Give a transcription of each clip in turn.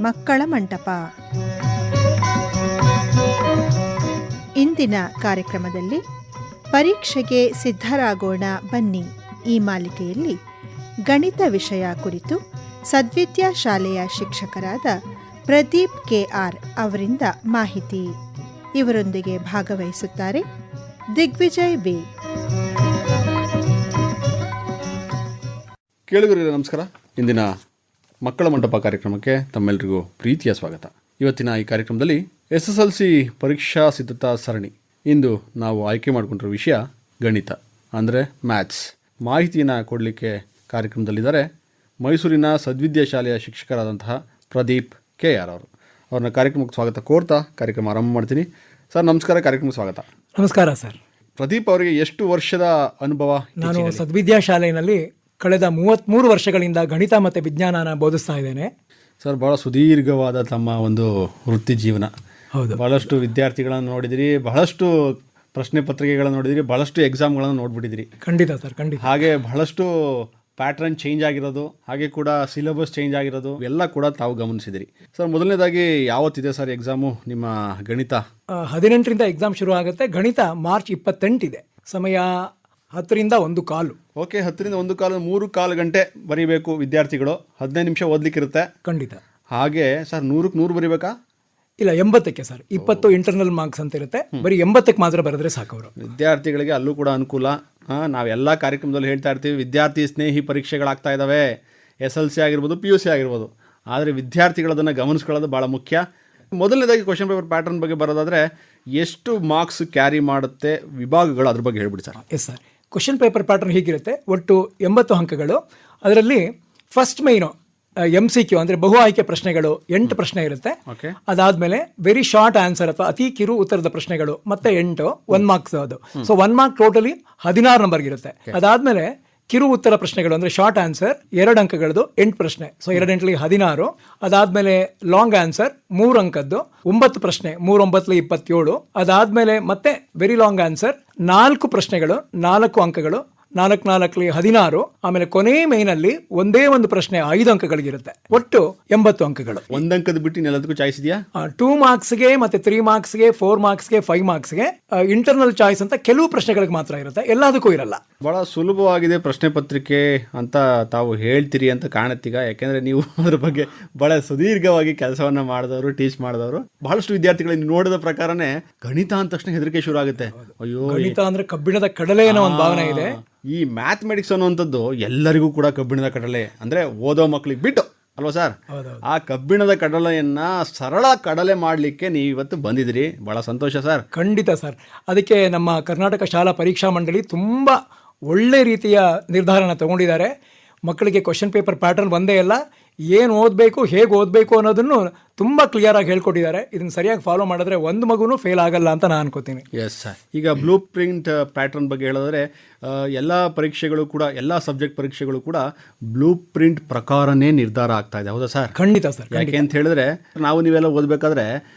ಮಕ್ಕಳ ಮಂಟಪ. ಇಂದಿನ ಕಾರ್ಯಕ್ರಮದಲ್ಲಿ ಪರೀಕ್ಷೆಗೆ ಸಿದ್ಧರಾಗೋಣ ಬನ್ನಿ ಈ ಮಾಲಿಕೆಯಲ್ಲಿ ಗಣಿತ ವಿಷಯ ಕುರಿತು ಸದ್ವಿದ್ಯಾ ಶಾಲೆಯ ಶಿಕ್ಷಕರಾದ ಪ್ರದೀಪ್ KR ಅವರಿಂದ ಮಾಹಿತಿ. ಇವರೊಂದಿಗೆ ಭಾಗವಹಿಸುತ್ತಾರೆ ದಿಗ್ವಿಜಯ್ B. ಕೇಳುಗರಿಗೆ ನಮಸ್ಕಾರ. ಇಂದಿನ ಮಕ್ಕಳ ಮಂಟಪ ಕಾರ್ಯಕ್ರಮಕ್ಕೆ ತಮ್ಮೆಲ್ಲರಿಗೂ ಪ್ರೀತಿಯ ಸ್ವಾಗತ. ಇವತ್ತಿನ ಈ ಕಾರ್ಯಕ್ರಮದಲ್ಲಿ SSLC ಪರೀಕ್ಷಾ ಸಿದ್ಧತಾ ಸರಣಿ. ಇಂದು ನಾವು ಆಯ್ಕೆ ಮಾಡಿಕೊಂಡಿರೋ ವಿಷಯ ಗಣಿತ ಅಂದರೆ ಮ್ಯಾಥ್ಸ್. ಮಾಹಿತಿಯನ್ನು ಕೊಡಲಿಕ್ಕೆ ಕಾರ್ಯಕ್ರಮದಲ್ಲಿದ್ದಾರೆ ಮೈಸೂರಿನ ಸದ್ವಿದ್ಯಾ ಶಾಲೆಯ ಶಿಕ್ಷಕರಾದಂತಹ ಪ್ರದೀಪ್ KR ಅವರು. ಅವ್ರನ್ನ ಕಾರ್ಯಕ್ರಮಕ್ಕೆ ಸ್ವಾಗತ ಕೋರ್ತಾ ಕಾರ್ಯಕ್ರಮ ಆರಂಭ ಮಾಡ್ತೀನಿ. ಸರ್ ನಮಸ್ಕಾರ, ಕಾರ್ಯಕ್ರಮಕ್ಕೆ ಸ್ವಾಗತ. ನಮಸ್ಕಾರ ಸರ್. ಪ್ರದೀಪ್ ಅವರಿಗೆ ಎಷ್ಟು ವರ್ಷದ ಅನುಭವ? ನಾನು ಸದ್ವಿದ್ಯಾ ಶಾಲೆಯಲ್ಲಿ ಕಳೆದ 33 ವರ್ಷಗಳಿಂದ ಗಣಿತ ಮತ್ತು ವಿಜ್ಞಾನನ ಬೋಧಿಸ್ತಾ ಇದ್ದೇನೆ. ಸರ್, ಭಾಳ ಸುದೀರ್ಘವಾದ ತಮ್ಮ ಒಂದು ವೃತ್ತಿ ಜೀವನ. ಹೌದು. ಬಹಳಷ್ಟು ವಿದ್ಯಾರ್ಥಿಗಳನ್ನು ನೋಡಿದಿರಿ, ಬಹಳಷ್ಟು ಪ್ರಶ್ನೆ ಪತ್ರಿಕೆಗಳನ್ನು ನೋಡಿದಿರಿ, ಬಹಳಷ್ಟು ಎಕ್ಸಾಮ್ಗಳನ್ನು ನೋಡ್ಬಿಟ್ಟಿದ್ದೀರಿ. ಖಂಡಿತ ಸರ್, ಖಂಡಿತ. ಹಾಗೆ ಬಹಳಷ್ಟು ಪ್ಯಾಟ್ರನ್ ಚೇಂಜ್ ಆಗಿರೋದು, ಹಾಗೆ ಕೂಡ ಸಿಲೆಬಸ್ ಚೇಂಜ್ ಆಗಿರೋದು ಎಲ್ಲ ಕೂಡ ತಾವು ಗಮನಿಸಿದಿರಿ. ಸರ್, ಮೊದಲನೇದಾಗಿ ಯಾವತ್ತಿದೆ ಸರ್ ಎಕ್ಸಾಮು ನಿಮ್ಮ ಗಣಿತ? 18ರಿಂದ ಎಕ್ಸಾಮ್ ಶುರು ಆಗುತ್ತೆ. ಗಣಿತ ಮಾರ್ಚ್ 28 ಇದೆ. ಸಮಯ 10ರಿಂದ 1:15. ಓಕೆ, 10ರಿಂದ 1:15, 3/4 ಗಂಟೆ ಬರೀಬೇಕು ವಿದ್ಯಾರ್ಥಿಗಳು. 15 ನಿಮಿಷ ಓದಲಿಕ್ಕಿರುತ್ತೆ. ಖಂಡಿತ. ಹಾಗೆ ಸರ್, 100ಕ್ಕೆ 100 ಬರೀಬೇಕಾ? ಇಲ್ಲ, 80ಕ್ಕೆ ಸರ್. 20 ಇಂಟರ್ನಲ್ ಮಾರ್ಕ್ಸ್ ಅಂತ ಇರುತ್ತೆ. ಬರೀ 80ಕ್ಕೆ ಮಾತ್ರ ಬರೆದ್ರೆ ಸಾಕು. ಅವರು ವಿದ್ಯಾರ್ಥಿಗಳಿಗೆ ಅಲ್ಲೂ ಕೂಡ ಅನುಕೂಲ. ನಾವೆಲ್ಲ ಕಾರ್ಯಕ್ರಮದಲ್ಲಿ ಹೇಳ್ತಾ ಇರ್ತೀವಿ, ವಿದ್ಯಾರ್ಥಿ ಸ್ನೇಹಿ ಪರೀಕ್ಷೆಗಳಾಗ್ತಾ ಇದ್ದಾವೆ. SLC ಆಗಿರ್ಬೋದು, PUC ಆಗಿರ್ಬೋದು. ಆದರೆ ವಿದ್ಯಾರ್ಥಿಗಳದನ್ನು ಗಮನಿಸ್ಕೊಳ್ಳೋದು ಭಾಳ ಮುಖ್ಯ. ಮೊದಲನೇದಾಗಿ ಕ್ವಶನ್ ಪೇಪರ್ ಪ್ಯಾಟರ್ನ್ ಬಗ್ಗೆ ಬರೋದಾದರೆ ಎಷ್ಟು ಮಾರ್ಕ್ಸ್ ಕ್ಯಾರಿ ಮಾಡುತ್ತೆ ವಿಭಾಗಗಳು, ಅದ್ರ ಬಗ್ಗೆ ಹೇಳ್ಬಿಡಿ sir. Yes sir. Question paper pattern ಹೀಗಿರುತ್ತೆ. ಒಟ್ಟು 80 ಅಂಕಗಳು. ಅದರಲ್ಲಿ ಫಸ್ಟ್ ಮೈನು MCQ ಅಂದರೆ ಬಹು ಆಯ್ಕೆ ಪ್ರಶ್ನೆಗಳು 8 ಪ್ರಶ್ನೆ ಇರುತ್ತೆ. ಅದಾದ್ಮೇಲೆ ವೆರಿ ಶಾರ್ಟ್ ಆನ್ಸರ್ ಅಥವಾ ಅತಿ ಕಿರು ಉತ್ತರದ ಪ್ರಶ್ನೆಗಳು ಮತ್ತೆ 8, 1 ಮಾರ್ಕ್ಸ್. ಅದು ಸೊ 1 ಮಾರ್ಕ್ ಟೋಟಲಿ 16 ನಂಬರ್ಗೆ ಇರುತ್ತೆ. ಅದಾದ್ಮೇಲೆ ಕಿರು ಉತ್ತರ ಪ್ರಶ್ನೆಗಳು ಅಂದರೆ ಶಾರ್ಟ್ ಆನ್ಸರ್ 2 ಅಂಕಗಳದ್ದು 8 ಪ್ರಶ್ನೆ. ಸೊ 2 8 16. ಅದಾದ್ಮೇಲೆ ಲಾಂಗ್ ಆನ್ಸರ್ 3 ಅಂಕದ್ದು 9 ಪ್ರಶ್ನೆ, 3 9 27. ಅದಾದ್ಮೇಲೆ ಮತ್ತೆ ವೆರಿ ಲಾಂಗ್ ಆನ್ಸರ್ 4 ಪ್ರಶ್ನೆಗಳು 4 ಅಂಕಗಳು, 4 4 16. ಆಮೇಲೆ ಕೊನೆ ಮೈನಲ್ಲಿ ಒಂದೇ ಒಂದು ಪ್ರಶ್ನೆ 5 ಅಂಕಗಳಿಗಿರುತ್ತೆ. ಒಟ್ಟು 80 ಅಂಕಗಳು. 1 ಅಂಕದ ಬಿಟ್ಟು ಎಲ್ಲದಕ್ಕೂ ಚಾಯ್ಸ್ ಇದೆಯಾ? 2 ಮಾರ್ಕ್ಸ್ಗೆ ಮತ್ತೆ 3 ಮಾರ್ಕ್ಸ್ಗೆ, 4 ಮಾರ್ಕ್ಸ್ಗೆ, 5 ಮಾರ್ಕ್ಸ್ಗೆ ಇಂಟರ್ನಲ್ ಚಾಯ್ಸ್ ಅಂತ ಕೆಲವು ಪ್ರಶ್ನೆಗಳಿಗೆ ಮಾತ್ರ ಇರುತ್ತೆ, ಎಲ್ಲದಕ್ಕೂ ಇರಲ್ಲ. ಬಹಳ ಸುಲಭವಾಗಿದೆ ಪ್ರಶ್ನೆ ಪತ್ರಿಕೆ ಅಂತ ತಾವು ಹೇಳ್ತೀರಿ ಅಂತ ಕಾಣುತ್ತೀಗ. ಯಾಕೆಂದ್ರೆ ನೀವು ಅದ್ರ ಬಗ್ಗೆ ಬಹಳ ಸುದೀರ್ಘವಾಗಿ ಕೆಲಸವನ್ನ ಮಾಡಿದವರು, ಟೀಚ್ ಮಾಡಿದವರು. ಬಹಳಷ್ಟು ವಿದ್ಯಾರ್ಥಿಗಳು ನೋಡಿದ ಪ್ರಕಾರನೇ ಗಣಿತ ಅಂದ ತಕ್ಷಣ ಹೆದರಿಕೆ ಶುರು ಆಗುತ್ತೆ. ಅಯ್ಯೋ, ಗಣಿತ ಅಂದ್ರೆ ಕಬ್ಬಿಣದ ಕಡಲೆ ಅನ್ನೋ ಒಂದು ಭಾವನೆ ಇದೆ. ಈ ಮ್ಯಾಥಮೆಟಿಕ್ಸ್ ಅನ್ನುವಂಥದ್ದು ಎಲ್ಲರಿಗೂ ಕೂಡ ಕಬ್ಬಿಣದ ಕಡಲೆ. ಅಂದರೆ ಓದೋ ಮಕ್ಕಳಿಗೆ ಬಿಟ್ಟು ಅಲ್ವಾ ಸರ್? ಆ ಕಬ್ಬಿಣದ ಕಡಲೆಯನ್ನ ಸರಳ ಕಡಲೆ ಮಾಡಲಿಕ್ಕೆ ನೀವು ಇವತ್ತು ಬಂದಿದ್ದೀರಿ. ಬಹಳ ಸಂತೋಷ ಸರ್. ಖಂಡಿತ ಸರ್. ಅದಕ್ಕೆ ನಮ್ಮ ಕರ್ನಾಟಕ ಶಾಲಾ ಪರೀಕ್ಷಾ ಮಂಡಳಿ ತುಂಬ ಒಳ್ಳೆ ರೀತಿಯ ನಿರ್ಧಾರನ ತಗೊಂಡಿದ್ದಾರೆ. ಮಕ್ಕಳಿಗೆ ಕ್ವಶನ್ ಪೇಪರ್ ಪ್ಯಾಟರ್ನ್ ಒಂದೇ ಅಲ್ಲ, ಏನು ಓದಬೇಕು, ಹೇಗೆ ಓದಬೇಕು ಅನ್ನೋದನ್ನು ತುಂಬ ಕ್ಲಿಯರಾಗಿ ಹೇಳ್ಕೊಟ್ಟಿದ್ದಾರೆ. ಇದನ್ನು ಸರಿಯಾಗಿ ಫಾಲೋ ಮಾಡಿದ್ರೆ ಒಂದು ಮಗುನೂ ಫೇಲ್ ಆಗಲ್ಲ ಅಂತ ನಾನು ಅನ್ಕೋತೀನಿ. Yes sir. ಈಗ ಬ್ಲೂ ಪ್ರಿಂಟ್ ಪ್ಯಾಟರ್ನ್ ಬಗ್ಗೆ ಹೇಳಿದ್ರೆ ಎಲ್ಲ ಪರೀಕ್ಷೆಗಳು ಕೂಡ, ಎಲ್ಲ ಸಬ್ಜೆಕ್ಟ್ ಪರೀಕ್ಷೆಗಳು ಕೂಡ ಬ್ಲೂ ಪ್ರಿಂಟ್ ಪ್ರಕಾರನೇ ನಿರ್ಧಾರ ಆಗ್ತಾ ಇದೆ. ಹೌದಾ ಸರ್? ಖಂಡಿತ ಸರ್. ಯಾಕೆ ಅಂತ ಹೇಳಿದ್ರೆ, ನಾವು ನೀವೆಲ್ಲ ಓದಬೇಕಾದ್ರೆ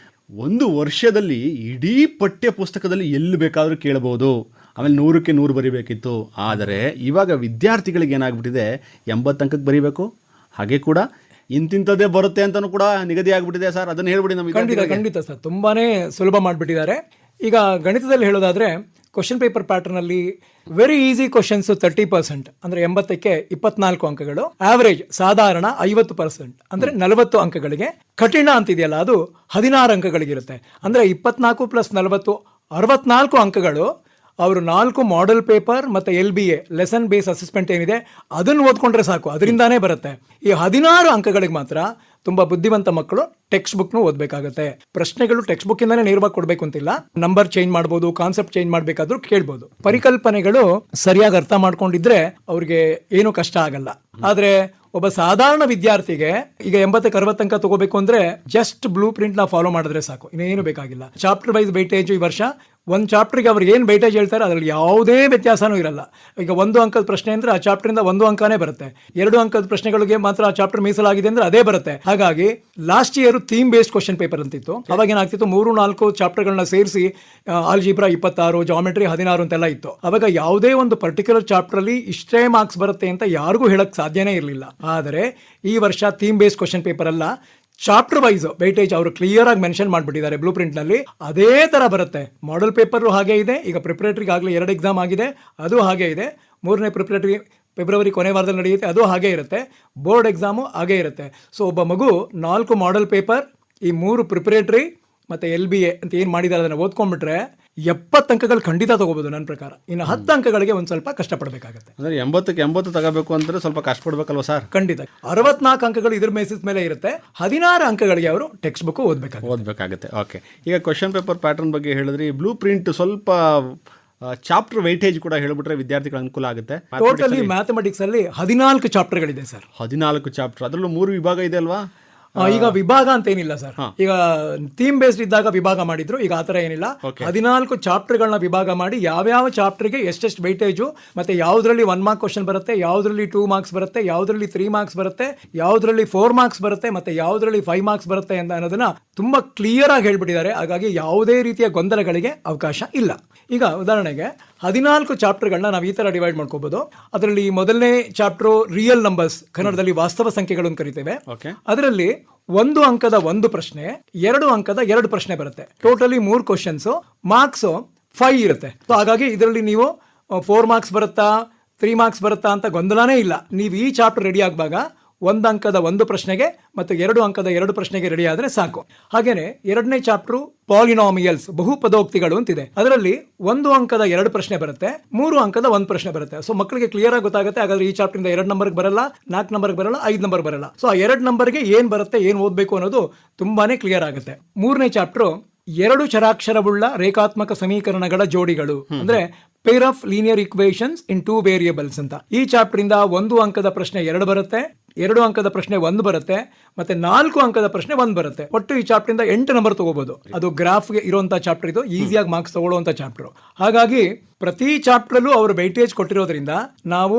ಒಂದು ವರ್ಷದಲ್ಲಿ ಇಡೀ ಪಠ್ಯ ಪುಸ್ತಕದಲ್ಲಿ ಎಲ್ಲಿ ಬೇಕಾದರೂ ಕೇಳಬಹುದು. ಆಮೇಲೆ 100ಕ್ಕೆ 100 ಬರೀಬೇಕಿತ್ತು. ಆದರೆ ಇವಾಗ ವಿದ್ಯಾರ್ಥಿಗಳಿಗೆ ಏನಾಗ್ಬಿಟ್ಟಿದೆ, 80 ಅಂಕಕ್ಕೆ ಬರೀಬೇಕು. ಹಾಗೆ ಕೂಡ ಇಂತಿಂಥದ್ದೇ ಬರುತ್ತೆ ಅಂತಲೂ ಕೂಡ ನಿಗದಿ ಆಗ್ಬಿಟ್ಟಿದೆ ಸರ್. ಅದನ್ನು ಹೇಳ್ಬಿಡಿ ನಮಗೆ. ಖಂಡಿತ ಸರ್, ತುಂಬಾನೇ ಸುಲಭ ಮಾಡಿಬಿಟ್ಟಿದ್ದಾರೆ. ಈಗ ಗಣಿತದಲ್ಲಿ ಹೇಳೋದಾದ್ರೆ ಕ್ವಶನ್ ಪೇಪರ್ ಪ್ಯಾಟರ್ನ್ ಅಲ್ಲಿ ವೆರಿ ಈಸಿ ಕ್ವಶನ್ಸ್ 30%, ಅಂದ್ರೆ 80ಕ್ಕೆ 24 ಅಂಕಗಳು. ಆವರೇಜ್ ಸಾಧಾರಣ 50%, ಅಂದ್ರೆ 40 ಅಂಕಗಳಿಗೆ. ಕಠಿಣ ಅಂತಿದೆಯಲ್ಲ ಅದು 16 ಅಂಕಗಳಿಗಿರುತ್ತೆ. ಅಂದ್ರೆ 24 + 40 64 ಅಂಕಗಳು. ಅವರು 4 ಮಾಡೆಲ್ ಪೇಪರ್ ಮತ್ತು LBA ಲೆಸನ್ ಬೇಸ್ ಅಸೆಸ್ಮೆಂಟ್ ಏನಿದೆ ಅದನ್ನು ಓದ್ಕೊಂಡ್ರೆ ಸಾಕು, ಅದರಿಂದಾನೇ ಬರುತ್ತೆ. ಈ 16 ಅಂಕಗಳಿಗೆ ಮಾತ್ರ ತುಂಬ ಬುದ್ಧಿವಂತ ಮಕ್ಕಳು ಟೆಕ್ಸ್ಟ್ ಬುಕ್ನು ಓದಬೇಕಾಗುತ್ತೆ. ಪ್ರಶ್ನೆಗಳು ಟೆಕ್ಸ್ಟ್ ಬುಕ್ ಇಂದಾನೇ ನೇರವಾಗಿ ಕೊಡಬೇಕು ಅಂತಿಲ್ಲ. ನಂಬರ್ ಚೇಂಜ್ ಮಾಡ್ಬೋದು, ಕಾನ್ಸೆಪ್ಟ್ ಚೇಂಜ್ ಮಾಡಬೇಕಾದ್ರೂ ಕೇಳ್ಬೋದು. ಪರಿಕಲ್ಪನೆಗಳು ಸರಿಯಾಗಿ ಅರ್ಥ ಮಾಡ್ಕೊಂಡಿದ್ರೆ ಅವ್ರಿಗೆ ಏನು ಕಷ್ಟ ಆಗಲ್ಲ. ಆದ್ರೆ ಒಬ್ಬ ಸಾಧಾರಣ ವಿದ್ಯಾರ್ಥಿಗೆ ಈಗ 80ಕ್ಕೆ 60 ಅಂಕ ತಗೋಬೇಕು ಅಂದ್ರೆ ಜಸ್ಟ್ ಬ್ಲೂ ಪ್ರಿಂಟ್ ನ ಫಾಲೋ ಮಾಡಿದ್ರೆ ಸಾಕು, ಇನ್ನೇನು ಬೇಕಾಗಿಲ್ಲ. ಚಾಪ್ಟರ್ ವೈಸ್ ವೈಟೇಜ್ ಈ ವರ್ಷ ಒಂದು ಚಾಪ್ಟರ್ಗೆ ಅವ್ರು ಏನು ವೈಟೇಜ್ ಹೇಳ್ತಾರೆ ಅದರಲ್ಲಿ ಯಾವುದೇ ವ್ಯತ್ಯಾಸನೂ ಇರಲ್ಲ. ಈಗ 1 ಅಂಕದ ಪ್ರಶ್ನೆ ಅಂದ್ರೆ ಆ ಚಾಪ್ಟರ್ ಇಂದ 1 ಅಂಕನೇ ಬರುತ್ತೆ. 2 ಅಂಕದ ಪ್ರಶ್ನೆಗಳಿಗೆ ಮಾತ್ರ ಆ ಚಾಪ್ಟರ್ ಮೀಸಲಾಗಿದೆ ಅಂದ್ರೆ ಅದೇ ಬರುತ್ತೆ. ಹಾಗಾಗಿ last year theme based question paper ಅಂತಿತ್ತು. ಅವಾಗ ಏನಾಗ್ತಿತ್ತು, 3-4 ಚಾಪ್ಟರ್ಗಳನ್ನ ಸೇರಿಸಿ ಆಲ್ಜಿಬ್ರಾ 26, ಜಾಮೆಟ್ರಿ 16 ಅಂತೆಲ್ಲ ಇತ್ತು. ಅವಾಗ ಯಾವುದೇ ಒಂದು ಪರ್ಟಿಕ್ಯುಲರ್ ಚಾಪ್ಟರ್ ಅಲ್ಲಿ ಇಷ್ಟೇ ಮಾರ್ಕ್ಸ್ ಬರುತ್ತೆ ಅಂತ ಯಾರಿಗೂ ಹೇಳಕ್ ಸಾಧ್ಯನೇ ಇರಲಿಲ್ಲ. ಆದರೆ ಈ ವರ್ಷ ಥೀಮ್ ಬೇಸ್ಡ್ ಕ್ವಶನ್ ಪೇಪರ್ ಅಲ್ಲ, ಚಾಪ್ಟರ್ ವೈಸ್ ವೈಟೇಜ್ ಅವರು ಕ್ಲಿಯರ್ ಆಗಿ ಮೆನ್ಷನ್ ಮಾಡಿಬಿಟ್ಟಿದ್ದಾರೆ ಬ್ಲೂ ಪ್ರಿಂಟ್ ನಲ್ಲಿ. ಅದೇ ತರ ಬರುತ್ತೆ. ಮಾಡೆಲ್ ಪೇಪರ್ ಹಾಗೆ ಇದೆ. ಈಗ ಪ್ರಿಪರೇಟರಿಗೆ ಆಗಲೇ 2 ಎಕ್ಸಾಮ್ ಆಗಿದೆ, ಅದು ಹಾಗೆ ಇದೆ. 3ನೇ ಪ್ರಿಪರೇಟರಿ ಫೆಬ್ರವರಿ ಕೊನೆ ವಾರದಲ್ಲಿ ನಡೆಯುತ್ತೆ, ಅದು ಹಾಗೆ ಇರುತ್ತೆ. ಬೋರ್ಡ್ ಎಕ್ಸಾಮು ಹಾಗೆ ಇರುತ್ತೆ. ಸೊ ಒಬ್ಬ ಮಗು 4 ಮಾಡೆಲ್ ಪೇಪರ್, ಈ 3 ಪ್ರಿಪರೇಟರಿ ಮತ್ತೆ LBA ಅಂತ ಏನು ಮಾಡಿದ್ದಾರೆ ಅದನ್ನು ಓದ್ಕೊಂಡ್ಬಿಟ್ರೆ 70 ಅಂಕಗಳು ಖಂಡಿತ ತಗೋಬಹುದು ನನ್ನ ಪ್ರಕಾರ. ಇನ್ನು 10 ಅಂಕಗಳಿಗೆ ಒಂದು ಸ್ವಲ್ಪ ಕಷ್ಟಪಡಬೇಕಾಗುತ್ತೆ. ಅಂದರೆ 80ಕ್ಕೆ 80 ತಗೋಬೇಕು ಅಂದರೆ ಸ್ವಲ್ಪ ಕಷ್ಟಪಡಬೇಕಲ್ವ ಸರ್? ಖಂಡಿತ. 64 ಅಂಕಗಳು ಇದ್ರ ಬೇಸಿಸ್ ಮೇಲೆ ಇರುತ್ತೆ. 16 ಅಂಕಗಳಿಗೆ ಅವರು ಟೆಕ್ಸ್ಟ್ ಬುಕ್ ಓದಬೇಕಾಗುತ್ತೆ. ಓಕೆ, ಈಗ ಕ್ವಶನ್ ಪೇಪರ್ ಪ್ಯಾಟರ್ನ್ ಬಗ್ಗೆ ಹೇಳಿದ್ರಿ. ಬ್ಲೂ ಪ್ರಿಂಟ್ ಸ್ವಲ್ಪ ಚಾಪ್ಟರ್ ವೈಟೇಜ್ ಕೂಡ ಹೇಳ್ಬಿಟ್ರೆ ವಿದ್ಯಾರ್ಥಿಗಳ ಅನುಕೂಲ ಆಗುತ್ತೆ. ಟೋಟಲಿ ಮ್ಯಾಥಮೆಟಿಕ್ಸ್ ಅಲ್ಲಿ 14 ಚಾಪ್ಟರ್ಗಳಿದೆ ಸರ್. 14 ಚಾಪ್ಟರ್, ಅದರಲ್ಲೂ 3 ವಿಭಾಗ ಇದೆ ಅಲ್ವಾ? ಈಗ ವಿಭಾಗ ಅಂತ ಏನಿಲ್ಲ ಸರ್. ಈಗ ಥೀಮ್ ಬೇಸ್ಡ್ ಇದ್ದಾಗ ವಿಭಾಗ ಮಾಡಿದ್ರು, ಈಗ ಆತರ ಏನಿಲ್ಲ. 14 ಚಾಪ್ಟರ್ಗಳನ್ನ ವಿಭಾಗ ಮಾಡಿ ಯಾವ್ಯಾವ ಚಾಪ್ಟರ್ಗೆ ಎಷ್ಟೆಷ್ಟು ವೈಟೇಜು, ಮತ್ತೆ ಯಾವ್ದ್ರಲ್ಲಿ 1 ಮಾರ್ಕ್ ಕ್ವಶನ್ ಬರುತ್ತೆ, ಯಾವ್ದ್ರಲ್ಲಿ 2 ಮಾರ್ಕ್ಸ್ ಬರುತ್ತೆ, ಯಾವ್ದ್ರಲ್ಲಿ 3 ಮಾರ್ಕ್ಸ್ ಬರುತ್ತೆ, ಯಾವ್ದ್ರಲ್ಲಿ 4 ಮಾರ್ಕ್ಸ್ ಬರುತ್ತೆ, ಮತ್ತೆ ಯಾವ್ದ್ರಲ್ಲಿ 5 ಮಾರ್ಕ್ಸ್ ಬರುತ್ತೆ ಅಂತ ಅನ್ನೋದನ್ನ ತುಂಬಾ ಕ್ಲಿಯರ್ ಆಗಿ ಹೇಳ್ಬಿಟ್ಟಿದ್ದಾರೆ. ಹಾಗಾಗಿ ಯಾವುದೇ ರೀತಿಯ ಗೊಂದಲಗಳಿಗೆ ಅವಕಾಶ ಇಲ್ಲ. ಈಗ ಉದಾಹರಣೆಗೆ 14 ಚಾಪ್ಟರ್ಗಳನ್ನ ನಾವು ಈ ತರ ಡಿವೈಡ್ ಮಾಡ್ಕೋಬಹುದು. ಅದರಲ್ಲಿ ಮೊದಲನೇ ಚಾಪ್ಟರ್ ರಿಯಲ್ ನಂಬರ್ಸ್, ಕನ್ನಡದಲ್ಲಿ ವಾಸ್ತವ ಸಂಖ್ಯೆಗಳನ್ನು ಕರಿತೇವೆ. ಅದರಲ್ಲಿ 1 ಅಂಕದ 1 ಪ್ರಶ್ನೆ, 2 ಅಂಕದ 2 ಪ್ರಶ್ನೆ ಬರುತ್ತೆ. ಟೋಟಲಿ 3 ಕ್ವಶನ್ಸ್, ಮಾರ್ಕ್ಸ್ 5 ಇರುತ್ತೆ. ಸೊ ಹಾಗಾಗಿ ಇದರಲ್ಲಿ ನೀವು 4 ಮಾರ್ಕ್ಸ್ ಬರುತ್ತಾ 3 ಮಾರ್ಕ್ಸ್ ಬರುತ್ತಾ ಅಂತ ಗೊಂದಲನೇ ಇಲ್ಲ. ನೀವು ಈ ಚಾಪ್ಟರ್ ರೆಡಿ ಆಗುವಾಗ 1 ಅಂಕದ 1 ಪ್ರಶ್ನೆಗೆ ಮತ್ತು 2 ಅಂಕದ 2 ಪ್ರಶ್ನೆಗೆ ರೆಡಿ ಆದರೆ ಸಾಕು. ಹಾಗೇನೆ 2ನೇ ಚಾಪ್ಟರ್ ಪಾಲಿನಾಮಿಯಲ್ಸ್, ಬಹುಪದೋಕ್ತಿಗಳು ಅಂತಿದೆ. ಅದರಲ್ಲಿ 1 ಅಂಕದ 2 ಪ್ರಶ್ನೆ ಬರುತ್ತೆ, 3 ಅಂಕದ 1 ಪ್ರಶ್ನೆ ಬರುತ್ತೆ. ಸೊ ಮಕ್ಕಳಿಗೆ ಕ್ಲಿಯರ್ ಆಗಿ ಗೊತ್ತಾಗುತ್ತೆ. ಹಾಗಾದ್ರೆ ಈ ಚಾಪ್ಟರ್ ಇಂದ 2 ನಂಬರ್ಗೆ ಬರಲ್ಲ, 4 ನಂಬರ್ಗೆ ಬರಲ್ಲ, 5 ನಂಬರ್ ಬರಲ್ಲ. ಸೊ ಆ 2 ನಂಬರ್ಗೆ ಏನ್ ಬರುತ್ತೆ, ಏನ್ ಓದ್ಬೇಕು ಅನ್ನೋದು ತುಂಬಾನೇ ಕ್ಲಿಯರ್ ಆಗುತ್ತೆ. 3ನೇ ಚಾಪ್ಟರ್ 2 ಚರಾಕ್ಷರವುಳ್ಳ ರೇಖಾತ್ಮಕ ಸಮೀಕರಣಗಳ ಜೋಡಿಗಳು, ಅಂದ್ರೆ pair of linear equations in 2 variables ಅಂತ. ಈ ಚಾಪ್ಟರ್ ಇಂದ 1 ಅಂಕದ ಪ್ರಶ್ನೆ 2 ಬರುತ್ತೆ, 2 ಅಂಕದ ಪ್ರಶ್ನೆ 1 ಬರುತ್ತೆ, ಮತ್ತೆ 4 ಅಂಕದ ಪ್ರಶ್ನೆ 1 ಬರುತ್ತೆ. ಒಟ್ಟು ಈ ಚಾಪ್ಟರ್ ಇಂದ 8 ನಂಬರ್ ತಗೋಬಹುದು. ಅದು ಗ್ರಾಫ್ಗೆ ಇರುವಂತಹ ಚಾಪ್ಟರ್, ಇದು ಈಸಿಯಾಗಿ ಮಾರ್ಕ್ಸ್ ತಗೊಳ್ಳುವಂತ ಚಾಪ್ಟರ್. ಹಾಗಾಗಿ ಪ್ರತಿ ಚಾಪ್ಟರ್ ಅಲ್ಲೂ ಅವರು ವೈಟೇಜ್ ಕೊಟ್ಟಿರೋದ್ರಿಂದ ನಾವು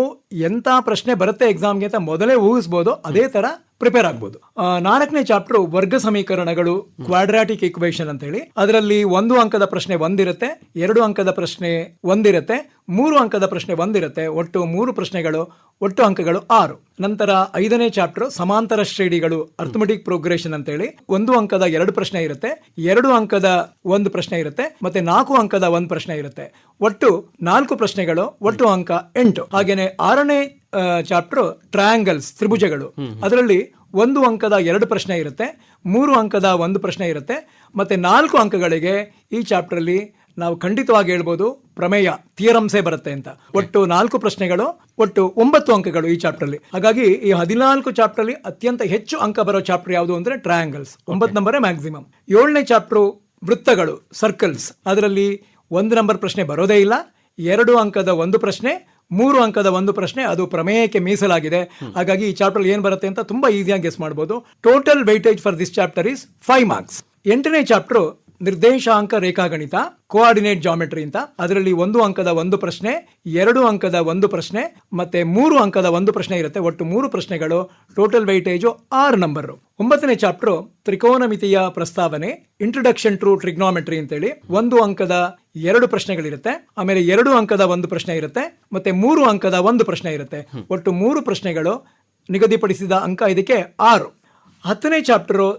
ಎಂತ ಪ್ರಶ್ನೆ ಬರುತ್ತೆ ಎಕ್ಸಾಮ್ಗೆ ಅಂತ ಮೊದಲೇ ಊಹಿಸಬಹುದು. ಅದೇ ತರ ಪ್ರಿಪೇರ್ ಆಗ್ಬೋದು. 4ನೇ ಚಾಪ್ಟರ್ ವರ್ಗ ಸಮೀಕರಣಗಳು, ಕ್ವಾಡ್ರಾಟಿಕ್ ಇಕ್ವೇಷನ್ ಅಂತ ಹೇಳಿ. ಅದರಲ್ಲಿ 1 ಅಂಕದ ಪ್ರಶ್ನೆ 1 ಇರುತ್ತೆ, 2 ಅಂಕದ ಪ್ರಶ್ನೆ 1 ಇರುತ್ತೆ, 3 ಅಂಕದ ಪ್ರಶ್ನೆ 1 ಇರುತ್ತೆ. ಒಟ್ಟು 3 ಪ್ರಶ್ನೆಗಳು, ಒಟ್ಟು ಅಂಕಗಳು 6. ನಂತರ 5ನೇ ಚಾಪ್ಟರ್ ಸಮಾಂತರ ಶ್ರೇಣಿಗಳು, ಅರ್ಥಮೆಟಿಕ್ ಪ್ರೋಗ್ರೆಷನ್ ಅಂತ ಹೇಳಿ. 1 ಅಂಕದ 2 ಪ್ರಶ್ನೆ ಇರುತ್ತೆ, 2 ಅಂಕದ 1 ಪ್ರಶ್ನೆ ಇರುತ್ತೆ, ಮತ್ತೆ 4 ಅಂಕದ 1 ಪ್ರಶ್ನೆ ಇರುತ್ತೆ. ಒಟ್ಟು 4 ಪ್ರಶ್ನೆಗಳು, ಒಟ್ಟು ಅಂಕ 8. ಹಾಗೇನೆ 6ನೇ ಚಾಪ್ಟರ್ ಟ್ರಯಾಂಗಲ್ಸ್, ತ್ರಿಭುಜಗಳು. ಅದರಲ್ಲಿ 1 ಅಂಕದ 2 ಪ್ರಶ್ನೆ ಇರುತ್ತೆ, 3 ಅಂಕದ 1 ಪ್ರಶ್ನೆ ಇರುತ್ತೆ, ಮತ್ತೆ 4 ಅಂಕಗಳಿಗೆ ಈ ಚಾಪ್ಟರ್ ಅಲ್ಲಿ ನಾವು ಖಂಡಿತವಾಗಿ ಹೇಳ್ಬೋದು ಪ್ರಮೇಯ, ಥಿಯರಮ್ಸೇ ಬರುತ್ತೆ ಅಂತ. ಒಟ್ಟು 4 ಪ್ರಶ್ನೆಗಳು, ಒಟ್ಟು 9 ಅಂಕಗಳು ಈ ಚಾಪ್ಟರ್ ಅಲ್ಲಿ. ಹಾಗಾಗಿ ಈ 14 ಚಾಪ್ಟರ್ ಅಲ್ಲಿ ಅತ್ಯಂತ ಹೆಚ್ಚು ಅಂಕ ಬರೋ ಚಾಪ್ಟರ್ ಯಾವುದು ಅಂದ್ರೆ ಟ್ರಯಾಂಗಲ್ಸ್, 9 ನಂಬರೇ ಮ್ಯಾಕ್ಸಿಮಮ್. 7ನೇ ಚಾಪ್ಟರ್ ವೃತ್ತಗಳು, ಸರ್ಕಲ್ಸ್. ಅದರಲ್ಲಿ 1 ನಂಬರ್ ಪ್ರಶ್ನೆ ಬರೋದೇ ಇಲ್ಲ, 2 ಅಂಕದ 1 ಪ್ರಶ್ನೆ, 3 ಅಂಕದ 1 ಪ್ರಶ್ನೆ, ಅದು ಪ್ರಮೇಯಕ್ಕೆ ಮೀಸಲಾಗಿದೆ. ಹಾಗಾಗಿ ಈ ಚಾಪ್ಟರ್ ಏನ್ ಬರುತ್ತೆ ಅಂತ ತುಂಬಾ ಈಸಿಯಾಗಿ ಗೆಸ್ ಮಾಡಬಹುದು. Total weightage for this chapter is 5 marks. 8ನೇ ಚಾಪ್ಟರ್ ನಿರ್ದೇಶಾಂಕ ರೇಖಾಗಣಿತ, ಕೋಆರ್ಡಿನೇಟ್ ಜಾಮೆಟ್ರಿ ಅಂತ. ಅದರಲ್ಲಿ 1 ಅಂಕದ 1 ಪ್ರಶ್ನೆ, 2 ಅಂಕದ 1 ಪ್ರಶ್ನೆ, ಮತ್ತೆ 3 ಅಂಕದ 1 ಪ್ರಶ್ನೆ ಇರುತ್ತೆ. ಒಟ್ಟು 3 ಪ್ರಶ್ನೆಗಳು, ಟೋಟಲ್ ವೈಟೇಜು 6 ನಂಬರ್. 9ನೇ ಚಾಪ್ಟರ್ ತ್ರಿಕೋನಮಿತಿಯ ಪ್ರಸ್ತಾವನೆ, ಇಂಟ್ರೊಡಕ್ಷನ್ ಟು ಟ್ರಿಗ್ನೋಮೆಟ್ರಿ ಅಂತೇಳಿ. 1 ಅಂಕದ 2 ಪ್ರಶ್ನೆಗಳಿರುತ್ತೆ, ಆಮೇಲೆ 2 ಅಂಕದ 1 ಪ್ರಶ್ನೆ ಇರುತ್ತೆ, ಮತ್ತೆ 3 ಅಂಕದ 1 ಪ್ರಶ್ನೆ ಇರುತ್ತೆ. ಒಟ್ಟು 3 ಪ್ರಶ್ನೆಗಳು, ನಿಗದಿಪಡಿಸಿದ ಅಂಕ ಇದಕ್ಕೆ 6. 10ನೇ ಚಾಪ್ಟರ್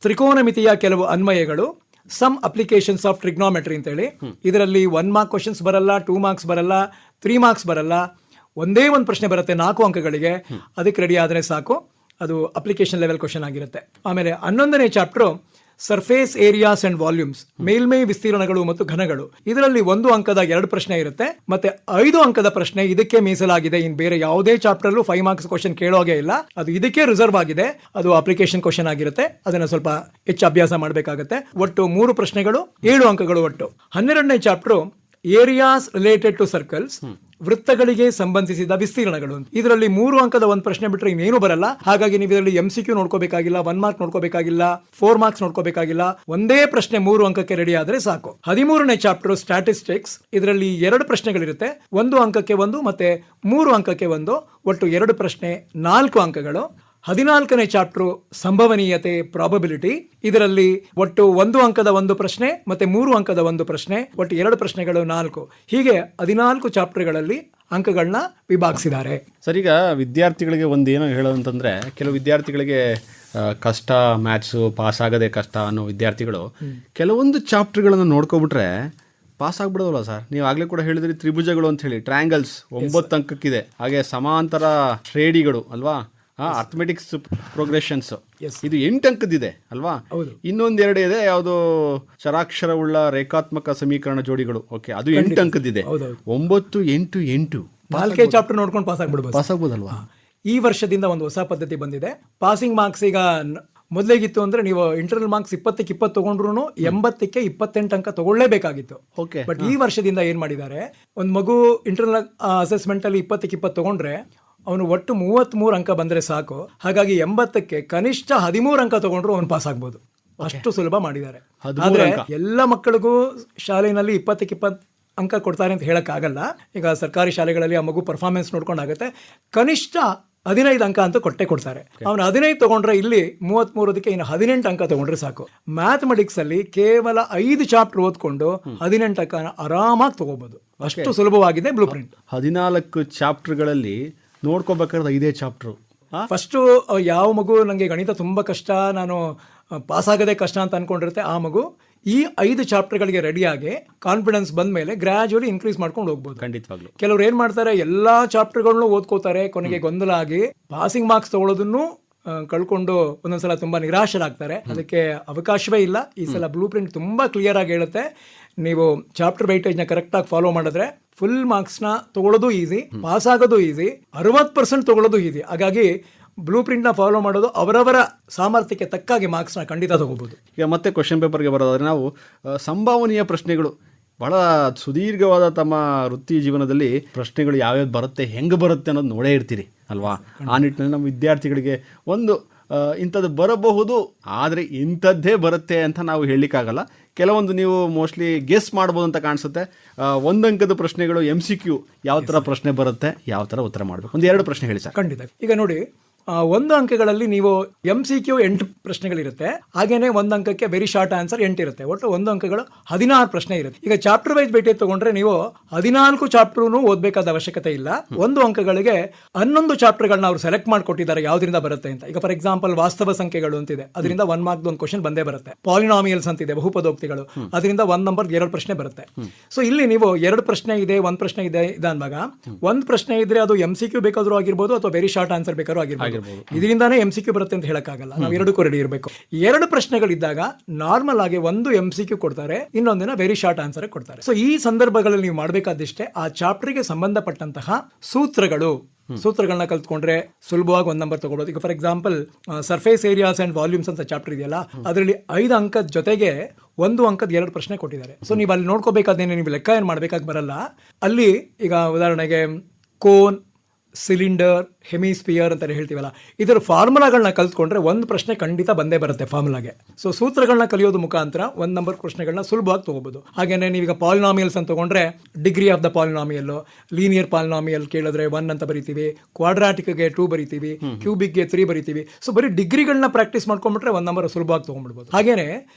ತ್ರಿಕೋನಮಿತಿಯ ಕೆಲವು ಅನ್ವಯಗಳು, ಸಮ್ ಅಪ್ಲಿಕೇಶನ್ಸ್ ಆಫ್ ಟ್ರಿಗ್ನೋಮೆಟ್ರಿ ಅಂತೇಳಿ. ಇದರಲ್ಲಿ 1 ಮಾರ್ಕ್ ಕ್ವಶನ್ಸ್ ಬರಲ್ಲ, 2 ಮಾರ್ಕ್ಸ್ ಬರಲ್ಲ, 3 ಮಾರ್ಕ್ಸ್ ಬರಲ್ಲ, ಒಂದೇ ಒಂದು ಪ್ರಶ್ನೆ ಬರುತ್ತೆ 4 ಅಂಕಗಳಿಗೆ. ಅದಕ್ಕೆ ರೆಡಿ ಆದರೆ ಸಾಕು, ಅದು ಅಪ್ಲಿಕೇಶನ್ ಲೆವೆಲ್ ಕ್ವಶನ್ ಆಗಿರುತ್ತೆ. ಆಮೇಲೆ 11ನೇ chapter surface areas and volumes, ಮೇಲ್ಮೈ ವಿಸ್ತೀರ್ಣಗಳು ಮತ್ತು ಘನಗಳು. ಇದರಲ್ಲಿ 1 ಅಂಕದ 2 ಪ್ರಶ್ನೆ ಇರುತ್ತೆ, ಮತ್ತೆ 5 ಅಂಕದ ಪ್ರಶ್ನೆ ಇದಕ್ಕೆ ಮೀಸಲಾಗಿದೆ. ಇನ್ ಬೇರೆ ಯಾವುದೇ ಚಾಪ್ಟರ್ ಅಲ್ಲೂ 5 ಮಾರ್ಕ್ಸ್ ಕ್ವಶನ್ ಕೇಳೋಗೆ ಇಲ್ಲ, ಅದು ಇದಕ್ಕೆ ರಿಸರ್ವ್ ಆಗಿದೆ. ಅದು ಅಪ್ಲಿಕೇಶನ್ ಕ್ವಶನ್ ಆಗಿರುತ್ತೆ, ಅದನ್ನ ಸ್ವಲ್ಪ ಹೆಚ್ಚು ಅಭ್ಯಾಸ ಮಾಡಬೇಕಾಗುತ್ತೆ. ಒಟ್ಟು 3 ಪ್ರಶ್ನೆಗಳು, 7 ಅಂಕಗಳು ಒಟ್ಟು. 12ನೇ chapter areas related to circles, ವೃತ್ತಗಳಿಗೆ ಸಂಬಂಧಿಸಿದ ವಿಸ್ತೀರ್ಣಗಳು. ಇದರಲ್ಲಿ 3 ಅಂಕದ 1 ಪ್ರಶ್ನೆ ಬಿಟ್ಟರೆ ಇನ್ನೇನು ಬರಲ್ಲ. ಹಾಗಾಗಿ ನೀವು ಇದರಲ್ಲಿ MCQ ನೋಡ್ಕೋಬೇಕಾಗಿಲ್ಲ, 1 ಮಾರ್ಕ್ ನೋಡ್ಕೋಬೇಕಾಗಿಲ್ಲ, 4 ಮಾರ್ಕ್ಸ್ ನೋಡ್ಕೋಬೇಕಾಗಿಲ್ಲ. ಒಂದೇ ಪ್ರಶ್ನೆ 3 ಅಂಕಕ್ಕೆ ರೆಡಿ ಆದ್ರೆ ಸಾಕು. 13ನೇ ಚಾಪ್ಟರ್ ಸ್ಟ್ಯಾಟಿಸ್ಟಿಕ್ಸ್. ಇದರಲ್ಲಿ 2 ಪ್ರಶ್ನೆಗಳಿರುತ್ತೆ, 1 ಅಂಕಕ್ಕೆ 1 ಮತ್ತೆ 3 ಅಂಕಕ್ಕೆ 1. ಒಟ್ಟು 2 ಪ್ರಶ್ನೆ, 4 ಅಂಕಗಳು. 14ನೇ ಚಾಪ್ಟರ್ ಸಂಭವನೀಯತೆ, ಪ್ರಾಬಬಿಲಿಟಿ. ಇದರಲ್ಲಿ ಒಟ್ಟು 1 ಅಂಕದ 1 ಪ್ರಶ್ನೆ ಮತ್ತೆ 3 ಅಂಕದ 1 ಪ್ರಶ್ನೆ, ಒಟ್ಟು 2 ಪ್ರಶ್ನೆಗಳು, 4. ಹೀಗೆ 14 ಚಾಪ್ಟರ್ಗಳಲ್ಲಿ ಅಂಕಗಳನ್ನ ವಿಭಾಗಿಸಿದ್ದಾರೆ. ಸರ್, ಈಗ ವಿದ್ಯಾರ್ಥಿಗಳಿಗೆ ಒಂದು ಏನೋ ಹೇಳೋದಂತಂದ್ರೆ, ಕೆಲವು ವಿದ್ಯಾರ್ಥಿಗಳಿಗೆ ಕಷ್ಟ ಮ್ಯಾಥ್ಸು ಪಾಸ್ ಆಗೋದೇ ಕಷ್ಟ ಅನ್ನೋ ವಿದ್ಯಾರ್ಥಿಗಳು ಕೆಲವೊಂದು ಚಾಪ್ಟರ್ಗಳನ್ನು ನೋಡ್ಕೊಬಿಟ್ರೆ ಪಾಸ್ ಆಗ್ಬಿಡೋದಲ್ಲ ಸರ್. ನೀವು ಆಗಲೇ ಕೂಡ ಹೇಳಿದ್ರಿ ತ್ರಿಭುಜಗಳು ಅಂತ ಹೇಳಿ, ಟ್ರಯಾಂಗಲ್ಸ್ 9 ಅಂಕಕ್ಕಿದೆ, ಹಾಗೆ ಸಮಾಂತರ ಶ್ರೇಣಿಗಳು ಅಲ್ವಾ, ಅರ್ಥಮೆಟಿಕ್ಸ್ ಪ್ರೋಗ್ರೆಷನ್ಸ್ ಇದು 8 ಅಂಕದಿದೆ ಅಲ್ವಾ. ಇನ್ನೊಂದೆರಡು ಇದೆ, ಯಾವುದು ಚರಾಕ್ಷರವುಳ್ಳ ರೇಖಾತ್ಮಕ ಸಮೀಕರಣ ಜೋಡಿಗಳು, ಓಕೆ, ಅದು 8 ಅಂಕದಿದೆ. 9, 8, 8 4 ಚಾಪ್ಟರ್ ನೋಡ್ಕೊಂಡು ಪಾಸ್ ಆಗ್ಬೋದಲ್ವಾ. ಈ ವರ್ಷದಿಂದ ಒಂದು ಹೊಸ ಪದ್ಧತಿ ಬಂದಿದೆ. ಪಾಸಿಂಗ್ ಮಾರ್ಕ್ಸ್ ಈಗ ಮೊದಲೇಗಿತ್ತು ಅಂದ್ರೆ ನೀವು ಇಂಟರ್ನಲ್ ಮಾರ್ಕ್ಸ್ 20ಕ್ಕೆ 20 ತಗೊಂಡ್ರು 80ಕ್ಕೆ 28 ಅಂಕ ತಗೊಳ್ಳೇಬೇಕಾಗಿತ್ತು. ಬಟ್ ಈ ವರ್ಷದಿಂದ ಏನ್ ಮಾಡಿದ್ದಾರೆ, ಒಂದು ಮಗು ಇಂಟರ್ನಲ್ ಅಸೆಸ್ಮೆಂಟ್ ಅಲ್ಲಿ 20ಕ್ಕೆ 20 ತಗೊಂಡ್ರೆ ಅವನು ಒಟ್ಟು 33 ಅಂಕ ಬಂದ್ರೆ ಸಾಕು. ಹಾಗಾಗಿ 80ಕ್ಕೆ ಕನಿಷ್ಠ 13 ಅಂಕ ತಗೊಂಡ್ರು ಅವನು ಪಾಸ್ ಆಗ್ಬೋದು. ಅಷ್ಟು ಸುಲಭ ಮಾಡಿದ್ದಾರೆ. ಆದ್ರೆ ಎಲ್ಲ ಮಕ್ಕಳಿಗೂ ಶಾಲೆಯಲ್ಲಿ 20ಕ್ಕೆ 20 ಅಂಕ ಕೊಡ್ತಾರೆ ಅಂತ ಹೇಳಕ್ ಆಗಲ್ಲ. ಈಗ ಸರ್ಕಾರಿ ಶಾಲೆಗಳಲ್ಲಿ ಆ ಮಗು ಪರ್ಫಾರ್ಮೆನ್ಸ್ ನೋಡ್ಕೊಂಡಾಗತ್ತೆ. ಕನಿಷ್ಠ 15 ಅಂಕ ಅಂತ ಕೊಡ್ತಾರೆ. ಅವನು 15 ತಗೊಂಡ್ರೆ ಇಲ್ಲಿ 33ಕ್ಕೆ ಇನ್ನು 18 ಅಂಕ ತಗೊಂಡ್ರೆ ಸಾಕು. ಮ್ಯಾಥಮೆಟಿಕ್ಸ್ ಅಲ್ಲಿ ಕೇವಲ 5 ಚಾಪ್ಟರ್ ಓದ್ಕೊಂಡು 18 ಅಂಕ ಆರಾಮಾಗಿ ತಗೋಬಹುದು. ಅಷ್ಟು ಸುಲಭವಾಗಿದೆ ಬ್ಲೂ ಪ್ರಿಂಟ್. 14 ಚಾಪ್ಟರ್ಗಳಲ್ಲಿ ನೋಡ್ಕೋಬೇಕಾದ್ರೆ 5 ಚಾಪ್ಟರ್. ಫಸ್ಟು ಯಾವ ಮಗು ನನಗೆ ಗಣಿತ ತುಂಬಾ ಕಷ್ಟ, ನಾನು ಪಾಸ್ ಆಗೋದೇ ಕಷ್ಟ ಅಂತ ಅನ್ಕೊಂಡಿರುತ್ತೆ, ಆ ಮಗು ಈ 5 ಚಾಪ್ಟರ್ಗಳಿಗೆ ರೆಡಿಯಾಗಿ ಕಾನ್ಫಿಡೆನ್ಸ್ ಬಂದ ಮೇಲೆ ಗ್ರಾಜುಯಲಿ ಇನ್ಕ್ರೀಸ್ ಮಾಡ್ಕೊಂಡು ಹೋಗ್ಬೋದು. ಖಂಡಿತವಾಗ್ಲು. ಕೆಲವ್ರು ಏನ್ ಮಾಡ್ತಾರೆ, ಎಲ್ಲಾ ಚಾಪ್ಟರ್ಗಳನ್ನು ಓದ್ಕೋತಾರೆ, ಕೊನೆಗೆ ಗೊಂದಲ ಆಗಿ ಪಾಸಿಂಗ್ ಮಾರ್ಕ್ಸ್ ತಗೊಳ್ಳೋದನ್ನು ಕಳ್ಕೊಂಡು ಒಂದೊಂದ್ಸಲ ತುಂಬಾ ನಿರಾಶರಾಗ್ತಾರೆ. ಅದಕ್ಕೆ ಅವಕಾಶವೇ ಇಲ್ಲ. ಈ ಸಲ ಬ್ಲೂ ಪ್ರಿಂಟ್ ತುಂಬಾ ಕ್ಲಿಯರ್ ಆಗಿ ಹೇಳುತ್ತೆ, ನೀವು ಚಾಪ್ಟರ್ ವೈಟೇಜ್ನ ಕರೆಕ್ಟಾಗಿ ಫಾಲೋ ಮಾಡಿದ್ರೆ ಫುಲ್ ಮಾರ್ಕ್ಸ್ನ ತಗೊಳ್ಳೋದು ಈಸಿ, ಪಾಸ್ ಆಗೋದು ಈಸಿ, 60% ತಗೊಳ್ಳೋದು ಈಸಿ. ಹಾಗಾಗಿ ಬ್ಲೂ ಪ್ರಿಂಟ್ನ ಫಾಲೋ ಮಾಡೋದು ಅವರವರ ಸಾಮರ್ಥ್ಯಕ್ಕೆ ತಕ್ಕಾಗಿ ಮಾರ್ಕ್ಸ್ನ ಖಂಡಿತ ತಗೋಬಹುದು. ಈಗ ಮತ್ತೆ ಕ್ವಶನ್ ಪೇಪರ್ಗೆ ಬರೋದಾದ್ರೆ ನಾವು ಸಂಭಾವನೀಯ ಪ್ರಶ್ನೆಗಳು, ಬಹಳ ಸುದೀರ್ಘವಾದ ತಮ್ಮ ವೃತ್ತಿ ಜೀವನದಲ್ಲಿ ಪ್ರಶ್ನೆಗಳು ಯಾವ್ಯಾವ್ದು ಬರುತ್ತೆ, ಹೆಂಗೆ ಬರುತ್ತೆ ಅನ್ನೋದು ನೋಡೇ ಇರ್ತೀರಿ ಅಲ್ವಾ. ಆ ನಿಟ್ಟಿನಲ್ಲಿ ನಮ್ಮ ವಿದ್ಯಾರ್ಥಿಗಳಿಗೆ ಒಂದು ಇಂಥದ್ದು ಬರಬಹುದು, ಆದರೆ ಇಂಥದ್ದೇ ಬರುತ್ತೆ ಅಂತ ನಾವು ಹೇಳಲಿಕ್ಕಾಗಲ್ಲ. ಕೆಲವೊಂದು ನೀವು ಮೋಸ್ಟ್ಲಿ ಗೆಸ್ ಮಾಡ್ಬೋದು ಅಂತ ಕಾಣಿಸುತ್ತೆ. 1 ಅಂಕದ ಪ್ರಶ್ನೆಗಳು MCQ ಯಾವ ಥರ ಪ್ರಶ್ನೆ ಬರುತ್ತೆ, ಯಾವ ಥರ ಉತ್ತರ ಮಾಡಬೇಕು, 1-2 ಪ್ರಶ್ನೆ ಹೇಳಿ ಸರ್. ಖಂಡಿತ. ಈಗ ನೋಡಿ, 1 ಅಂಕಗಳಲ್ಲಿ ನೀವು MCQ 8 ಪ್ರಶ್ನೆಗಳಿರುತ್ತೆ, ಹಾಗೇನೆ 1 ಅಂಕಕ್ಕೆ ವೆರಿ ಶಾರ್ಟ್ ಆನ್ಸರ್ 8 ಇರುತ್ತೆ. ಒಟ್ಟು 1 ಅಂಕಗಳು 16 ಪ್ರಶ್ನೆ ಇರುತ್ತೆ. ಈಗ ಚಾಪ್ಟರ್ ವೈಸ್ ವೇಟೇಜ್ ತಗೊಂಡ್ರೆ ನೀವು 14 ಚಾಪ್ಟರ್ನು ಓದಬೇಕಾದ ಅವಶ್ಯಕತೆ ಇಲ್ಲ. 1 ಅಂಕಗಳಿಗೆ 11 ಚಾಪ್ಟರ್ಗಳನ್ನ ಅವ್ರು ಸೆಲೆಕ್ಟ್ ಮಾಡಿಕೊಟ್ಟಿದ್ದಾರೆ ಯಾವ್ದ್ರಿಂದ ಬರುತ್ತೆ ಅಂತ. ಈಗ ಫಾರ್ ಎಕ್ಸಾಂಪಲ್ ವಾಸ್ತವ ಸಂಖ್ಯೆಗಳು ಅಂತಿದೆ, ಅದರಿಂದ 1 ಮಾರ್ಕ್ ಒಂದು ಕ್ವಶನ್ ಬಂದೇ ಬರುತ್ತೆ. ಪಾಲಿನಾಮಿಯಲ್ಸ್ ಅಂತಿದೆ, ಬಹುಪದೋಕ್ತಿಗಳು, ಅದರಿಂದ 1 ನಂಬರ್ 2 ಪ್ರಶ್ನೆ ಬರುತ್ತೆ. ಸೊ ಇಲ್ಲಿ ನೀವು 2 ಪ್ರಶ್ನೆ ಇದೆ, 1 ಪ್ರಶ್ನೆ ಇದೆ ಅಂದಾಗ 1 ಪ್ರಶ್ನೆ ಇದ್ರೆ ಅದು MCQ ಬೇಕಾದ್ರೂ ಆಗಿರ್ಬೋದು ಅಥವಾ ವೆರಿ ಶಾರ್ಟ್ ಆನ್ಸರ್ ಬೇಕಾದ್ರೂ ಆಗಿರ್ಬೋದು. ಇದರಿಂದಾನೇ MCQ ಬರುತ್ತೆ ಅಂತ ಹೇಳಕ್ಕಾಗಲ್ಲ. ನಾವು 2ಕ್ಕೂ ರೆಡಿ ಇರಬೇಕು. 2 ಪ್ರಶ್ನೆಗಳಿದ್ದಾಗ ನಾರ್ಮಲ್ ಆಗಿ ಒಂದು MCQ ಕೊಡ್ತಾರೆ, ಇನ್ನೊಂದಿನ ವೆರಿ ಶಾರ್ಟ್ ಆನ್ಸರ್ ಕೊಡ್ತಾರೆ. ಸೊ ಈ ಸಂದರ್ಭಗಳಲ್ಲಿ ನೀವು ಮಾಡಬೇಕಾದಿಷ್ಟೇ, ಆ ಚಾಪ್ಟರ್ಗೆ ಸಂಬಂಧಪಟ್ಟಂತಹ ಸೂತ್ರಗಳನ್ನ ಕಲ್ತ್ಕೊಂಡ್ರೆ ಸುಲಭವಾಗಿ 1 ನಂಬರ್ ತಗೊಳ್ಳೋದು. ಈಗ for example surface areas and volumes ಅಂತ ಚಾಪ್ಟರ್ ಇದೆಯಲ್ಲ, ಅದರಲ್ಲಿ 5 ಅಂಕದ ಜೊತೆಗೆ 1 ಅಂಕದ 2 ಪ್ರಶ್ನೆ ಕೊಟ್ಟಿದ್ದಾರೆ. ಸೊ ನೀವು ಅಲ್ಲಿ ನೋಡ್ಕೋಬೇಕಾದೇನೆ, ನೀವು ಲೆಕ್ಕ ಏನು ಮಾಡಬೇಕಾಗಿ ಬರಲ್ಲ. ಅಲ್ಲಿ ಈಗ ಉದಾಹರಣೆಗೆ ಕೋನ್, ಸಿಲಿಂಡರ್, ಹೆಮಿಸ್ಪಿಯರ್ ಅಂತ ಹೇಳ್ತೀವಲ್ಲ, ಇದರ ಫಾರ್ಮುಲಾಗಳನ್ನ ಕಲ್ತ್ಕೊಂಡ್ರೆ 1 ಪ್ರಶ್ನೆ ಖಂಡಿತ ಬಂದೇ ಬರುತ್ತೆ ಫಾರ್ಮುಲಾಗೆ. ಸೊ ಸೂತ್ರಗಳನ್ನ ಕಲಿಯೋದು ಮುಖಾಂತರ 1 ನಂಬರ್ ಪ್ರಶ್ನೆಗಳನ್ನ ಸುಲಭವಾಗಿ ತಗೋಬಹುದು. ಹಾಗೇನೆ ನೀವೀಗ ಪಾಲಿನಾಮಿಯಲ್ಸ್ ಅಂತ ತಗೊಂಡ್ರೆ degree of the polynomial, linear polynomial ಕೇಳಿದ್ರೆ 1 ಅಂತ ಬರಿತೀವಿ, ಕ್ವಾಡ್ರಾಟಿಕ್ಗೆ 2 ಬರಿತೀವಿ, ಕ್ಯೂಬಿಕ್ಗೆ 3 ಬರಿತೀವಿ. ಸೊ ಬರೀ ಡಿಗ್ರಿಗಳನ್ನ ಪ್ರಾಕ್ಟೀಸ್ ಮಾಡ್ಕೊಂಡ್ಬಿಟ್ರೆ 1 ನಂಬರ್ ಸುಲಭವಾಗಿ ತಗೊಂಡ್ಬಿಡ್ಬೋದು. ಹಾಗೇನೆ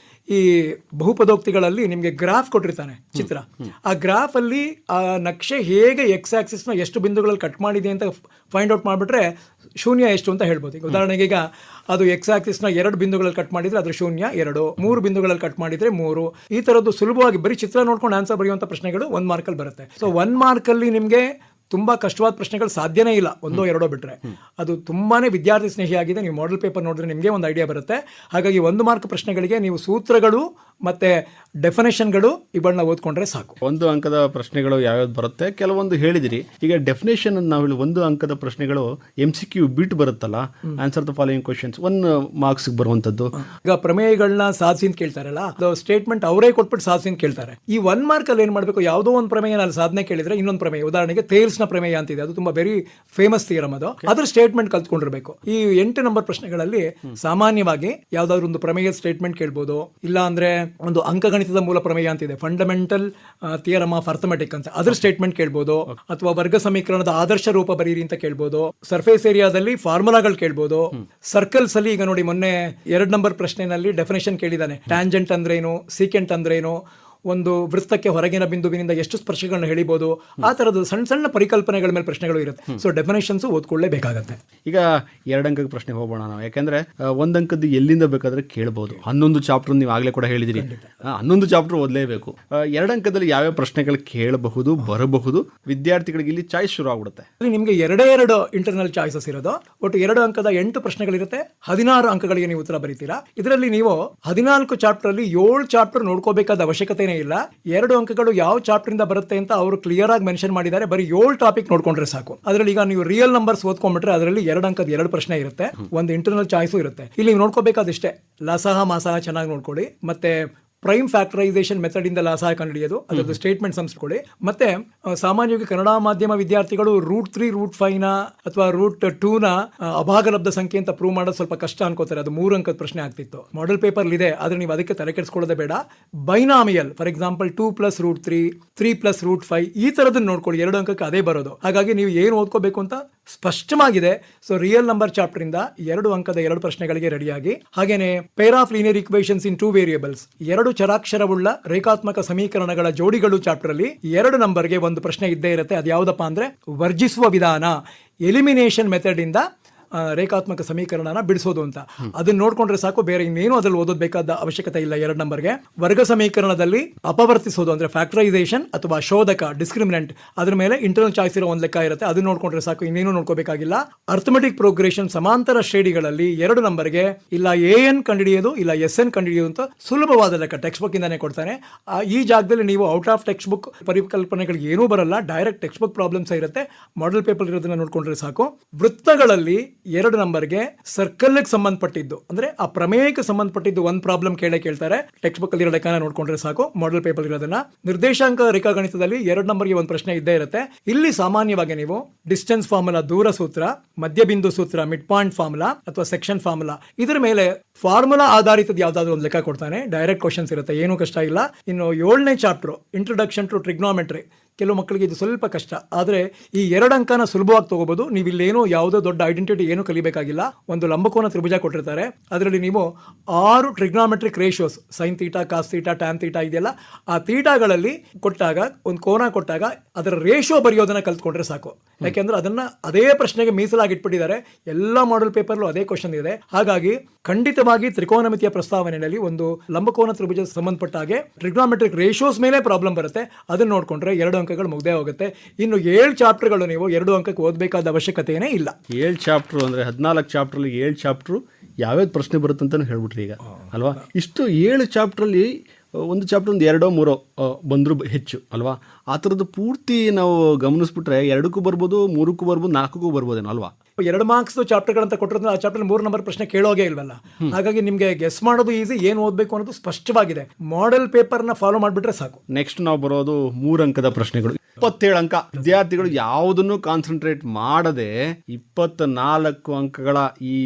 ಈ ಬಹುಪದೋಕ್ತಿಗಳಲ್ಲಿ ನಿಮಗೆ ಗ್ರಾಫ್ ಕೊಟ್ಟಿರ್ತಾನೆ, ಚಿತ್ರ. ಆ ಗ್ರಾಫ್ ಅಲ್ಲಿ ಆ ನಕ್ಷೆ ಹೇಗೆ ಎಕ್ಸ್ ಆಕ್ಸಿಸ್ ನ ಎಷ್ಟು ಬಿಂದುಗಳಲ್ಲಿ ಕಟ್ ಮಾಡಿದೆ ಅಂತ ಫೈಂಡ್ ಔಟ್ ಮಾಡಿಬಿಟ್ರೆ ಶೂನ್ಯ ಎಷ್ಟು ಅಂತ ಹೇಳ್ಬೋದು. ಈಗ ಉದಾಹರಣೆಗೆ ಈಗ ಅದು ಎಕ್ಸ್ ಆಕ್ಸಿಸ್ ನ 2 ಬಿಂದುಗಳಲ್ಲಿ ಕಟ್ ಮಾಡಿದ್ರೆ ಅದ್ರ ಶೂನ್ಯ 2, 3 ಬಿಂದುಗಳಲ್ಲಿ ಕಟ್ ಮಾಡಿದ್ರೆ 3. ಈ ತರದ್ದು ಸುಲಭವಾಗಿ ಬರೀ ಚಿತ್ರ ನೋಡ್ಕೊಂಡು ಆನ್ಸರ್ ಬರೆಯುವಂತ ಪ್ರಶ್ನೆಗಳು 1 ಮಾರ್ಕಲ್ಲಿ ಬರುತ್ತೆ. ಸೊ 1 ಮಾರ್ಕಲ್ಲಿ ನಿಮಗೆ ತುಂಬಾ ಕಷ್ಟವಾದ ಪ್ರಶ್ನೆಗಳು ಸಾಧ್ಯನೇ ಇಲ್ಲ, 1-2 ಬಿಟ್ರೆ. ಅದು ತುಂಬಾನೇ ವಿದ್ಯಾರ್ಥಿ ಸ್ನೇಹಿಯಾಗಿದೆ. ನೀವು ಮಾಡೆಲ್ ಪೇಪರ್ ನೋಡಿದ್ರೆ ನಿಮಗೆ ಒಂದು ಐಡಿಯಾ ಬರುತ್ತೆ. ಹಾಗಾಗಿ 1 ಮಾರ್ಕ್ ಪ್ರಶ್ನೆಗಳಿಗೆ ನೀವು ಸೂತ್ರಗಳು ಮತ್ತೆ ಡೆಫಿನೇಷನ್ಗಳು ಇವುಗಳನ್ನ ಓದ್ಕೊಂಡ್ರೆ ಸಾಕು. 1 ಅಂಕದ ಪ್ರಶ್ನೆಗಳು ಯಾವ್ಯಾವ್ದು ಬರುತ್ತೆ ಕೆಲವೊಂದು ಹೇಳಿದಿರಿ. ಈಗ ಡೆಫಿನೇಷನ್ ನಾವು 1 ಅಂಕದ ಪ್ರಶ್ನೆಗಳು MCQ ಬಿಟ್ ಬರುತ್ತಲ್ಲ, answer the following questions, 1 marks ಬರುವಂತದ್ದು. ಈಗ ಪ್ರಮೇಯಗಳನ್ನ ಸಾಧಿಸಿ ಅಂತ ಕೇಳ್ತಾರಲ್ಲ, ಅದು ಸ್ಟೇಟ್ಮೆಂಟ್ ಅವರೇ ಕೊಟ್ಬಿಟ್ಟು ಸಾಧಿಸಿ ಅಂತ ಕೇಳ್ತಾರೆ. ಈ 1 ಮಾರ್ಕ್ ಅಲ್ಲಿ ಏನ್ ಮಾಡಬೇಕು, ಯಾವುದೋ ಒಂದು ಪ್ರಮೇಯ ನಾನು ಸಾಧನೆ ಕೇಳಿದ್ರೆ ಇನ್ನೊಂದು ಪ್ರಮೇಯ, ಉದಾಹರಣೆಗೆ ಥೇಲ್ಸ್ ನ ಪ್ರಮೇಯ ಅಂತಿದೆ, ಅದು ತುಂಬಾ ವೆರಿ ಫೇಮಸ್ ಥಿಯರಮ್, ಅದು ಅದ್ರ ಸ್ಟೇಟ್ಮೆಂಟ್ ಕಲ್ತ್ಕೊಂಡಿರ್ಬೇಕು. ಈ 8 ನಂಬರ್ ಪ್ರಶ್ನೆಗಳಲ್ಲಿ ಸಾಮಾನ್ಯವಾಗಿ ಯಾವ್ದಾದ್ರು ಒಂದು ಪ್ರಮೇಯ ಸ್ಟೇಟ್ಮೆಂಟ್ ಕೇಳ್ಬೋದು, ಇಲ್ಲ ಅಂದ್ರೆ ಒಂದು ಅಂಕಗಣಿತದ ಮೂಲ ಪ್ರಮೇಯ ಅಂತಿದೆ, ಫಂಡಮೆಂಟಲ್ ಥಿಯರಮ್ ಆಫ್ ಅರ್ಥಮೆಟಿಕ್ ಅಂತ, ಅದ್ರ ಸ್ಟೇಟ್ಮೆಂಟ್ ಕೇಳ್ಬೋದು. ಅಥವಾ ವರ್ಗ ಸಮೀಕರಣದ ಆದರ್ಶ ರೂಪ ಬರೀರಿ ಅಂತ ಕೇಳ್ಬೋದು. ಸರ್ಫೇಸ್ ಏರಿಯಾದಲ್ಲಿ ಫಾರ್ಮುಲಾಗಳು ಕೇಳ್ಬೋದು. ಸರ್ಕಲ್ಸ್ ಅಲ್ಲಿ ಈಗ ನೋಡಿ, ಮೊನ್ನೆ 2 ನಂಬರ್ ಪ್ರಶ್ನೆನಲ್ಲಿ ಡೆಫಿನೇಷನ್ ಕೇಳಿದಾನೆ, ಟ್ಯಾಂಜೆಂಟ್ ಅಂದ್ರೇನು, ಸೀಕೆಂಟ್ ಅಂದ್ರೇನು, ಒಂದು ವೃತ್ತಕ್ಕೆ ಹೊರಗಿನ ಬಿಂದುವಿನಿಂದ ಎಷ್ಟು ಸ್ಪರ್ಶಗಳನ್ನ ಹೇಳಿಬಹುದು, ಆ ತರದ ಸಣ್ಣ ಸಣ್ಣ ಪರಿಕಲ್ಪನೆಗಳ ಮೇಲೆ ಪ್ರಶ್ನೆಗಳು ಇರುತ್ತೆ. ಸೊ ಡೆಫಿನೇಷನ್ಸ್ ಓದ್ಕೊಳ್ಳೇಬೇಕಾಗತ್ತೆ. ಈಗ 2 ಅಂಕದ ಪ್ರಶ್ನೆ ಹೋಗೋಣ ನಾವು, ಯಾಕೆಂದ್ರೆ 1 ಅಂಕದ್ದು ಎಲ್ಲಿಂದ ಬೇಕಾದ್ರೆ ಕೇಳಬಹುದು. 11 ಚಾಪ್ಟರ್ ನೀವು ಆಗ್ಲೇ ಕೂಡ ಹೇಳಿದಿರಿ, 11 ಚಾಪ್ಟರ್ ಓದಲೇಬೇಕು. 2 ಅಂಕದಲ್ಲಿ ಯಾವ್ಯಾವ ಪ್ರಶ್ನೆಗಳು ಕೇಳಬಹುದು, ಬರಬಹುದು, ವಿದ್ಯಾರ್ಥಿಗಳಿಗೆ ಇಲ್ಲಿ ಚಾಯ್ಸ್ ಶುರು ಆಗ್ಬಿಡುತ್ತೆ. ನಿಮಗೆ 2 ಇಂಟರ್ನಲ್ ಚಾಯ್ಸಸ್ ಇರೋದು. ಒಟ್ಟು 2 ಅಂಕದ 8 ಪ್ರಶ್ನೆಗಳಿರುತ್ತೆ. 16 ಅಂಕಗಳಿಗೆ ನೀವು ಉತ್ತರ ಬರೀತೀರಾ. ಇದರಲ್ಲಿ ನೀವು 14 ಚಾಪ್ಟರ್ ಅಲ್ಲಿ 7 ಚಾಪ್ಟರ್ ನೋಡ್ಕೋಬೇಕಾದ ಅವಶ್ಯಕತೆನೇ ಇಲ್ಲ. 2 ಅಂಕಗಳು ಯಾವ ಚಾಪ್ಟರ್ ಇಂದ ಬರುತ್ತೆ ಅಂತ ಅವರು ಕ್ಲಿಯರ್ ಆಗಿ ಮೆನ್ಷನ್ ಮಾಡಿದ್ದಾರೆ. ಬರೀ 7 ಟಾಪಿಕ್ ನೋಡ್ಕೊಂಡ್ರೆ ಸಾಕು. ಅದರಲ್ಲಿ ಈಗ ನೀವು ರಿಯಲ್ ನಂಬರ್ಸ್ ಓದ್ಕೊಂಡ್ಬಿಟ್ರೆ ಅದರಲ್ಲಿ 2 ಅಂಕದ 2 ಪ್ರಶ್ನೆ ಇರುತ್ತೆ, ಒಂದು ಇಂಟರ್ನಲ್ ಚಾಯ್ಸು ಇರುತ್ತೆ. ಇಲ್ಲಿ ನೀವು ನೋಡ್ಕೋಬೇಕಾದಿಷ್ಟೇ, ಲಸಹ ಮಾಸಹ ಚೆನ್ನಾಗಿ ನೋಡ್ಕೊಳ್ಳಿ, ಮತ್ತೆ ಪ್ರೈಮ್ ಫ್ಯಾಕ್ಟರೈಸೇಷನ್ ಮೆಥಡ್ ಇಂದ ಲಾಸಹ ಕಂಡುಹಿಡಿಯೋದು, ಅದರದ್ದು ಸ್ಟೇಟ್ಮೆಂಟ್ ಸಂಸ್ಕೊಳ್ಳಿ. ಮತ್ತೆ ಸಾಮಾನ್ಯವಾಗಿ ಕನ್ನಡ ಮಾಧ್ಯಮ ವಿದ್ಯಾರ್ಥಿಗಳು ರೂಟ್ 3 ರೂಟ್ 5 ಅಥವಾ ರೂಟ್ 2 ಅಭಾಗಲಬ್ಧ ಸಂಖ್ಯೆ ಅಂತ ಪ್ರೂವ್ ಮಾಡೋದು ಸ್ವಲ್ಪ ಕಷ್ಟ ಅನ್ಕೋತಾರೆ. ಅದು 3 ಅಂಕದ ಪ್ರಶ್ನೆ ಆಗ್ತಿತ್ತು. ಮಾಡೆಲ್ ಪೇಪರ್ ಇದೆ, ಆದ್ರೆ ನೀವು ಅದಕ್ಕೆ ತಲೆ ಕೆಡಿಸ್ಕೊಳ್ಳೋದೇ ಬೇಡ. Binomial for example 2 + root 3, 3 + root 5 ಈ ತರದನ್ನ ನೋಡ್ಕೊಳ್ಳಿ. 2 ಅಂಕಕ್ಕೆ ಅದೇ ಬರೋದು. ಹಾಗಾಗಿ ನೀವು ಏನು ಓದ್ಕೋಬೇಕು ಅಂತ ಸ್ಪಷ್ಟವಾಗಿದೆ. ಸೊ ರಿಯಲ್ ನಂಬರ್ ಚಾಪ್ಟರ್ ಇಂದ 2 ಅಂಕದ 2 ಪ್ರಶ್ನೆಗಳಿಗೆ ರೆಡಿಯಾಗಿ. ಹಾಗೇನೆ pair of linear equations in 2 variables, 2 ಚರಾಕ್ಷರವುಳ್ಳ ರೇಖಾತ್ಮಕ ಸಮೀಕರಣಗಳ ಜೋಡಿಗಳು ಚಾಪ್ಟರ್ ಅಲ್ಲಿ 2 ನಂಬರ್ಗೆ ಒಂದು ಪ್ರಶ್ನೆ ಇದ್ದೇ ಇರುತ್ತೆ. ಅದು ಯಾವುದಪ್ಪ ಅಂದ್ರೆ ವರ್ಜಿಸುವ ವಿಧಾನ, ಎಲಿಮಿನೇಷನ್ ಮೆಥಡ್ ಇಂದ ರೇಖಾತ್ಮಕ ಸಮೀಕರಣನ ಬಿಡಿಸೋದು ಅಂತ. ಅದನ್ನ ನೋಡ್ಕೊಂಡ್ರೆ ಸಾಕು, ಬೇರೆ ಇನ್ನೇನು ಅದ್ರಲ್ಲಿ ಓದೋದ್ಬೇಕಾದ ಅವಶ್ಯಕತೆ ಇಲ್ಲ. 2 ನಂಬರ್ಗೆ ವರ್ಗ ಸಮೀಕರಣದಲ್ಲಿ ಅಪವರ್ತಿಸೋದು ಅಂದ್ರೆ ಫ್ಯಾಕ್ಟರೈಸೇಷನ್ ಅಥವಾ ಶೋಧಕ ಡಿಸ್ಕ್ರಿಮಿನೆಂಟ್, ಅದ್ರ ಮೇಲೆ ಇಂಟರ್ನಲ್ ಚಾಯ್ಸ್ ಇರೋ ಒಂದು ಲೆಕ್ಕ ಇರುತ್ತೆ. ಅದನ್ನ ನೋಡ್ಕೊಂಡ್ರೆ ಸಾಕು, ಇನ್ನೇನು ನೋಡ್ಕೋಬೇಕಾಗಿಲ್ಲ. ಅರ್ಥಮೆಟಿಕ್ ಪ್ರೋಗ್ರೆಷನ್ ಸಮಾಂತರ ಶ್ರೇಣಿಗಳಲ್ಲಿ 2 ನಂಬರ್ಗೆ ಇಲ್ಲ AN ಕಂಡುಹಿಡಿಯೋದು ಇಲ್ಲ SN ಕಂಡುಹಿಡಿಯೋದು ಅಂತ ಸುಲಭವಾದ ಲೆಕ್ಕ ಟೆಕ್ಸ್ಟ್ ಬುಕ್ ಇಂದಾನೆ ಕೊಡ್ತಾನೆ. ಈ ಜಾಗದಲ್ಲಿ ನೀವು ಔಟ್ ಆಫ್ ಟೆಕ್ಸ್ಟ್ ಬುಕ್ ಪರಿಕಲ್ಪನೆಗಳಿಗೆ ಏನೂ ಬರಲ್ಲ, ಡೈರೆಕ್ಟ್ ಟೆಕ್ಸ್ಟ್ ಬುಕ್ ಪ್ರಾಬ್ಲಮ್ಸ್ ಇರುತ್ತೆ. ಮಾಡೆಲ್ ಪೇಪರ್ ಇರೋದನ್ನ ನೋಡ್ಕೊಂಡ್ರೆ ಸಾಕು. ವೃತ್ತಗಳಲ್ಲಿ 2 ನಂಬರ್ಗೆ ಸರ್ಕಲ್ ಸಂಬಂಧಪಟ್ಟಿದ್ದು ಅಂದ್ರೆ ಆ ಪ್ರಮೇಯಕ್ಕೆ ಸಂಬಂಧಪಟ್ಟಿದ್ದು ಒಂದು ಪ್ರಾಬ್ಲಮ್ ಕೇಳ್ತಾರೆ. ಟೆಕ್ಸ್ಟ್ ಬುಕ್ ಅಲ್ಲಿ ಲೆಕ್ಕನ ನೋಡ್ಕೊಂಡ್ರೆ ಸಾಕು. ಮಾಡೆಲ್ ಪೇಪರ್ ಇರೋದನ್ನ. ನಿರ್ದೇಶಾಂಕ ರೇಖಾಗಣಿತದಲ್ಲಿ 2 ನಂಬರ್ಗೆ ಒಂದು ಪ್ರಶ್ನೆ ಇದ್ದೇ ಇರುತ್ತೆ. ಇಲ್ಲಿ ಸಾಮಾನ್ಯವಾಗಿ ನೀವು ಡಿಸ್ಟೆನ್ಸ್ ಫಾರ್ಮುಲಾ, ದೂರ ಸೂತ್ರ, ಮಧ್ಯಬಿಂದು ಸೂತ್ರ, ಮಿಡ್ ಪಾಯಿಂಟ್ ಫಾರ್ಮುಲಾ ಅಥವಾ ಸೆಕ್ಷನ್ ಫಾರ್ಮುಲಾ, ಇದರ ಮೇಲೆ ಫಾರ್ಮುಲಾ ಆಧಾರಿತದ ಯಾವ್ದಾದ್ರು ಒಂದು ಲೆಕ್ಕ ಕೊಡ್ತಾನೆ. ಡೈರೆಕ್ಟ್ ಕ್ವಶನ್ಸ್ ಇರುತ್ತೆ, ಏನೂ ಕಷ್ಟ ಇಲ್ಲ. ಇನ್ನು 7ನೇ ಚಾಪ್ಟರ್ ಇಂಟ್ರೊಡಕ್ಷನ್ ಟು ಟ್ರಿಗ್ನೋಮೆಟ್ರಿ, ಕೆಲವು ಮಕ್ಕಳಿಗೆ ಇದು ಸ್ವಲ್ಪ ಕಷ್ಟ, ಆದರೆ ಈ 2 ಅಂಕನ ಸುಲಭವಾಗಿ ತಗೋಬಹುದು. ನೀವು ಇಲ್ಲೇನೋ ಯಾವುದೋ ದೊಡ್ಡ ಐಡೆಂಟಿಟಿ ಏನು ಕಲಿಬೇಕಾಗಿಲ್ಲ. ಒಂದು ಲಂಬಕೋನ ತ್ರಿಭುಜ ಕೊಟ್ಟಿರ್ತಾರೆ, ಅದರಲ್ಲಿ ನೀವು 6 trigonometric ratios, sine theta, cos theta, tan theta ಇದೆಯಲ್ಲ, ಆ ಥೀಟಾಗಳಲ್ಲಿ ಕೊಟ್ಟಾಗ ಒಂದು ಕೋನ ಕೊಟ್ಟಾಗ ಅದರ ರೇಷಿಯೋ ಬರೆಯೋದನ್ನ ಕಲ್ತ್ಕೊಂಡ್ರೆ ಸಾಕು. ಯಾಕೆಂದ್ರೆ ಅದನ್ನ ಅದೇ ಪ್ರಶ್ನೆಗೆ ಮೀಸಲಾಗಿ ಇಟ್ಬಿಟ್ಟಿದ್ದಾರೆ. ಎಲ್ಲ ಮಾಡೆಲ್ ಪೇಪರ್ಲು ಅದೇ ಕ್ವಶನ್ ಇದೆ. ಹಾಗಾಗಿ ಖಂಡಿತವಾಗಿ ತ್ರಿಕೋನಮಿತಿಯ ಪ್ರಸ್ತಾವನೆಯಲ್ಲಿ ಒಂದು ಲಂಬಕೋನ ತ್ರಿಭುಜ ಸಂಬಂಧಪಟ್ಟ ಹಾಗೆ ಟ್ರಿಗ್ನಾಮೆಟ್ರಿಕ್ ರೇಷಿಯೋಸ್ ಮೇಲೆ ಪ್ರಾಬ್ಲಮ್ ಬರುತ್ತೆ. ಅದನ್ನ ನೋಡ್ಕೊಂಡ್ರೆ 2 ಅಂಕಗಳು ಮುಗ್ದೇ ಹೋಗುತ್ತೆ. ಇನ್ನು 7 ಚಾಪ್ಟರ್ಗಳು ನೀವು 2 ಅಂಕಕ್ಕೆ ಓದಬೇಕಾದ ಅವಶ್ಯಕತೆಯೇ ಇಲ್ಲ. 7 ಚಾಪ್ಟರ್ ಅಂದ್ರೆ 14 ಚಾಪ್ಟರ್ಲಿ 7 ಚಾಪ್ಟರ್ ಯಾವ್ಯಾವ್ದು ಪ್ರಶ್ನೆ ಬರುತ್ತೆ ಅಂತ ಹೇಳ್ಬಿಟ್ರಿ ಈಗ ಅಲ್ವಾ. ಇಷ್ಟು 7 ಚಾಪ್ಟ್ರಲ್ಲಿ ಒಂದು ಚಾಪ್ಟರ್ ಒಂದು 2-3 ಬಂದರೂ ಹೆಚ್ಚು ಅಲ್ವಾ. ಆ ಥರದ್ದು ಪೂರ್ತಿ ನಾವು ಗಮನಿಸ್ಬಿಟ್ರೆ 2ಕ್ಕೂ ಬರ್ಬೋದು, 3ಕ್ಕೂ ಬರ್ಬೋದು, 4ಕ್ಕೂ ಬರ್ಬೋದೇನೋ ಅಲ್ವಾ. 2 ಮಾರ್ಕ್ಸ್ ಚಾಪ್ಟರ್ಗಳಂತ ಕೊಟ್ಟಿರೋದು ಆ ಚಾಪ್ಟರ್ 3 ನಂಬರ್ ಪ್ರಶ್ನೆ ಕೇಳೋಗೆ ಇಲ್ವಲ್ಲ. ಹಾಗಾಗಿ ನಿಮಗೆ ಗೆಸ್ ಮಾಡೋದು ಈಸಿ, ಏನು ಓದಬೇಕು ಅನ್ನೋದು ಸ್ಪಷ್ಟವಾಗಿದೆ. ಮಾಡೆಲ್ ಪೇಪರ್ನ ಫಾಲೋ ಮಾಡಿಬಿಟ್ರೆ ಸಾಕು. ನೆಕ್ಸ್ಟ್ ನಾವು ಬರೋದು 3 ಅಂಕದ ಪ್ರಶ್ನೆಗಳು. 27 ಅಂಕ. ವಿದ್ಯಾರ್ಥಿಗಳು ಯಾವುದನ್ನು ಕಾನ್ಸಂಟ್ರೇಟ್ ಮಾಡದೆ 24 ಅಂಕಗಳ ಈ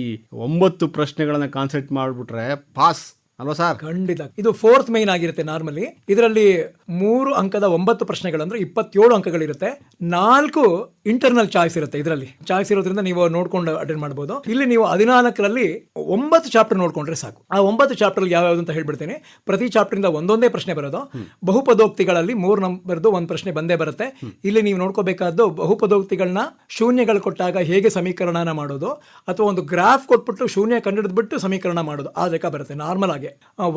9 ಪ್ರಶ್ನೆಗಳನ್ನ ಕಾನ್ಸಂಟ್ರೇಟ್ ಮಾಡಿಬಿಟ್ರೆ ಪಾಸ್ ಅಲ್ವಾ ಸರ್? ಖಂಡಿತ. ಇದು 4th ಮೈನ್ ಆಗಿರುತ್ತೆ. ನಾರ್ಮಲಿ ಇದರಲ್ಲಿ 3 ಅಂಕದ 9 ಪ್ರಶ್ನೆಗಳು ಅಂದ್ರೆ 27 ಅಂಕಗಳಿರುತ್ತೆ. 4 ಇಂಟರ್ನಲ್ ಚಾಯ್ಸ್ ಇರುತ್ತೆ. ಇದರಲ್ಲಿ ಚಾಯ್ಸ್ ಇರೋದ್ರಿಂದ ನೀವು ನೋಡ್ಕೊಂಡು ಅಟೆಂಡ್ ಮಾಡಬಹುದು. ಇಲ್ಲಿ ನೀವು 14ರಲ್ಲಿ 9 ಚಾಪ್ಟರ್ ನೋಡ್ಕೊಂಡ್ರೆ ಸಾಕು. ಆ 9 ಚಾಪ್ಟರ್ ಯಾವ್ಯಾವ್ದು ಅಂತ ಹೇಳ್ಬಿಡ್ತೀನಿ. ಪ್ರತಿ ಚಾಪ್ಟರ್ ಇಂದ ಒಂದೊಂದೇ ಪ್ರಶ್ನೆ ಬರೋದು. ಬಹುಪದೋಕ್ತಿಗಳಲ್ಲಿ 3 ನಂಬರ್ದು ಒಂದು ಪ್ರಶ್ನೆ ಬಂದೇ ಬರುತ್ತೆ. ಇಲ್ಲಿ ನೀವು ನೋಡ್ಕೋಬೇಕಾದ್ದು ಬಹುಪದೋಕ್ತಿಗಳನ್ನ ಶೂನ್ಯಗಳು ಕೊಟ್ಟಾಗ ಹೇಗೆ ಸಮೀಕರಣನ ಮಾಡೋದು, ಅಥವಾ ಒಂದು ಗ್ರಾಫ್ ಕೊಟ್ಬಿಟ್ಟು ಶೂನ್ಯ ಕಂಡುಹಿಡಿದ್ಬಿಟ್ಟು ಸಮೀಕರಣ ಮಾಡೋದು, ಆ ಲೆಕ್ಕ ಬರುತ್ತೆ ನಾರ್ಮಲ್ ಆಗಿ.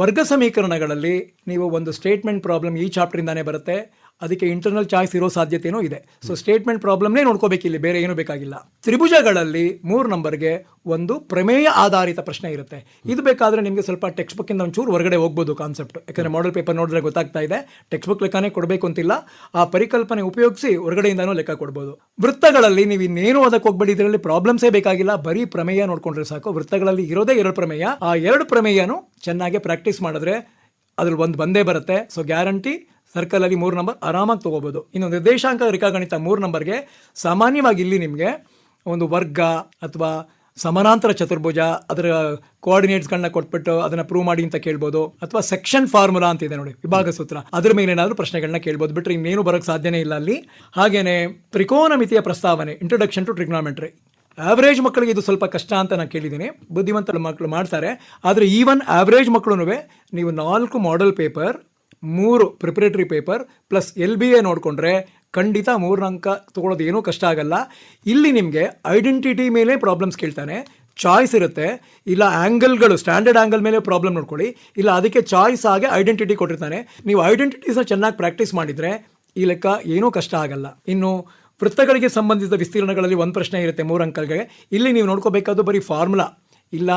ವರ್ಗ ಸಮೀಕರಣಗಳಲ್ಲಿ ನೀವು ಒಂದು ಸ್ಟೇಟ್ಮೆಂಟ್ ಪ್ರಾಬ್ಲಮ್ ಈ ಚಾಪ್ಟರ್ ಇಂದಾನೇ ಬರುತ್ತೆ. ಅದಕ್ಕೆ ಇಂಟರ್ನಲ್ ಚಾಯ್ಸ್ ಇರೋ ಸಾಧ್ಯತೆನೂ ಇದೆ. ಸೊ ಸ್ಟೇಟ್ಮೆಂಟ್ ಪ್ರಾಬ್ಲಮ್ನೇ ನೋಡ್ಕೋಬೇಕಿಲ್ಲಿ, ಬೇರೆ ಏನು ಬೇಕಾಗಿಲ್ಲ. ತ್ರಿಭುಜಗಳಲ್ಲಿ 3 ನಂಬರ್ಗೆ ಒಂದು ಪ್ರಮೇಯ ಆಧಾರಿತ ಪ್ರಶ್ನೆ ಇರುತ್ತೆ. ಇದು ಬೇಕಾದ್ರೆ ನಿಮಗೆ ಸ್ವಲ್ಪ ಟೆಕ್ಸ್ಟ್ ಬುಕ್ ಇಂದ ಒಂಚೂರು ಹೊರಗಡೆ ಹೋಗ್ಬೋದು ಕಾನ್ಸೆಪ್ಟ್. ಯಾಕಂದ್ರೆ ಮಾಡೆಲ್ ಪೇಪರ್ ನೋಡಿದ್ರೆ ಗೊತ್ತಾಗ್ತಾ ಇದೆ, ಟೆಕ್ಸ್ಟ್ ಬುಕ್ ಲೆಕ್ಕನೇ ಕೊಡಬೇಕು ಅಂತಿಲ್ಲ. ಆ ಪರಿಕಲ್ಪನೆ ಉಪಯೋಗಿಸಿ ಹೊರಗಡೆಯಿಂದಾನೂ ಲೆಕ್ಕ ಕೊಡ್ಬೋದು. ವೃತ್ತಗಳಲ್ಲಿ ನೀವು ಇನ್ನೇನು ಓದಕ್ಕೆ ಹೋಗ್ಬೇಡಿ, ಇದರಲ್ಲಿ ಪ್ರಾಬ್ಲಮ್ಸೇ ಬೇಕಾಗಿಲ್ಲ, ಬರೀ ಪ್ರಮೇಯ ನೋಡ್ಕೊಂಡ್ರೆ ಸಾಕು. ವೃತ್ತಗಳಲ್ಲಿ ಇರೋದೇ 2 ಪ್ರಮೇಯ. ಆ 2 ಪ್ರಮೇಯನು ಚೆನ್ನಾಗಿ ಪ್ರಾಕ್ಟೀಸ್ ಮಾಡಿದ್ರೆ ಅದ್ರಲ್ಲಿ ಒಂದು ಬಂದೇ ಬರುತ್ತೆ. ಸೊ ಗ್ಯಾರಂಟಿ ಸರ್ಕಲ್ ಅಲ್ಲಿ 3 ನಂಬರ್ ಆರಾಮಾಗಿ ತಗೋಬಹುದು. ಇನ್ನು ನಿರ್ದೇಶಾಂಕ ರೇಖಾಗಣಿತ 3 ನಂಬರ್ಗೆ ಸಾಮಾನ್ಯವಾಗಿ ಇಲ್ಲಿ ನಿಮಗೆ ಒಂದು ವರ್ಗ ಅಥವಾ ಸಮಾನಾಂತರ ಚತುರ್ಭುಜ ಅದರ ಕೋಆರ್ಡಿನೇಟ್ಸ್ಗಳನ್ನ ಕೊಟ್ಬಿಟ್ಟು ಅದನ್ನ ಪ್ರೂವ್ ಮಾಡಿ ಅಂತ ಕೇಳ್ಬೋದು. ಅಥವಾ ಸೆಕ್ಷನ್ ಫಾರ್ಮುಲಾ ಅಂತ ಇದೆ ನೋಡಿ, ವಿಭಾಗ ಸೂತ್ರ, ಅದ್ರ ಮೇಲೆ ಏನಾದರೂ ಪ್ರಶ್ನೆಗಳನ್ನ ಕೇಳ್ಬೋದು. ಬಿಟ್ರೆ ಇನ್ನೇನು ಬರೋಕ್ಕೆ ಸಾಧ್ಯನೇ ಇಲ್ಲ ಅಲ್ಲಿ. ಹಾಗೇನೆ ತ್ರಿಕೋನಮಿತಿಯ ಪ್ರಸ್ತಾವನೆ, ಇಂಟ್ರೊಡಕ್ಷನ್ ಟು ಟ್ರಿಗ್ನಾಮೆಟ್ರಿ. ಆವರೇಜ್ ಮಕ್ಕಳಿಗೆ ಇದು ಸ್ವಲ್ಪ ಕಷ್ಟ ಅಂತ ನಾನು ಕೇಳಿದ್ದೀನಿ. ಬುದ್ಧಿವಂತ ಮಕ್ಕಳು ಮಾಡ್ತಾರೆ. ಆದರೆ ಈವನ್ ಆವರೇಜ್ ಮಕ್ಕಳು ನೀವು 4 model paper 3 preparatory paper plus LBA ನೋಡಿಕೊಂಡ್ರೆ ಖಂಡಿತ 3 ಅಂಕ ತೊಗೊಳೋದು ಏನೂ ಕಷ್ಟ ಆಗಲ್ಲ. ಇಲ್ಲಿ ನಿಮಗೆ ಐಡೆಂಟಿಟಿ ಮೇಲೆ ಪ್ರಾಬ್ಲಮ್ಸ್ ಕೇಳ್ತಾನೆ, ಚಾಯ್ಸ್ ಇರುತ್ತೆ, ಇಲ್ಲ ಆ್ಯಂಗಲ್ಗಳು ಸ್ಟ್ಯಾಂಡರ್ಡ್ ಆ್ಯಂಗಲ್ ಮೇಲೆ ಪ್ರಾಬ್ಲಮ್ ನೋಡ್ಕೊಳ್ಳಿ, ಇಲ್ಲ ಅದಕ್ಕೆ ಚಾಯ್ಸ್ ಆಗಿ ಐಡೆಂಟಿಟಿ ಕೊಟ್ಟಿರ್ತಾನೆ. ನೀವು ಐಡೆಂಟಿಟೀಸ್ನ ಚೆನ್ನಾಗಿ ಪ್ರಾಕ್ಟೀಸ್ ಮಾಡಿದರೆ ಈ ಲೆಕ್ಕ ಏನೂ ಕಷ್ಟ ಆಗಲ್ಲ. ಇನ್ನು ವೃತ್ತಗಳಿಗೆ ಸಂಬಂಧಿಸಿದ ವಿಸ್ತೀರ್ಣಗಳಲ್ಲಿ ಒಂದು ಪ್ರಶ್ನೆ ಇರುತ್ತೆ 3 ಅಂಕಗಳಿಗೆ. ಇಲ್ಲಿ ನೀವು ನೋಡ್ಕೋಬೇಕಾದ್ದು ಬರೀ ಫಾರ್ಮುಲಾ, ಇಲ್ಲ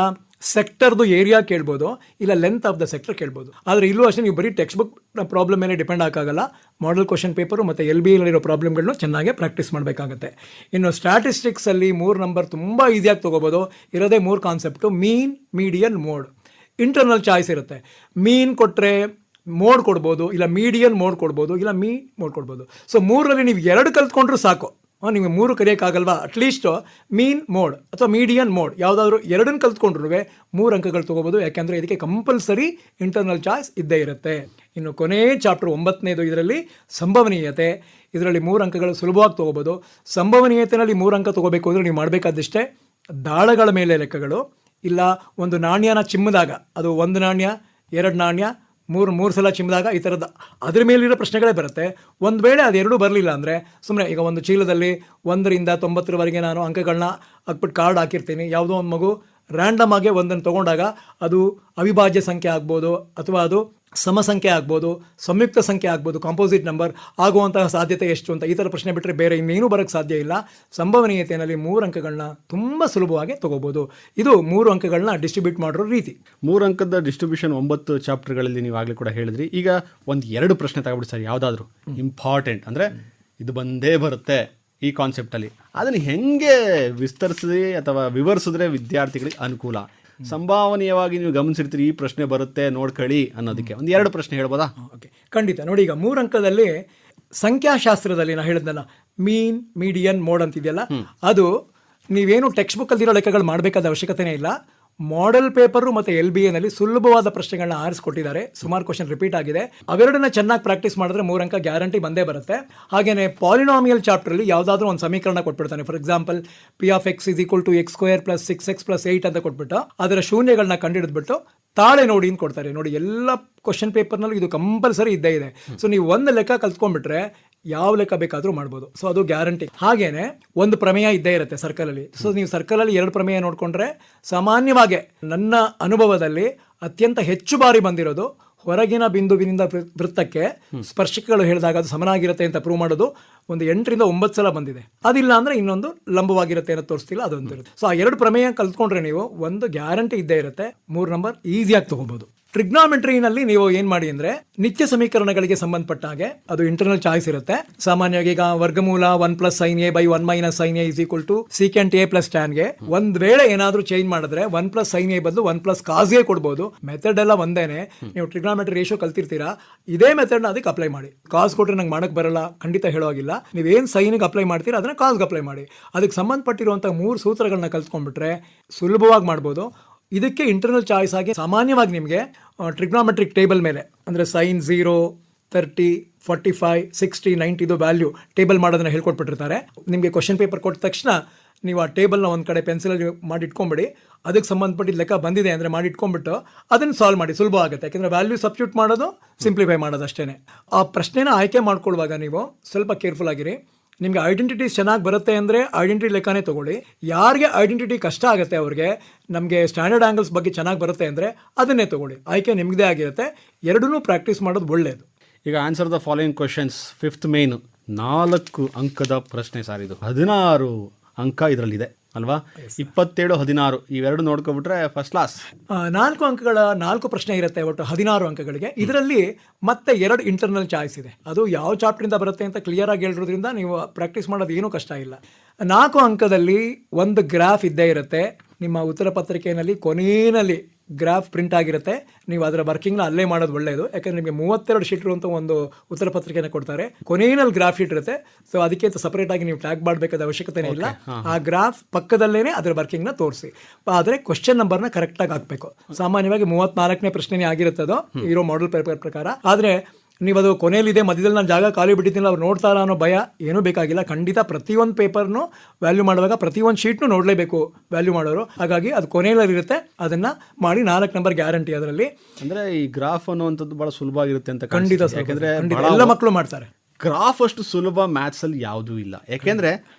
ಸೆಕ್ಟರ್ದು ಏರಿಯಾ ಕೇಳ್ಬೋದು, ಇಲ್ಲ ಲೆಂತ್ ಆಫ್ ದ ಸೆಕ್ಟರ್ ಕೇಳ್ಬೋದು. ಆದರೆ ಇಲ್ಲೂ ಅಷ್ಟೇ ನೀವು ಬರೀ ಟೆಕ್ಸ್ಟ್ ಬುಕ್ ಪ್ರಾಬ್ಲಮ್ ಮೇಲೆ ಡಿಪೆಂಡ್ ಆಗೋಕ್ಕಾಗಲ್ಲ. ಮಾಡಲ್ ಕ್ವಶನ್ ಪೇಪರು ಮತ್ತು LBAಲಿರೋ ಪ್ರಾಬ್ಲಮ್ಗಳನ್ನೂ ಚೆನ್ನಾಗಿ ಪ್ರಾಕ್ಟೀಸ್ ಮಾಡಬೇಕಾಗುತ್ತೆ. ಇನ್ನು ಸ್ಟ್ಯಾಟಿಸ್ಟಿಕ್ಸಲ್ಲಿ 3 ನಂಬರ್ ತುಂಬ ಈಸಿಯಾಗಿ ತೊಗೋಬೋದು. ಇರೋದೇ 3 ಕಾನ್ಸೆಪ್ಟು: ಮೀನ್, ಮೀಡಿಯನ್, ಮೋಡ್. ಇಂಟರ್ನಲ್ ಚಾಯ್ಸ್ ಇರುತ್ತೆ. ಮೀನ್ ಕೊಟ್ಟರೆ ಮೋಡ್ ಕೊಡ್ಬೋದು, ಇಲ್ಲ ಮೀಡಿಯನ್ ಮೋಡ್ ಕೊಡ್ಬೋದು, ಇಲ್ಲ ಮೋಡ್ ಕೊಡ್ಬೋದು. ಸೊ 3ರಲ್ಲಿ ನೀವು 2 ಕಲ್ತ್ಕೊಂಡ್ರೂ ಸಾಕು. ನಿಮಗೆ 3 ಕಲಿಯೋಕ್ಕಾಗಲ್ವಾ? ಅಟ್ಲೀಸ್ಟ್ ಮೀನ್ ಮೋಡ್ ಅಥವಾ ಮೀಡಿಯನ್ ಮೋಡ್ ಯಾವುದಾದ್ರೂ 2 ಕಲ್ತ್ಕೊಂಡ್ರೂ 3 ಅಂಕಗಳು ತೊಗೋಬೋದು. ಯಾಕೆಂದರೆ ಇದಕ್ಕೆ ಕಂಪಲ್ಸರಿ ಇಂಟರ್ನಲ್ ಚಾಯ್ಸ್ ಇದ್ದೇ ಇರುತ್ತೆ. ಇನ್ನು ಕೊನೆಯ ಚಾಪ್ಟರ್ 9ನೇದು, ಇದರಲ್ಲಿ ಸಂಭವನೀಯತೆ. ಇದರಲ್ಲಿ 3 ಅಂಕಗಳು ಸುಲಭವಾಗಿ ತೊಗೋಬೋದು. ಸಂಭವನೀಯತೆಯಲ್ಲಿ 3 ಅಂಕ ತೊಗೋಬೇಕು ಅಂದರೆ ನೀವು ಮಾಡಬೇಕಾದಷ್ಟೇ ದಾಳಗಳ ಮೇಲೆ ಲೆಕ್ಕಗಳು, ಇಲ್ಲ ಒಂದು ನಾಣ್ಯನ ಚಿಮ್ಮದಾಗ ಅದು 1 ನಾಣ್ಯ 2 ನಾಣ್ಯ 3 ಸಲ ಚಿಮ್ಮದಾಗ ಈ ಥರದ ಅದ್ರ ಮೇಲಿರೋ ಪ್ರಶ್ನೆಗಳೇ ಬರುತ್ತೆ. ಒಂದು ವೇಳೆ ಅದೆರಡೂ ಬರಲಿಲ್ಲ ಅಂದರೆ ಸುಮ್ಮನೆ ಈಗ ಒಂದು ಚೀಲದಲ್ಲಿ 1ರಿಂದ 90ರವರೆಗೆ ನಾನು ಅಂಕಗಳನ್ನ ಹಾಕ್ಬಿಟ್ಟು ಕಾರ್ಡ್ ಹಾಕಿರ್ತೀನಿ. ಯಾವುದೋ ಒಂದು ಮಗು ರ್ಯಾಂಡಮ್ ಆಗಿ ಒಂದನ್ನು ತೊಗೊಂಡಾಗ ಅದು ಅವಿಭಾಜ್ಯ ಸಂಖ್ಯೆ ಆಗ್ಬೋದು, ಅಥವಾ ಅದು ಸಮ ಸಂಖ್ಯೆ ಆಗ್ಬೋದು, ಸಂಯುಕ್ತ ಸಂಖ್ಯೆ ಆಗ್ಬೋದು, ಕಾಂಪೋಸಿಟ್ ನಂಬರ್ ಆಗುವಂತಹ ಸಾಧ್ಯತೆ ಎಷ್ಟು ಅಂತ ಈ ಥರ ಪ್ರಶ್ನೆ ಬಿಟ್ಟರೆ ಬೇರೆ ಇನ್ನೇನು ಬರೋಕ್ಕೆ ಸಾಧ್ಯ ಇಲ್ಲ. ಸಂಭವನೀಯತೆಯಲ್ಲಿ 3 ಅಂಕಗಳನ್ನ ತುಂಬ ಸುಲಭವಾಗಿ ತೊಗೋಬೋದು. ಇದು 3 ಅಂಕಗಳನ್ನ ಡಿಸ್ಟ್ರಿಬ್ಯೂಟ್ ಮಾಡಿರೋ ರೀತಿ. 3 ಅಂಕದ ಡಿಸ್ಟ್ರಿಬ್ಯೂಷನ್ 9 ಚಾಪ್ಟರ್ಗಳಲ್ಲಿ ನೀವು ಆಗಲೇ ಕೂಡ ಹೇಳಿದ್ರಿ. ಈಗ 1-2 ಪ್ರಶ್ನೆ ತಗೊಬಿಡಿ ಸರ್, ಯಾವುದಾದ್ರೂ ಇಂಪಾರ್ಟೆಂಟ್ ಅಂದರೆ ಇದು ಬಂದೇ ಬರುತ್ತೆ ಈ ಕಾನ್ಸೆಪ್ಟಲ್ಲಿ, ಅದನ್ನು ಹೆಂಗೆ ವಿಸ್ತರಿಸಿ ಅಥವಾ ವಿವರಿಸಿದ್ರೆ ವಿದ್ಯಾರ್ಥಿಗಳಿಗೆ ಅನುಕೂಲ? ಸಂಭಾವನೀಯವಾಗಿ ನೀವು ಗಮನಿಸಿರ್ತೀರಿ ಈ ಪ್ರಶ್ನೆ ಬರುತ್ತೆ ನೋಡ್ಕೊಳ್ಳಿ ಅನ್ನೋದಕ್ಕೆ 1-2 ಪ್ರಶ್ನೆ ಹೇಳ್ಬೋದಾ? ಓಕೆ, ಖಂಡಿತ. ನೋಡಿ, ಈಗ 3 ಅಂಕದಲ್ಲಿ ಸಂಖ್ಯಾಶಾಸ್ತ್ರದಲ್ಲಿ ನಾನು ಹೇಳಿದ್ನಲ್ಲ, ಮೀನ್, ಮೀಡಿಯನ್, ಮೋಡ್ ಅಂತಿದೆಯಲ್ಲ, ಅದು ನೀವೇನು ಟೆಕ್ಸ್ಟ್ ಬುಕ್ಕಲ್ಲಿರೋ ಲೆಕ್ಕಗಳು ಮಾಡಬೇಕಾದ ಅವಶ್ಯಕತೆನೇ ಇಲ್ಲ. ಮಾಡೆಲ್ ಪೇಪರು ಮತ್ತು LBAನಲ್ಲಿ ಸುಲಭವಾದ ಪ್ರಶ್ನೆಗಳನ್ನ ಆರಿಸ್ಕೊಟ್ಟಿದ್ದಾರೆ. ಸುಮಾರು ಕ್ವಶನ್ ರಿಪೀಟ್ ಆಗಿದೆ. ಅವೆರಡನ್ನ ಚೆನ್ನಾಗಿ ಪ್ರಾಕ್ಟೀಸ್ ಮಾಡಿದ್ರೆ 3 ಅಂಕ ಗ್ಯಾರಂಟಿ ಬಂದೇ ಬರುತ್ತೆ. ಹಾಗೆಯೇ ಪಾಲಿನಾಮಿಯಲ್ ಚಾಪ್ಟರಲ್ಲಿ ಯಾವುದಾದ್ರೂ ಒಂದು ಸಮೀಕರಣ ಕೊಟ್ಬಿಡ್ತಾನೆ. For example P(x) = x² + 6x + 8 ಅಂತ ಕೊಟ್ಬಿಟ್ಟು ಅದರ ಶೂನ್ಯಗಳನ್ನ ಕಂಡುಹಿಡಿದ್ಬಿಟ್ಟು ತಾಳೆ ನೋಡಿ ಅಂತ ಕೊಡ್ತಾರೆ. ನೋಡಿ, ಎಲ್ಲ ಕ್ವಶನ್ ಪೇಪರ್ನಲ್ಲೂ ಇದು ಕಂಪಲ್ಸರಿ ಇದ್ದೇ ಇದೆ. ಸೊ ನೀವು ಒಂದು ಲೆಕ್ಕ ಕಲ್ತ್ಕೊಂಡ್ಬಿಟ್ರೆ ಯಾವ ಲೆಕ್ಕ ಬೇಕಾದರೂ ಮಾಡ್ಬೋದು. ಸೊ ಅದು ಗ್ಯಾರಂಟಿ. ಹಾಗೇನೆ ಒಂದು ಪ್ರಮೇಯ ಇದ್ದೇ ಇರುತ್ತೆ ಸರ್ಕಲಲ್ಲಿ. ಸೊ ನೀವು ಸರ್ಕಲಲ್ಲಿ 2 ಪ್ರಮೇಯ ನೋಡಿಕೊಂಡ್ರೆ ಸಾಮಾನ್ಯವಾಗಿ ನನ್ನ ಅನುಭವದಲ್ಲಿ ಅತ್ಯಂತ ಹೆಚ್ಚು ಬಾರಿ ಬಂದಿರೋದು ಹೊರಗಿನ ಬಿಂದುವಿನಿಂದ ವೃತ್ತಕ್ಕೆ ಸ್ಪರ್ಶಕಗಳು ಹೇಳಿದಾಗ ಅದು ಸಮನಾಗಿರುತ್ತೆ ಅಂತ ಪ್ರೂವ್ ಮಾಡೋದು ಒಂದು 8ರಿಂದ 9 ಸಲ ಬಂದಿದೆ. ಅದಿಲ್ಲ ಅಂದರೆ ಇನ್ನೊಂದು ಲಂಬವಾಗಿರುತ್ತೆ ಅನ್ನೋ ತೋರಿಸ್ತಿಲ್ಲ, ಅದೊಂದು ಇರುತ್ತೆ. ಸೊ ಆ 2 ಪ್ರಮೇಯ ಕಲ್ತ್ಕೊಂಡ್ರೆ ನೀವು ಒಂದು ಗ್ಯಾರಂಟಿ ಇದ್ದೇ ಇರುತ್ತೆ. 3 ನಂಬರ್ ಈಸಿಯಾಗಿ ತೊಗೋಬೋದು. ಟ್ರಿಗ್ನಾಮೆಟ್ರಿನಲ್ಲಿ ನೀವು ಏನು ಮಾಡಿ ಅಂದರೆ ನಿತ್ಯ ಸಮೀಕರಣಗಳಿಗೆ ಸಂಬಂಧಪಟ್ಟ ಹಾಗೆ ಅದು ಇಂಟರ್ನಲ್ ಚಾಯ್ಸ್ ಇರುತ್ತೆ. ಸಾಮಾನ್ಯವಾಗಿ ಈಗ ವರ್ಗಮೂಲ 1 + sin a / 1 - sin a = secant a + tan a. ಒಂದು ವೇಳೆ ಏನಾದರೂ ಚೇಂಜ್ ಮಾಡಿದ್ರೆ 1 + sin a ಬದಲು 1 + cos a ಕೊಡ್ಬೋದು. ಮೆಥಡ್ ಎಲ್ಲ ಒಂದೇನೆ. ನೀವು ಟ್ರಿಗ್ನಾಮೆಟ್ರಿ ರೇಷಿಯೋ ಕಲ್ತಿರ್ತೀರಾ, ಇದೇ ಮೆಥಡ್ನ ಅದಕ್ಕೆ ಅಪ್ಲೈ ಮಾಡಿ. ಕಾಸ್ ಕೊಟ್ಟರೆ ನಂಗೆ ಮಾಡೋಕ್ಕೆ ಬರಲ್ಲ ಖಂಡಿತ ಹೇಳೋಗಿಲ್ಲ. ನೀವೇನು ಸೈನಿಗೆ ಅಪ್ಲೈ ಮಾಡ್ತೀರಾ ಅದನ್ನು ಕಾಸ್ಗೆ ಅಪ್ಲೈ ಮಾಡಿ. ಅದಕ್ಕೆ ಸಂಬಂಧಪಟ್ಟಿರುವಂಥ 3 ಸೂತ್ರಗಳನ್ನ ಕಲ್ತ್ಕೊಂಡ್ಬಿಟ್ರೆ ಸುಲಭವಾಗಿ ಮಾಡ್ಬೋದು. ಇದಕ್ಕೆ ಇಂಟರ್ನಲ್ ಚಾಯ್ಸ್ ಆಗಿ ಸಾಮಾನ್ಯವಾಗಿ ನಿಮಗೆ ಟ್ರಿಗ್ನಾಮೆಟ್ರಿಕ್ ಟೇಬಲ್ ಮೇಲೆ ಅಂದರೆ sin 0, 30, 45, 60, 90 ಇದು ವ್ಯಾಲ್ಯೂ ಟೇಬಲ್ ಮಾಡೋದನ್ನ ಹೇಳ್ಕೊಟ್ಬಿಟ್ಟಿರ್ತಾರೆ. ನಿಮಗೆ ಕ್ವಶನ್ ಪೇಪರ್ ಕೊಟ್ಟ ತಕ್ಷಣ ನೀವು ಆ ಟೇಬಲ್ನ ಒಂದು ಕಡೆ ಪೆನ್ಸಿಲಲ್ಲಿ ಮಾಡಿ ಇಟ್ಕೊಂಬಿಡಿ. ಅದಕ್ಕೆ ಸಂಬಂಧಪಟ್ಟಿದ್ದ ಲೆಕ್ಕ ಬಂದಿದೆ ಅಂದರೆ ಮಾಡಿ ಇಟ್ಕೊಂಡ್ಬಿಟ್ಟು ಅದನ್ನು ಸಾಲ್ವ್ ಮಾಡಿ, ಸುಲಭ ಆಗುತ್ತೆ. ಯಾಕೆಂದರೆ ವ್ಯಾಲ್ಯೂ ಸಬ್ಸ್ಟಿಟ್ಯೂಟ್ ಮಾಡೋದು, ಸಿಂಪ್ಲಿಫೈ ಮಾಡೋದು ಅಷ್ಟೇ. ಆ ಪ್ರಶ್ನೆನ ಆಯ್ಕೆ ಮಾಡ್ಕೊಳ್ಳುವಾಗ ನೀವು ಸ್ವಲ್ಪ ಕೇರ್ಫುಲ್ ಆಗಿರಿ. ನಿಮಗೆ ಐಡೆಂಟಿಟೀಸ್ ಚೆನ್ನಾಗಿ ಬರುತ್ತೆ ಅಂದರೆ ಐಡೆಂಟಿಟಿ ಲೆಕ್ಕನೇ ತೊಗೊಳ್ಳಿ. ಯಾರಿಗೆ ಐಡೆಂಟಿಟಿ ಕಷ್ಟ ಆಗುತ್ತೆ ಅವ್ರಿಗೆ ನಮಗೆ ಸ್ಟ್ಯಾಂಡರ್ಡ್ ಆ್ಯಂಗಲ್ಸ್ ಬಗ್ಗೆ ಚೆನ್ನಾಗಿ ಬರುತ್ತೆ ಅಂದರೆ ಅದನ್ನೇ ತೊಗೊಳ್ಳಿ. ಆಯ್ಕೆ ನಿಮ್ಮದೇ ಆಗಿರುತ್ತೆ. ಎರಡನ್ನೂ ಪ್ರಾಕ್ಟೀಸ್ ಮಾಡೋದು ಒಳ್ಳೆಯದು. ಈಗ answer the following questions. 5th main 4 ಅಂಕದ ಪ್ರಶ್ನೆ ಸಾರ್. ಇದು 16 ಅಂಕ ಇದರಲ್ಲಿದೆ ಅಲ್ವಾ? 27, 16 ಇವೆರಡು ನೋಡ್ಕೊಬಿಟ್ರೆ ಫಸ್ಟ್ ಕ್ಲಾಸ್. 4 ಅಂಕಗಳ 4 ಪ್ರಶ್ನೆ ಇರುತ್ತೆ, ಒಟ್ಟು 16 ಅಂಕಗಳಿಗೆ. ಇದರಲ್ಲಿ ಮತ್ತೆ 2 ಇಂಟರ್ನಲ್ ಚಾಯ್ಸ್ ಇದೆ. ಅದು ಯಾವ ಚಾಪ್ಟರಿಂದ ಬರುತ್ತೆ ಅಂತ ಕ್ಲಿಯರ್ ಆಗಿ ಹೇಳಿರೋದ್ರಿಂದ ನೀವು ಪ್ರಾಕ್ಟೀಸ್ ಮಾಡೋದು ಏನೂ ಕಷ್ಟ ಇಲ್ಲ. 4 ಅಂಕದಲ್ಲಿ ಒಂದು ಗ್ರಾಫ್ ಇದ್ದೇ ಇರುತ್ತೆ. ನಿಮ್ಮ ಉತ್ತರ ಪತ್ರಿಕೆಯಲ್ಲಿ ಕೊನೆಯಲ್ಲಿ ಗ್ರಾಫ್ ಪ್ರಿಂಟ್ ಆಗಿರುತ್ತೆ. ನೀವು ಅದರ ವರ್ಕಿಂಗ್ನ ಅಲ್ಲೇ ಮಾಡೋದು ಒಳ್ಳೆಯದು. ಯಾಕಂದರೆ ನಿಮಗೆ 32 ಶೀಟ್ ಇರುವಂಥ ಒಂದು ಉತ್ತರ ಪತ್ರಿಕೆನ ಕೊಡ್ತಾರೆ. ಕೊನೆಯಲ್ಲಿ ಗ್ರಾಫ್ ಶೀಟ್ ಇರುತ್ತೆ. ಸೊ ಅದಕ್ಕೆ ಸಪರೇಟ್ ಆಗಿ ನೀವು ಟ್ಯಾಗ್ ಮಾಡಬೇಕಾದ ಅವಶ್ಯಕತೆ ಇಲ್ಲ. ಆ ಗ್ರಾಫ್ ಪಕ್ಕದಲ್ಲೇ ಅದರ ವರ್ಕಿಂಗ್ನ ತೋರಿಸಿ. ಆದರೆ ಕ್ವಶನ್ ನಂಬರ್ನ ಕರೆಕ್ಟಾಗಿ ಹಾಕಬೇಕು. ಸಾಮಾನ್ಯವಾಗಿ 34ನೇ ಪ್ರಶ್ನೆನೇ ಆಗಿರುತ್ತದೋ ಇರೋ ಮಾಡೆಲ್ ಪೇಪರ್ ಪ್ರಕಾರ. ಆದರೆ ನೀವು ಅದು ಕೊನೆಯಲ್ಲಿದೆ ಮಧ್ಯದಲ್ಲಿ ನಾನು ಜಾಗ ಖಾಲಿ ಬಿಟ್ಟಿದ್ದೀನಿ ಅವ್ರು ನೋಡ್ತಾರ ಅನ್ನೋ ಭಯ ಏನೂ ಬೇಕಾಗಿಲ್ಲ. ಖಂಡಿತ ಪ್ರತಿಯೊಂದು ಪೇಪರ್ನು ವ್ಯಾಲ್ಯೂ ಮಾಡುವಾಗ ಪ್ರತಿಯೊಂದು ಶೀಟ್ನು ನೋಡಲೇಬೇಕು ವ್ಯಾಲ್ಯೂ ಮಾಡೋರು. ಹಾಗಾಗಿ ಅದು ಕೊನೆಯಲ್ಲಿರುತ್ತೆ, ಅದನ್ನು ಮಾಡಿ 4 ನಂಬರ್ ಗ್ಯಾರಂಟಿ ಅದರಲ್ಲಿ. ಅಂದರೆ ಈ ಗ್ರಾಫ್ ಅನ್ನುವಂಥದ್ದು ಭಾಳ ಸುಲಭ ಆಗಿರುತ್ತೆ ಅಂತ ಖಂಡಿತ ಕಾಣಿಸುತ್ತೆ. ಯಾಕೆಂದರೆ ಎಲ್ಲ ಮಕ್ಕಳು ಮಾಡ್ತಾರೆ. ಗ್ರಾಫ್ ಅಷ್ಟು ಸುಲಭ ಮ್ಯಾಥ್ಸಲ್ಲಿ ಯಾವುದೂ ಇಲ್ಲ. ಯಾಕೆಂದರೆ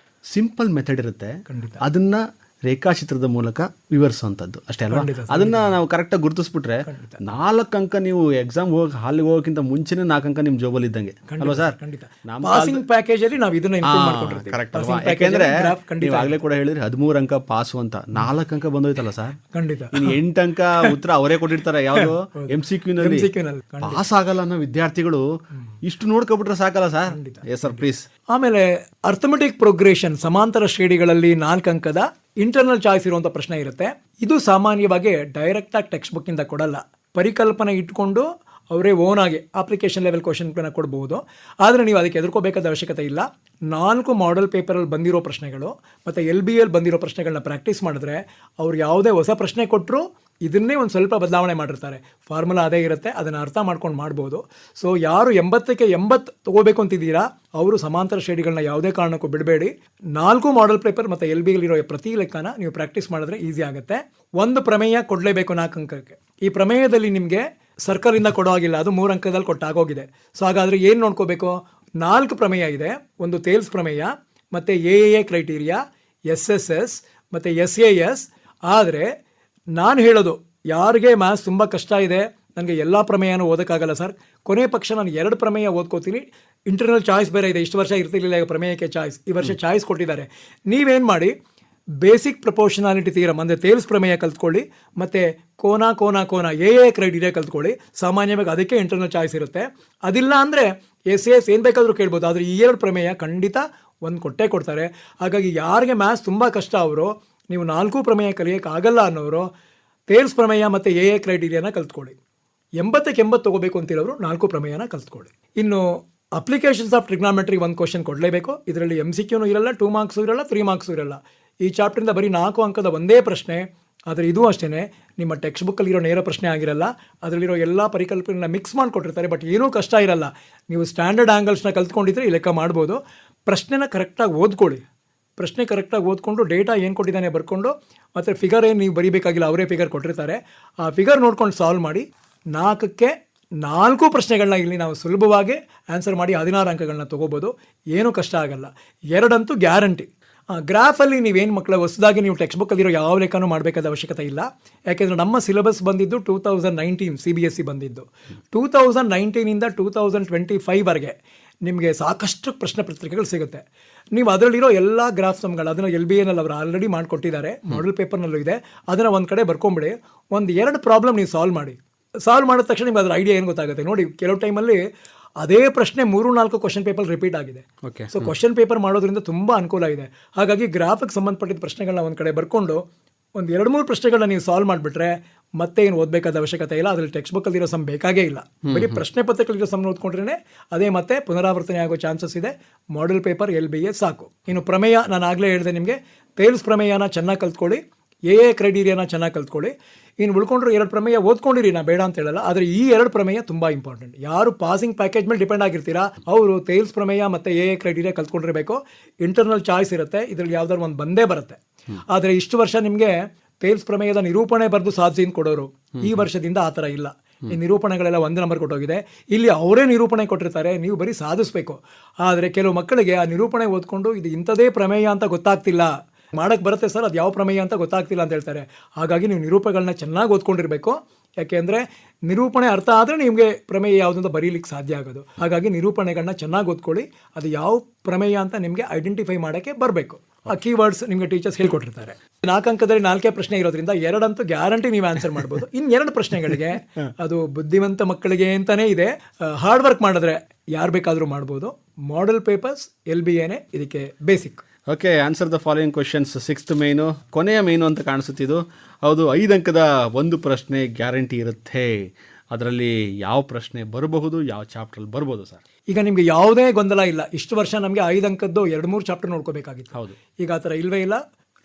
ಸಿಂಪಲ್ ಮೆಥಡ್ ಇರುತ್ತೆ, ಅದನ್ನು ರೇಖಾಚಿತ್ರದ ಮೂಲಕ ವಿವರಿಸುವಂಥದ್ದು ಅಷ್ಟೇ ಅಲ್ವಾ. ಅದನ್ನ ನಾವು ಕರೆಕ್ಟಾಗಿ ಗುರುತಿಸ್ಬಿಟ್ರೆ 4 ಅಂಕ ನೀವು ಎಕ್ಸಾಮ್ ಹಾಲಿಗೆ ಹೋಗೋಕ್ಕಿಂತ ಮುಂಚೆನೇ 4 ಅಂಕ ನಿಮ್ಮ ಜೋಬಲ್ಲಿ ಇದ್ದಂಗೆ ಅಲ್ವಾ ಸರ್. ಪಾಸಿಂಗ್ ಪ್ಯಾಕೇಜ್ ಅಲ್ಲಿ ನಾವು ಇದನ್ನ ಇಂಪ್ರೂವ್ ಮಾಡ್ಕೊಂಡಿರ್ತೀವಿ. ಕರೆಕ್ಟ್ ಅಲ್ವಾ. ಯಾಕೆಂದ್ರೆ ನೀವು ಆಗಲೇ ಕೂಡ ಹೇಳಿದ್ರಿ 13 ಅಂಕ ಪಾಸು ಅಂತ, 4 ಅಂಕ ಬಂದೋಯ್ತಲ್ಲ ಸರ್. ಖಂಡಿತ ಇನ್ನು 8 ಅಂಕ ಉತ್ತರ ಅವರೇ ಕೊಟ್ಟಿರ್ತಾರೆ ಯಾವುದು MCQ ನಲ್ಲಿ. ಪಾಸ್ ಆಗಲ್ಲ ಅನ್ನೋ ವಿದ್ಯಾರ್ಥಿಗಳು ಇಷ್ಟು ನೋಡ್ಕೊಬಿಟ್ರೆ ಸಾಕಲ್ಲ ಸರ್. Yes sir please. ಆಮೇಲೆ ಅರ್ಥಮೆಟಿಕ್ ಪ್ರೋಗ್ರೆಷನ್ ಸಮಾಂತರ ಶ್ರೇಣಿಗಳಲ್ಲಿ 4 ಅಂಕದ ಇಂಟರ್ನಲ್ ಚಾಯ್ಸ್ ಇರುವಂಥ ಪ್ರಶ್ನೆ ಇರುತ್ತೆ. ಇದು ಸಾಮಾನ್ಯವಾಗಿ ಡೈರೆಕ್ಟಾಗಿ ಟೆಕ್ಸ್ಟ್ ಬುಕ್ಕಿಂದ ಕೊಡಲ್ಲ, ಪರಿಕಲ್ಪನೆ ಇಟ್ಕೊಂಡು ಅವರೇ ಓನ್ ಆಗಿ ಅಪ್ಲಿಕೇಶನ್ ಲೆವೆಲ್ ಕ್ವಶನ್ ಕೊಡ್ಬೋದು. ಆದರೆ ನೀವು ಅದಕ್ಕೆ ಎದುರ್ಕೋಬೇಕಾದ ಅವಶ್ಯಕತೆ ಇಲ್ಲ. 4 ಮಾಡೆಲ್ ಪೇಪರಲ್ಲಿ ಬಂದಿರೋ ಪ್ರಶ್ನೆಗಳು ಮತ್ತು LBL ಬಂದಿರೋ ಪ್ರಶ್ನೆಗಳನ್ನ ಪ್ರಾಕ್ಟೀಸ್ ಮಾಡಿದ್ರೆ ಅವ್ರು ಯಾವುದೇ ಹೊಸ ಪ್ರಶ್ನೆ ಕೊಟ್ಟರು ಇದನ್ನೇ ಒಂದು ಸ್ವಲ್ಪ ಬದಲಾವಣೆ ಮಾಡಿರ್ತಾರೆ. ಫಾರ್ಮುಲಾ ಅದೇ ಇರುತ್ತೆ, ಅದನ್ನು ಅರ್ಥ ಮಾಡ್ಕೊಂಡು ಮಾಡ್ಬೋದು. ಸೊ ಯಾರು 80ಕ್ಕೆ 80 ತೊಗೋಬೇಕು ಅಂತಿದ್ದೀರಾ ಅವರು ಸಮಾಂತರ ಶ್ರೇಣಿಗಳನ್ನ ಯಾವುದೇ ಕಾರಣಕ್ಕೂ ಬಿಡಬೇಡಿ. 4 ಮಾಡೆಲ್ ಪೇಪರ್ ಮತ್ತು LBL ಇರೋ ಪ್ರತಿ ಲೆಕ್ಕನ ನೀವು ಪ್ರಾಕ್ಟೀಸ್ ಮಾಡಿದ್ರೆ ಈಸಿ ಆಗುತ್ತೆ. ಒಂದು ಪ್ರಮೇಯ ಕೊಡಲೇಬೇಕು 4 ಅಂಕಕ್ಕೆ. ಈ ಪ್ರಮೇಯದಲ್ಲಿ ನಿಮಗೆ ಸರ್ಕಲಿಂದ ಕೊಡೋ ಆಗಿಲ್ಲ, ಅದು 3 ಅಂಕದಲ್ಲಿ ಕೊಟ್ಟಾಗೋಗಿದೆ. ಸೊ ಹಾಗಾದರೆ ಏನು ನೋಡ್ಕೋಬೇಕು? 4 ಪ್ರಮೇಯ ಇದೆ. ಒಂದು ತೇಲ್ಸ್ ಪ್ರಮೇಯ ಮತ್ತು AAA ಕ್ರೈಟೀರಿಯಾ, SSS ಮತ್ತು SAS. ಆದರೆ ನಾನು ಹೇಳೋದು, ಯಾರಿಗೆ ಮ್ಯಾಥ್ಸ್ ತುಂಬ ಕಷ್ಟ ಇದೆ, ನನಗೆ ಎಲ್ಲ ಪ್ರಮೇಯನೂ ಓದೋಕ್ಕಾಗಲ್ಲ ಸರ್, ಕೊನೆ ಪಕ್ಷ ನಾನು 2 ಪ್ರಮೇಯ ಓದ್ಕೋತೀನಿ, ಇಂಟರ್ನಲ್ ಚಾಯ್ಸ್ ಬೇರೆ ಇದೆ, ಇಷ್ಟು ವರ್ಷ ಇರ್ತಿರ್ಲಿಲ್ಲ ಈಗ ಪ್ರಮೇಯಕ್ಕೆ ಚಾಯ್ಸ್, ಈ ವರ್ಷ ಚಾಯ್ಸ್ ಕೊಟ್ಟಿದ್ದಾರೆ. ನೀವೇನು ಮಾಡಿ, ಬೇಸಿಕ್ ಪ್ರಪೋರ್ಷನಾಲಿಟಿ ಥಿಯರಮ್ ಅಂದರೆ ತೇಲ್ಸ್ ಪ್ರಮೇಯ ಕಲ್ತ್ಕೊಳ್ಳಿ, ಮತ್ತು ಕೋನ AA ಕ್ರೈಟೀರಿಯಾ ಕಲ್ತ್ಕೊಳ್ಳಿ. ಸಾಮಾನ್ಯವಾಗಿ ಅದಕ್ಕೆ ಇಂಟರ್ನಲ್ ಚಾಯ್ಸ್ ಇರುತ್ತೆ. ಅದಿಲ್ಲ ಅಂದರೆ SAS ಏನು ಬೇಕಾದರೂ ಕೇಳ್ಬೋದು. ಆದರೆ ಈ 2 ಪ್ರಮೇಯ ಖಂಡಿತ ಒಂದು ಕೊಟ್ಟೇ ಕೊಡ್ತಾರೆ. ಹಾಗಾಗಿ ಯಾರಿಗೆ ಮ್ಯಾಥ್ಸ್ ತುಂಬ ಕಷ್ಟ ಅವರು, ನೀವು 4 ಪ್ರಮೇಯ ಕಲಿಯೋಕ್ಕಾಗಲ್ಲ ಅನ್ನೋರು ತೇಲ್ಸ್ ಪ್ರಮೇಯ ಮತ್ತು AA ಕ್ರೈಟೀರಿಯಾನ ಕಲ್ತ್ಕೊಳ್ಳಿ. 80ಕ್ಕೆ 80 ತೊಗೋಬೇಕು ಅಂತಿರೋರು 4 ಪ್ರಮೇಯನ ಕಲ್ತ್ಕೊಳ್ಳಿ. ಇನ್ನು ಅಪ್ಲಿಕೇಶನ್ಸ್ ಆಫ್ ಟ್ರಿಗ್ನಾಮೆಟ್ರಿ ಒಂದು ಕ್ವಶನ್ ಕೊಡಲೇಬೇಕು. ಇದರಲ್ಲಿ MCQನೂ ಇರಲ್ಲ, 2 ಮಾರ್ಕ್ಸು ಇರಲ್ಲ, 3 ಮಾರ್ಕ್ಸು ಇರಲ್ಲ. ಈ ಚಾಪ್ಟ್ರಿಂದ ಬರೀ 4 ಅಂಕದ ಒಂದೇ ಪ್ರಶ್ನೆ. ಆದರೆ ಇದು ಅಷ್ಟೇ, ನಿಮ್ಮ ಟೆಕ್ಸ್ಟ್ ಬುಕ್ಕಲ್ಲಿರೋ ನೇರ ಪ್ರಶ್ನೆ ಆಗಿರಲ್ಲ, ಅದರಲ್ಲಿರೋ ಎಲ್ಲ ಪರಿಕಲ್ಪನೆಗಳನ್ನ ಮಿಕ್ಸ್ ಮಾಡಿಕೊಟ್ಟಿರ್ತಾರೆ. ಬಟ್ ಏನೂ ಕಷ್ಟ ಇರಲ್ಲ. ನೀವು ಸ್ಟ್ಯಾಂಡರ್ಡ್ ಆ್ಯಂಗಲ್ಸ್ನ ಕಲ್ತ್ಕೊಂಡಿದ್ರೆ ಈ ಲೆಕ್ಕ ಮಾಡ್ಬೋದು. ಪ್ರಶ್ನೆನ ಕರೆಕ್ಟಾಗಿ ಓದ್ಕೊಳ್ಳಿ. ಪ್ರಶ್ನೆ ಕರೆಕ್ಟಾಗಿ ಓದ್ಕೊಂಡು ಡೇಟಾ ಏನು ಕೊಟ್ಟಿದ್ದಾನೆ ಬರ್ಕೊಂಡು, ಮತ್ತು ಫಿಗರ್ ಏನು ನೀವು ಬರೀಬೇಕಾಗಿಲ್ಲ, ಅವರೇ ಫಿಗರ್ ಕೊಟ್ಟಿರ್ತಾರೆ, ಆ ಫಿಗರ್ ನೋಡ್ಕೊಂಡು ಸಾಲ್ವ್ ಮಾಡಿ. 4ಕ್ಕೆ 4 ಪ್ರಶ್ನೆಗಳನ್ನ ಇಲ್ಲಿ ನಾವು ಸುಲಭವಾಗಿ ಆನ್ಸರ್ ಮಾಡಿ 16 ಅಂಕಗಳನ್ನ ತೊಗೋಬೋದು. ಏನೂ ಕಷ್ಟ ಆಗಲ್ಲ. 2 ಅಂತೂ ಗ್ಯಾರಂಟಿ. ಗ್ರಾಫಲ್ಲಿ ನೀವೇನು ಮಕ್ಕಳ ಹೊಸದಾಗಿ ನೀವು ಟೆಕ್ಸ್ಟ್ ಬುಕ್ಕಲ್ಲಿರೋ ಯಾವ ಲೆಕ್ಕನೂ ಮಾಡಬೇಕಾದ ಅವಶ್ಯಕತೆ ಇಲ್ಲ. ಯಾಕೆಂದರೆ ನಮ್ಮ ಸಿಲೆಬಸ್ ಬಂದಿದ್ದು 2019 CBSE ಬಂದಿದ್ದು. 2019ಇಂದ 2025ವರೆಗೆ ನಿಮಗೆ ಸಾಕಷ್ಟು ಪ್ರಶ್ನೆ ಪತ್ರಿಕೆಗಳು ಸಿಗುತ್ತೆ. ನೀವು ಅದರಲ್ಲಿರೋ ಎಲ್ಲ ಗ್ರಾಫ್ ಸಮ್ಗಳು ಅದನ್ನು LBAನಲ್ಲಿ ಅವರು ಆಲ್ರೆಡಿ ಮಾಡಿಕೊಟ್ಟಿದ್ದಾರೆ, ಮಾಡೆಲ್ ಪೇಪರ್ನಲ್ಲೂ ಇದೆ. ಅದನ್ನು ಒಂದು ಕಡೆ ಬರ್ಕೊಂಬಿಡಿ. 1-2 ಪ್ರಾಬ್ಲಮ್ ನೀವು ಸಾಲ್ವ್ ಮಾಡಿದ ತಕ್ಷಣ ನಿಮ್ಗೆ ಅದರ ಐಡಿಯಾ ಏನು ಗೊತ್ತಾಗುತ್ತೆ. ನೋಡಿ, ಕೆಲವು ಟೈಮಲ್ಲಿ ಅದೇ ಪ್ರಶ್ನೆ 3-4 ಕ್ವಶನ್ ಪೇಪರ್ ರಿಪೀಟ್ ಆಗಿದೆ. ಸೊ ಕ್ವಶನ್ ಪೇಪರ್ ಮಾಡೋದ್ರಿಂದ ತುಂಬ ಅನುಕೂಲ ಇದೆ. ಹಾಗಾಗಿ ಗ್ರಾಫಿಗೆ ಸಂಬಂಧಪಟ್ಟಿದ್ದ ಪ್ರಶ್ನೆಗಳನ್ನ ಒಂದು ಕಡೆ ಬರ್ಕೊಂಡು 1-2-3 ಪ್ರಶ್ನೆಗಳನ್ನ ನೀವು ಸಾಲ್ವ್ ಮಾಡಿಬಿಟ್ರೆ ಮತ್ತೆ ಏನು ಓದಬೇಕಾದ ಅವಶ್ಯಕತೆ ಇಲ್ಲ. ಅದರಲ್ಲಿ ಟೆಕ್ಸ್ಟ್ ಬುಕ್ಕಲ್ಲಿರೋ ಸಮ್ ಬೇಕಾಗೇ ಇಲ್ಲ. ಬರೀ ಪ್ರಶ್ನೆ ಪತ್ರಿಕೆಗಳಿರೋ ಸಮ್ ಓದ್ಕೊಂಡ್ರೆ ಅದೇ ಮತ್ತೆ ಪುನರಾವರ್ತನೆ ಆಗೋ ಚಾನ್ಸಸ್ ಇದೆ. ಮಾಡೆಲ್ ಪೇಪರ್ LBA ಸಾಕು. ಇನ್ನು ಪ್ರಮೇಯ ನಾನು ಆಗಲೇ ಹೇಳಿದೆ ನಿಮಗೆ, ತೇಲ್ಸ್ ಪ್ರಮೇಯನ ಚೆನ್ನಾಗಿ ಕಲ್ತ್ಕೊಳ್ಳಿ, AA ಕ್ರೈಟೀರಿಯಾನ ಚೆನ್ನಾಗಿ ಕಲ್ತ್ಕೊಳ್ಳಿ. ಇನ್ನು ಉಳ್ಕೊಂಡ್ರು 2 ಪ್ರಮೇಯ ಓದ್ಕೊಂಡಿರಿ, ನಾ ಬೇಡ ಅಂತ ಹೇಳಲ್ಲ. ಆದರೆ ಈ 2 ಪ್ರಮೇಯ ತುಂಬ ಇಂಪಾರ್ಟೆಂಟ್. ಯಾರು ಪಾಸಿಂಗ್ ಪ್ಯಾಕೇಜ್ ಮೇಲೆ ಡಿಪೆಂಡ್ ಆಗಿರ್ತೀರಾ ಅವರು ತೇಲ್ಸ್ ಪ್ರಮೇಯ ಮತ್ತು AA ಕ್ರೈಟೀರಿಯಾ ಕಲ್ತ್ಕೊಂಡಿರಬೇಕು. ಇಂಟರ್ನಲ್ ಚಾಯ್ಸ್ ಇರುತ್ತೆ, ಇದರಲ್ಲಿ ಯಾವ್ದಾದ್ರು ಒಂದು ಬಂದೇ ಬರುತ್ತೆ. ಆದರೆ ಇಷ್ಟು ವರ್ಷ ನಿಮಗೆ ತೇಲ್ಸ್ ಪ್ರಮೇಯದ ನಿರೂಪಣೆ ಬರೆದು ಸಾಧಿಸಿ ಕೊಡೋರು, ಈ ವರ್ಷದಿಂದ ಆ ಥರ ಇಲ್ಲ. ಈ ನಿರೂಪಣೆಗಳೆಲ್ಲ 1 ನಂಬರ್ ಕೊಟ್ಟೋಗಿದೆ. ಇಲ್ಲಿ ಅವರೇ ನಿರೂಪಣೆ ಕೊಟ್ಟಿರ್ತಾರೆ, ನೀವು ಬರೀ ಸಾಧಿಸಬೇಕು. ಆದರೆ ಕೆಲವು ಮಕ್ಕಳಿಗೆ ಆ ನಿರೂಪಣೆ ಓದ್ಕೊಂಡು ಇದು ಇಂಥದೇ ಪ್ರಮೇಯ ಅಂತ ಗೊತ್ತಾಗ್ತಿಲ್ಲ, ಮಾಡೋಕ್ಕೆ ಬರುತ್ತೆ ಸರ್, ಅದು ಯಾವ ಪ್ರಮೇಯ ಅಂತ ಗೊತ್ತಾಗ್ತಿಲ್ಲ ಅಂತ ಹೇಳ್ತಾರೆ. ಹಾಗಾಗಿ ನೀವು ನಿರೂಪಣೆಗಳನ್ನ ಚೆನ್ನಾಗಿ ಓದ್ಕೊಂಡಿರಬೇಕು. ಯಾಕೆಂದರೆ ನಿರೂಪಣೆ ಅರ್ಥ ಆದರೆ ನಿಮಗೆ ಪ್ರಮೇಯ ಯಾವುದಂತ ಬರೀಲಿಕ್ಕೆ ಸಾಧ್ಯ ಆಗೋದು. ಹಾಗಾಗಿ ನಿರೂಪಣೆಗಳನ್ನ ಚೆನ್ನಾಗಿ ಓದ್ಕೊಳ್ಳಿ. ಅದು ಯಾವ ಪ್ರಮೇಯ ಅಂತ ನಿಮಗೆ ಐಡೆಂಟಿಫೈ ಮಾಡೋಕ್ಕೆ ಬರಬೇಕು. ಆ ಕೀವರ್ಡ್ಸ್ ನಿಮಗೆ ಟೀಚರ್ಸ್ ಹೇಳ್ಕೊಟ್ಟಿರ್ತಾರೆ. 4 ಅಂಕದಲ್ಲಿ 4 ಪ್ರಶ್ನೆ ಇರೋದ್ರಿಂದ 2 ಅಂತೂ ಗ್ಯಾರಂಟಿ ನೀವು ಆನ್ಸರ್ ಮಾಡ್ಬೋದು. ಇನ್ನು 2 ಪ್ರಶ್ನೆಗಳಿಗೆ ಅದು ಬುದ್ಧಿವಂತ ಮಕ್ಕಳಿಗೆ ಅಂತಲೇ ಇದೆ. ಹಾರ್ಡ್ ವರ್ಕ್ ಮಾಡಿದ್ರೆ ಯಾರು ಬೇಕಾದರೂ ಮಾಡ್ಬೋದು. ಮಾಡೆಲ್ ಪೇಪರ್ಸ್ LBAನೇ ಇದಕ್ಕೆ basic. Okay, answer the following questions. 6th main, ಕೊನೆಯ ಮೇನು ಅಂತ ಕಾಣಿಸುತ್ತಿದ್ದು. ಹೌದು, 5 ಅಂಕದ ಒಂದು ಪ್ರಶ್ನೆ ಗ್ಯಾರಂಟಿ ಇರುತ್ತೆ. ಅದರಲ್ಲಿ ಯಾವ ಪ್ರಶ್ನೆ ಬರಬಹುದು, ಯಾವ ಚಾಪ್ಟ್ರಲ್ಲಿ ಬರ್ಬೋದು ಸರ್? ಈಗ ನಿಮಗೆ ಯಾವುದೇ ಗೊಂದಲ ಇಲ್ಲ. ಇಷ್ಟು ವರ್ಷ ನಮಗೆ 5 ಅಂಕದ್ದು 2-3 ಚಾಪ್ಟರ್ ನೋಡ್ಕೋಬೇಕಾಗಿತ್ತು. ಹೌದು, ಈಗ ಆ ಥರ ಇಲ್ವೇ ಇಲ್ಲ.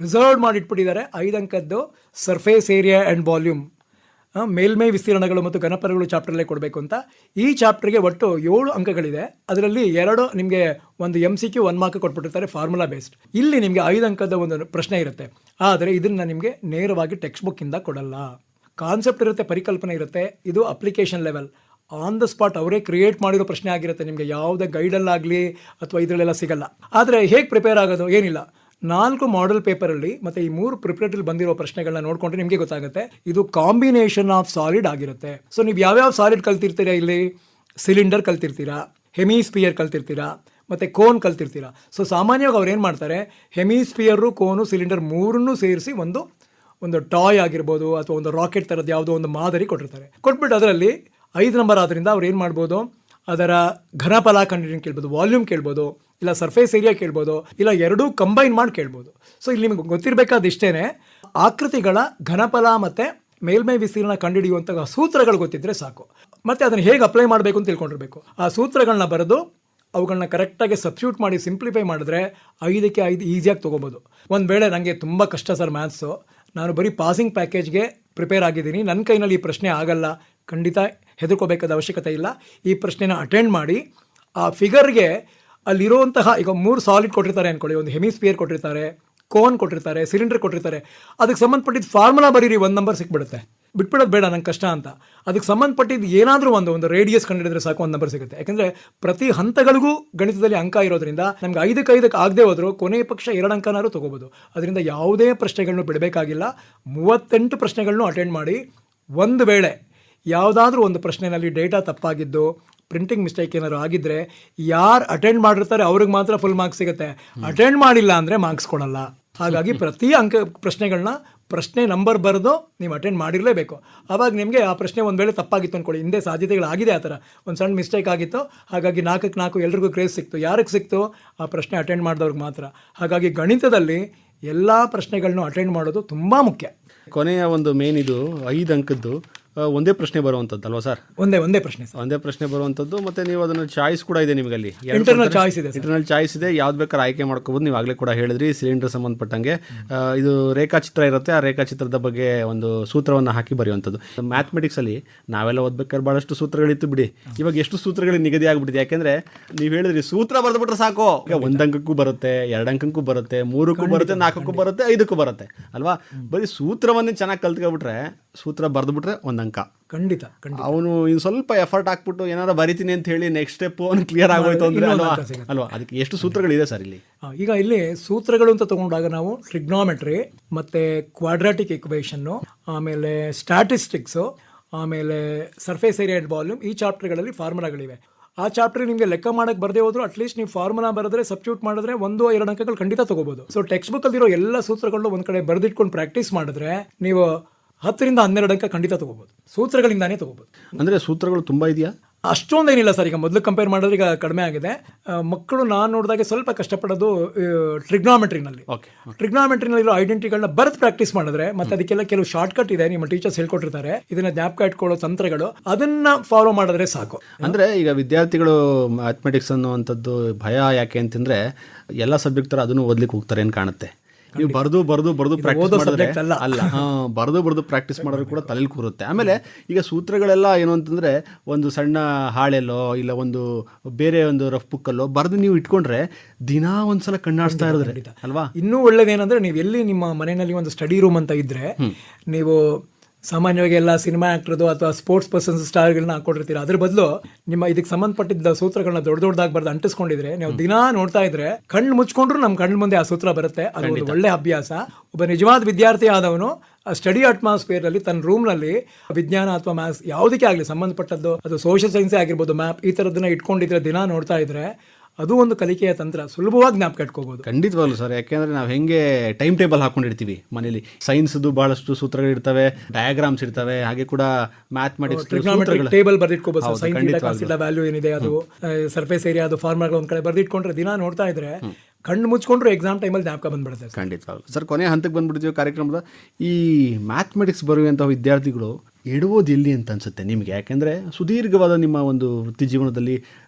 ರಿಸರ್ವ್ ಮಾಡಿಟ್ಬಿಟ್ಟಿದ್ದಾರೆ. 5 ಅಂಕದ್ದು ಸರ್ಫೇಸ್ ಏರಿಯಾ ಆ್ಯಂಡ್ ವಾಲ್ಯೂಮ್ ಮೇಲ್ಮೈ ವಿಸ್ತೀರ್ಣಗಳು ಮತ್ತು ಘನಪರಗಳು ಚಾಪ್ಟರ್ಲ್ಲೇ ಕೊಡಬೇಕು ಅಂತ. ಈ ಚಾಪ್ಟರ್ಗೆ ಒಟ್ಟು 7 ಅಂಕಗಳಿದೆ. ಅದರಲ್ಲಿ 2 ನಿಮಗೆ ಒಂದು MCQ 1 ಮಾರ್ಕ್ ಕೊಟ್ಬಿಟ್ಟಿರ್ತಾರೆ ಫಾರ್ಮುಲಾ ಬೇಸ್ಡ್. ಇಲ್ಲಿ ನಿಮಗೆ 5 ಅಂಕದ ಒಂದು ಪ್ರಶ್ನೆ ಇರುತ್ತೆ. ಆದರೆ ಇದನ್ನು ನಿಮಗೆ ನೇರವಾಗಿ ಟೆಕ್ಸ್ಟ್ ಬುಕ್ಕಿಂದ ಕೊಡಲ್ಲ. ಕಾನ್ಸೆಪ್ಟ್ ಇರುತ್ತೆ, ಪರಿಕಲ್ಪನೆ ಇರುತ್ತೆ. ಇದು application level, on the spot ಅವರೇ ಕ್ರಿಯೇಟ್ ಮಾಡಿರೋ ಪ್ರಶ್ನೆ ಆಗಿರುತ್ತೆ. ನಿಮಗೆ ಯಾವುದೇ ಗೈಡಲ್ಲಾಗಲಿ ಅಥವಾ ಇದರಲ್ಲೆಲ್ಲ ಸಿಗಲ್ಲ. ಆದರೆ ಹೇಗೆ ಪ್ರಿಪೇರ್ ಆಗೋದು? ಏನಿಲ್ಲ, 4 ಮಾಡೆಲ್ ಪೇಪರಲ್ಲಿ ಮತ್ತು ಈ 3 ಪ್ರಿಪರೇಟರಿ ಬಂದಿರೋ ಪ್ರಶ್ನೆಗಳನ್ನ ನೋಡಿಕೊಂಡ್ರೆ ನಿಮಗೆ ಗೊತ್ತಾಗುತ್ತೆ ಇದು ಕಾಂಬಿನೇಷನ್ ಆಫ್ ಸಾಲಿಡ್ ಆಗಿರುತ್ತೆ. ಸೊ ನೀವು ಯಾವ್ಯಾವ ಸಾಲಿಡ್ ಕಲ್ತಿರ್ತೀರಾ, ಇಲ್ಲಿ ಸಿಲಿಂಡರ್ ಕಲ್ತಿರ್ತೀರಾ, ಹೆಮಿಸ್ಪಿಯರ್ ಕಲ್ತಿರ್ತೀರಾ, ಮತ್ತು ಕೋನ್ ಕಲ್ತಿರ್ತೀರಾ. ಸೊ ಸಾಮಾನ್ಯವಾಗಿ ಅವ್ರು ಏನು ಮಾಡ್ತಾರೆ, ಹೆಮಿಸ್ಪಿಯರು, ಕೋನು, ಸಿಲಿಂಡರ್ 3 ಸೇರಿಸಿ ಒಂದು ಟಾಯ್ ಆಗಿರ್ಬೋದು ಅಥವಾ ಒಂದು ರಾಕೆಟ್ ಥರದ್ದು ಯಾವುದೋ ಒಂದು ಮಾದರಿ ಕೊಟ್ಟಿರ್ತಾರೆ. ಕೊಟ್ಬಿಟ್ಟು ಅದರಲ್ಲಿ 5 ನಂಬರ್ ಆದ್ದರಿಂದ ಅವ್ರು ಏನು ಮಾಡ್ಬೋದು, ಅದರ ಘನಫಲ ಕಂಡಿಡಿಯನ್ನು ಕೇಳ್ಬೋದು, ವಾಲ್ಯೂಮ್ ಕೇಳ್ಬೋದು, ಇಲ್ಲ ಸರ್ಫೇಸ್ ಏರಿಯಾ ಕೇಳ್ಬೋದು, ಇಲ್ಲ ಎರಡೂ ಕಂಬೈನ್ ಮಾಡಿ ಕೇಳ್ಬೋದು. ಸೊ ಇಲ್ಲಿ ನಿಮಗೆ ಗೊತ್ತಿರಬೇಕಾದ ಇಷ್ಟೇ, ಆಕೃತಿಗಳ ಘನಫಲ ಮತ್ತು ಮೇಲ್ಮೈ ವಿಸ್ತೀರ್ಣ ಕಂಡುಹಿಡಿಯುವಂಥ ಸೂತ್ರಗಳು ಗೊತ್ತಿದ್ದರೆ ಸಾಕು. ಮತ್ತು ಅದನ್ನು ಹೇಗೆ ಅಪ್ಲೈ ಮಾಡಬೇಕು ಅಂತ ತಿಳ್ಕೊಂಡಿರಬೇಕು. ಆ ಸೂತ್ರಗಳನ್ನ ಬರೆದು ಅವುಗಳನ್ನ ಕರೆಕ್ಟಾಗಿ ಸಬ್ಸ್ಟಿಟ್ಯೂಟ್ ಮಾಡಿ ಸಿಂಪ್ಲಿಫೈ ಮಾಡಿದ್ರೆ 5ಕ್ಕೆ 5 ಈಸಿಯಾಗಿ ತೊಗೋಬೋದು. ಒಂದು ವೇಳೆ ನನಗೆ ತುಂಬ ಕಷ್ಟ ಸರ್ ಮ್ಯಾಥ್ಸು, ನಾನು ಬರೀ ಪಾಸಿಂಗ್ ಪ್ಯಾಕೇಜ್ಗೆ ಪ್ರಿಪೇರ್ ಆಗಿದ್ದೀನಿ, ನನ್ನ ಕೈನಲ್ಲಿ ಈ ಪ್ರಶ್ನೆ ಆಗಲ್ಲ, ಖಂಡಿತ ಹೆದರ್ಕೋಬೇಕಾದ ಅವಶ್ಯಕತೆ ಇಲ್ಲ. ಈ ಪ್ರಶ್ನೆನ ಅಟೆಂಡ್ ಮಾಡಿ ಆ ಫಿಗರ್ಗೆ ಅಲ್ಲಿರುವಂತಹ, ಈಗ 3 ಸಾಲಿಡ್ ಕೊಟ್ಟಿರ್ತಾರೆ ಅಂದ್ಕೊಳ್ಳಿ, ಒಂದು ಹೆಮಿಸ್ಪಿಯರ್ ಕೊಟ್ಟಿರ್ತಾರೆ, ಕೋನ್ ಕೊಟ್ಟಿರ್ತಾರೆ, ಸಿಲಿಂಡರ್ ಕೊಟ್ಟಿರ್ತಾರೆ. ಅದಕ್ಕೆ ಸಂಬಂಧಪಟ್ಟಿದ್ದು ಫಾರ್ಮುಲಾ ಬರೀರಿ, 1 ನಂಬರ್ ಸಿಕ್ಬಿಡುತ್ತೆ. ಬಿಟ್ಬಿಡೋದು ಬೇಡ, ನಂಗೆ ಕಷ್ಟ ಅಂತ. ಅದಕ್ಕೆ ಸಂಬಂಧಪಟ್ಟಿದ್ದು ಏನಾದರೂ ಒಂದು ರೇಡಿಯಸ್ ಕಂಡುಹಿಡಿದ್ರೆ ಸಾಕು, 1 ನಂಬರ್ ಸಿಗುತ್ತೆ. ಯಾಕೆಂದರೆ ಪ್ರತಿ ಹಂತಗಳಿಗೂ ಗಣಿತದಲ್ಲಿ ಅಂಕ ಇರೋದ್ರಿಂದ ನಮ್ಗೆ 5ಕ್ಕೆ 5 ಆಗದೆ ಹೋದರೂ ಕೊನೆಯ ಪಕ್ಷ 2 ಅಂಕನಾದ್ರು ತೊಗೋಬೋದು. ಅದರಿಂದ ಯಾವುದೇ ಪ್ರಶ್ನೆಗಳನ್ನು ಬಿಡಬೇಕಾಗಿಲ್ಲ. 38 ಪ್ರಶ್ನೆಗಳನ್ನು ಅಟೆಂಡ್ ಮಾಡಿ. ಒಂದು ವೇಳೆ ಯಾವುದಾದ್ರೂ ಒಂದು ಪ್ರಶ್ನೆಯಲ್ಲಿ ಡೇಟಾ ತಪ್ಪಾಗಿದ್ದು, ಪ್ರಿಂಟಿಂಗ್ ಮಿಸ್ಟೇಕ್ ಏನಾದ್ರು ಆಗಿದ್ದರೆ, ಯಾರು ಅಟೆಂಡ್ ಮಾಡಿರ್ತಾರೆ ಅವ್ರಿಗೆ ಮಾತ್ರ ಫುಲ್ ಮಾರ್ಕ್ಸ್ ಸಿಗುತ್ತೆ. ಅಟೆಂಡ್ ಮಾಡಿಲ್ಲ ಅಂದರೆ ಮಾರ್ಕ್ಸ್ ಕೊಡಲ್ಲ. ಹಾಗಾಗಿ ಪ್ರತಿ ಪ್ರಶ್ನೆಗಳನ್ನ ಪ್ರಶ್ನೆ ನಂಬರ್ ಬರೆದು ನೀವು ಅಟೆಂಡ್ ಮಾಡಿರಲೇಬೇಕು. ಆವಾಗ ನಿಮಗೆ ಆ ಪ್ರಶ್ನೆ ಒಂದು ವೇಳೆ ತಪ್ಪಾಗಿತ್ತು ಅಂದ್ಕೊಳ್ಳಿ, ಹಿಂದೆ ಸಾಧ್ಯತೆಗಳಾಗಿದೆ ಆ ಥರ ಒಂದು ಸಣ್ಣ ಮಿಸ್ಟೇಕ್ ಆಗಿತ್ತು, ಹಾಗಾಗಿ 4ಕ್ಕೆ 4 ಎಲ್ರಿಗೂ ಗ್ರೇಸ್ ಸಿಕ್ತು. ಯಾರಿಗೆ ಸಿಕ್ತು? ಆ ಪ್ರಶ್ನೆ ಅಟೆಂಡ್ ಮಾಡಿದವ್ರಿಗೆ ಮಾತ್ರ. ಹಾಗಾಗಿ ಗಣಿತದಲ್ಲಿ ಎಲ್ಲ ಪ್ರಶ್ನೆಗಳನ್ನೂ ಅಟೆಂಡ್ ಮಾಡೋದು ತುಂಬ ಮುಖ್ಯ. ಕೊನೆಯ ಒಂದು ಮೇನ್ ಇದು 5 ಅಂಕದ್ದು ಒಂದೇ ಪ್ರಶ್ನೆ ಬರುವಂಥದ್ದು ಅಲ್ವಾ ಸರ್? ಒಂದೇ ಪ್ರಶ್ನೆ ಸರ್, ಒಂದೇ ಪ್ರಶ್ನೆ ಬರುವಂಥದ್ದು. ಮತ್ತು ನೀವು ಅದನ್ನು ಚಾಯ್ಸ್ ಕೂಡ ಇದೆ ನಿಮಗೆ, ಅಲ್ಲಿ ಇಂಟರ್ನಲ್ ಚಾಯ್ಸ್ ಇದೆ. ಇಂಟರ್ನಲ್ ಚಾಯ್ಸ್ ಇದೆ, ಯಾವ್ದು ಬೇಕಾದ್ರೆ ಆಯ್ಕೆ ಮಾಡ್ಕೋಬೋದು. ನೀವು ಆಗಲೇ ಕೂಡ ಹೇಳಿದ್ರಿ, ಸಿಲಿಂಡರ್ ಸಂಬಂಧಪಟ್ಟಂಗೆ ಇದು ರೇಖಾಚಿತ್ರ ಇರುತ್ತೆ, ಆ ರೇಖಾಚಿತ್ರದ ಬಗ್ಗೆ ಒಂದು ಸೂತ್ರವನ್ನು ಹಾಕಿ ಬರೆಯುವಂಥದ್ದು. ಮ್ಯಾಥಮೆಟಿಕ್ಸಲ್ಲಿ ನಾವೆಲ್ಲ ಓದ್ಬೇಕಾದ್ರೆ ಭಾಳಷ್ಟು ಸೂತ್ರಗಳಿತ್ತು ಬಿಡಿ. ಇವಾಗ ಎಷ್ಟು ಸೂತ್ರಗಳಿಗೆ ನಿಗದಿ ಆಗಿಬಿಟ್ಟಿದೆ. ಯಾಕೆಂದರೆ ನೀವು ಹೇಳಿದ್ರಿ ಸೂತ್ರ ಬರೆದ್ಬಿಟ್ರೆ ಸಾಕು, ಈಗ 1 ಅಂಕಕ್ಕೂ ಬರುತ್ತೆ, 2 ಅಂಕಕ್ಕೂ ಬರುತ್ತೆ, 3ಕ್ಕೂ ಬರುತ್ತೆ, 4ಕ್ಕೂ ಬರುತ್ತೆ, 5ಕ್ಕೂ ಬರುತ್ತೆ ಅಲ್ವಾ? ಬರೀ ಸೂತ್ರವನ್ನೇ ಚೆನ್ನಾಗಿ ಕಲ್ತ್ಕೊಬಿಟ್ರೆ, ಸೂತ್ರ ಬರೆದ್ಬಿಟ್ರೆ 1 ಅಂಕ. ಖಂಡಿತ. ಅವನು ಇನ್ನು ಸ್ವಲ್ಪ ಎಫರ್ಟ್ ಹಾಕ್ಬಿಟ್ಟು ಏನಾದ್ರು ಬರಿತೀನಿ ಅಂತ ಹೇಳಿ ನೆಕ್ಸ್ಟ್ ಸ್ಟೆಪ್ ಅವನು ಕ್ಲಿಯರ್ ಆಗೋಯ್ತು ಅಂದ್ರೆ ಅಲ್ವಾ? ಅದಕ್ಕೆ ಎಷ್ಟು ಸೂತ್ರಗಳಿದೆ ಸರ್ ಇಲ್ಲಿ? ಈಗ ಇಲ್ಲಿ ಸೂತ್ರಗಳು ಅಂತ ತಗೊಂಡಾಗ ನಾವು ಟ್ರಿಗ್ನಾಮೆಟ್ರಿ, ಮತ್ತೆ ಕ್ವಾಡ್ರಾಟಿಕ್ ಇಕ್ವೇಷನ್ನು, ಆಮೇಲೆ ಸ್ಟ್ಯಾಟಿಸ್ಟಿಕ್ಸು, ಆಮೇಲೆ ಸರ್ಫೇಸ್ ಏರಿಯಾ ಅಂಡ್ ವಾಲ್ಯೂಮ್, ಈ ಚಾಪ್ಟರ್ಗಳಲ್ಲಿ ಫಾರ್ಮುಲಾಗಳಿವೆ. ಆ ಚಾಪ್ಟರ್ ನಿಮಗೆ ಲೆಕ್ಕ ಮಾಡಕ್ಕೆ ಬರದೇ ಹೋದ್ರು ಅಟ್ಲೀಸ್ಟ್ ನೀವು ಫಾರ್ಮುಲಾ ಬರೆದ್ರೆ, ಸಬ್ಸ್ಟಿಟ್ಯೂಟ್ ಮಾಡಿದ್ರೆ 1-2 ಅಂಕಗಳು ಖಂಡಿತ ತಗೋಬಹುದು. ಸೊ ಟೆಕ್ಸ್ಟ್ ಬುಕ್ ಅಲ್ಲಿರೋ ಎಲ್ಲ ಸೂತ್ರಗಳು ಒಂದ್ ಕಡೆ ಬರೆದಿಟ್ಕೊಂಡು ಪ್ರಾಕ್ಟೀಸ್ ಮಾಡಿದ್ರೆ ನೀವು 10ರಿಂದ 12 ಅಂಕ ಖಂಡಿತ ತಗೋಬಹುದು. ಸೂತ್ರಗಳಿಂದಾನೇ ತಗೋಬಹುದು. ಅಂದ್ರೆ ಸೂತ್ರಗಳು ತುಂಬಾ ಇದೆಯಾ? ಅಷ್ಟೊಂದೇನಿಲ್ಲ ಸರ್. ಈಗ ಮೊದಲು ಕಂಪೇರ್ ಮಾಡಿದ್ರೆ ಈಗ ಕಡಿಮೆ ಆಗಿದೆ. ಮಕ್ಕಳು ನಾನು ನೋಡಿದಾಗೆ ಸ್ವಲ್ಪ ಕಷ್ಟಪಡೋದು ಟ್ರಿಗ್ನಾಮೆಟ್ರಿನಲ್ಲಿ. ಟ್ರಿಗ್ನಾಮೆಟ್ರಿನಲ್ಲಿರೋ ಐಡೆಂಟಿಟಿಗಳನ್ನ ಬರೆದು ಪ್ರಾಕ್ಟೀಸ್ ಮಾಡಿದ್ರೆ, ಮತ್ತೆ ಅದಕ್ಕೆಲ್ಲ ಕೆಲವು ಶಾರ್ಟ್ ಕಟ್ ಇದೆ, ನಿಮ್ಮ ಟೀಚರ್ಸ್ ಹೇಳ್ಕೊಟ್ಟಿರ್ತಾರೆ, ಇದನ್ನ ಜ್ಞಾಪಕ ಇಟ್ಕೊಳ್ಳೋ ತಂತ್ರಗಳು, ಅದನ್ನ ಫಾಲೋ ಮಾಡಿದ್ರೆ ಸಾಕು. ಅಂದ್ರೆ ಈಗ ವಿದ್ಯಾರ್ಥಿಗಳು ಮ್ಯಾಥಮೆಟಿಕ್ಸ್ ಅನ್ನುವಂಥದ್ದು ಭಯ ಯಾಕೆ ಅಂತಂದ್ರೆ, ಎಲ್ಲ ಸಬ್ಜೆಕ್ಟ್ ತರ ಅದನ್ನು ಓದ್ಲಿಕ್ಕೆ ಹೋಗ್ತಾರೆ ಅಂತ ಕಾಣುತ್ತೆ. ನೀವು ಬರೆದು ಪ್ರಾಕ್ಟೀಸ್ ಮಾಡಿದ್ರೆ ಅಲ್ಲ, ಬರೆದು ಪ್ರಾಕ್ಟೀಸ್ ಮಾಡಿದ್ರೆ ಕೂಡ ತಲೆಯಲ್ಲಿ ಕೂರುತ್ತೆ. ಆಮೇಲೆ ಈಗ ಸೂತ್ರಗಳೆಲ್ಲ ಏನು ಅಂತಂದ್ರೆ, ಒಂದು ಸಣ್ಣ ಹಾಳೆಲ್ಲೋ ಇಲ್ಲ ಒಂದು ಬೇರೆ ಒಂದು ರಫ್ ಬುಕ್ಕಲ್ಲೋ ಬರೆದು ನೀವು ಇಟ್ಕೊಂಡ್ರೆ ದಿನಾ ಒಂದ್ಸಲ ಕಣ್ಣಾಡಿಸ್ತಾ ಇರೋದ್ರೆ ಅಲ್ವಾ? ಇನ್ನೂ ಒಳ್ಳೇದೇನಂದ್ರೆ, ನೀವು ಎಲ್ಲಿ ನಿಮ್ಮ ಮನೆಯಲ್ಲಿ ಒಂದು ಸ್ಟಡಿ ರೂಮ್ ಅಂತ ಇದ್ರೆ, ನೀವು ಸಾಮಾನ್ಯವಾಗಿ ಎಲ್ಲ ಸಿನಿಮಾ ಆಕ್ಟರ್ದು ಅಥವಾ ಸ್ಪೋರ್ಟ್ಸ್ ಪರ್ಸನ್ಸ್ ಸ್ಟಾರ್ಗಳನ್ನ ಹಾಕೊಂಡಿರ್ತೀರ. ಅದ್ರ ಬದಲು ನಿಮ್ಮ ಇದಕ್ಕೆ ಸಂಬಂಧಪಟ್ಟಿದ್ದ ಸೂತ್ರಗಳನ್ನ ದೊಡ್ಡದಾಗಿ ಬರೆದು ಅಂಟಿಸ್ಕೊಂಡಿದ್ರೆ, ನೀವು ದಿನಾ ನೋಡ್ತಾ ಇದ್ರೆ ಕಣ್ಣು ಮುಚ್ಕೊಂಡ್ರು ನಮ್ಮ ಕಣ್ಣು ಮುಂದೆ ಆ ಸೂತ್ರ ಬರುತ್ತೆ. ಅದು ಒಂದು ಒಳ್ಳೆ ಅಭ್ಯಾಸ. ಒಬ್ಬ ನಿಜವಾದ ವಿದ್ಯಾರ್ಥಿ ಆದವನು ಸ್ಟಡಿ ಅಟ್ಮಾಸ್ಫಿಯರ್ ಅಲ್ಲಿ ತನ್ನ ರೂಮ್ ನಲ್ಲಿ ವಿಜ್ಞಾನ ಅಥವಾ ಮ್ಯಾಥ್ಸ್ ಯಾವುದಕ್ಕೆ ಆಗಲಿ ಸಂಬಂಧಪಟ್ಟದ್ದು, ಅದು ಸೋಷಿಯಲ್ ಸೈನ್ಸೇ ಆಗಿರ್ಬೋದು, ಮ್ಯಾಪ್ ಈ ಥರದನ್ನ ಇಟ್ಕೊಂಡಿದ್ರೆ, ದಿನ ನೋಡ್ತಾ ಇದ್ರೆ ಅದು ಒಂದು ಕಲಿಕೆಯ ತಂತ್ರ, ಸುಲಭವಾಗಿ ಜ್ಞಾಪಕ ಇಟ್ಕೋಬಹುದು. ಖಂಡಿತವಾಗ್ಲು ಸರ್. ಯಾಕೆಂದ್ರೆ ನಾವು ಹೆಂಗೆ ಟೈಮ್ ಟೇಬಲ್ ಹಾಕೊಂಡಿರ್ತೀವಿ ಮನೇಲಿ, ಸೈನ್ಸ್ದು ಬಹಳಷ್ಟು ಸೂತ್ರಗಳು ಇರ್ತವೆ, ಡಯಾಗ್ರಾಮ್ಸ್ ಇರ್ತವೆ, ಹಾಗೆ ಕೂಡ ಮ್ಯಾಥಮೆಟಿಕ್ಸ್ ಟೇಬಲ್ ಬರ್ದಿಟ್ಕೋಬಹುದು. ಸೈನ್ಸ್ ವ್ಯಾಲ್ಯೂ ಏನಿದೆ, ಅದು ಸರ್ಫೇಸ್ ಏರಿಯಾ, ಅದು ಫಾರ್ಮುಲಾಗಳು ಒಂದ್ ಕಡೆ ಬರ್ದಿಟ್ಕೊಂಡ್ರೆ ದಿನ ನೋಡ್ತಾ ಇದ್ರೆ ಕಣ್ಣು ಮುಚ್ಕೊಂಡ್ರು ಎಕ್ಸಾಮ್ ಟೈಮಲ್ಲಿ ಜ್ಞಾಪಕ ಬಂದ್ಬಿಡುತ್ತೆ. ಖಂಡಿತವಾಗ್ಲು ಸರ್. ಕೊನೆಯ ಹಂತಕ್ಕೆ ಬಂದ್ಬಿಡ್ತೀವಿ ಕಾರ್ಯಕ್ರಮದ. ಈ ಮ್ಯಾಥಮೆಟಿಕ್ಸ್ ಬರುವಂತಹ ವಿದ್ಯಾರ್ಥಿಗಳು ಎಡುವುದು ಎಲ್ಲಿ ಅಂತ ಅನ್ಸುತ್ತೆ ನಿಮಗೆ? ಯಾಕೆಂದರೆ ಸುದೀರ್ಘವಾದ ನಿಮ್ಮ ಒಂದು ವೃತ್ತಿ ಜೀವನದಲ್ಲಿ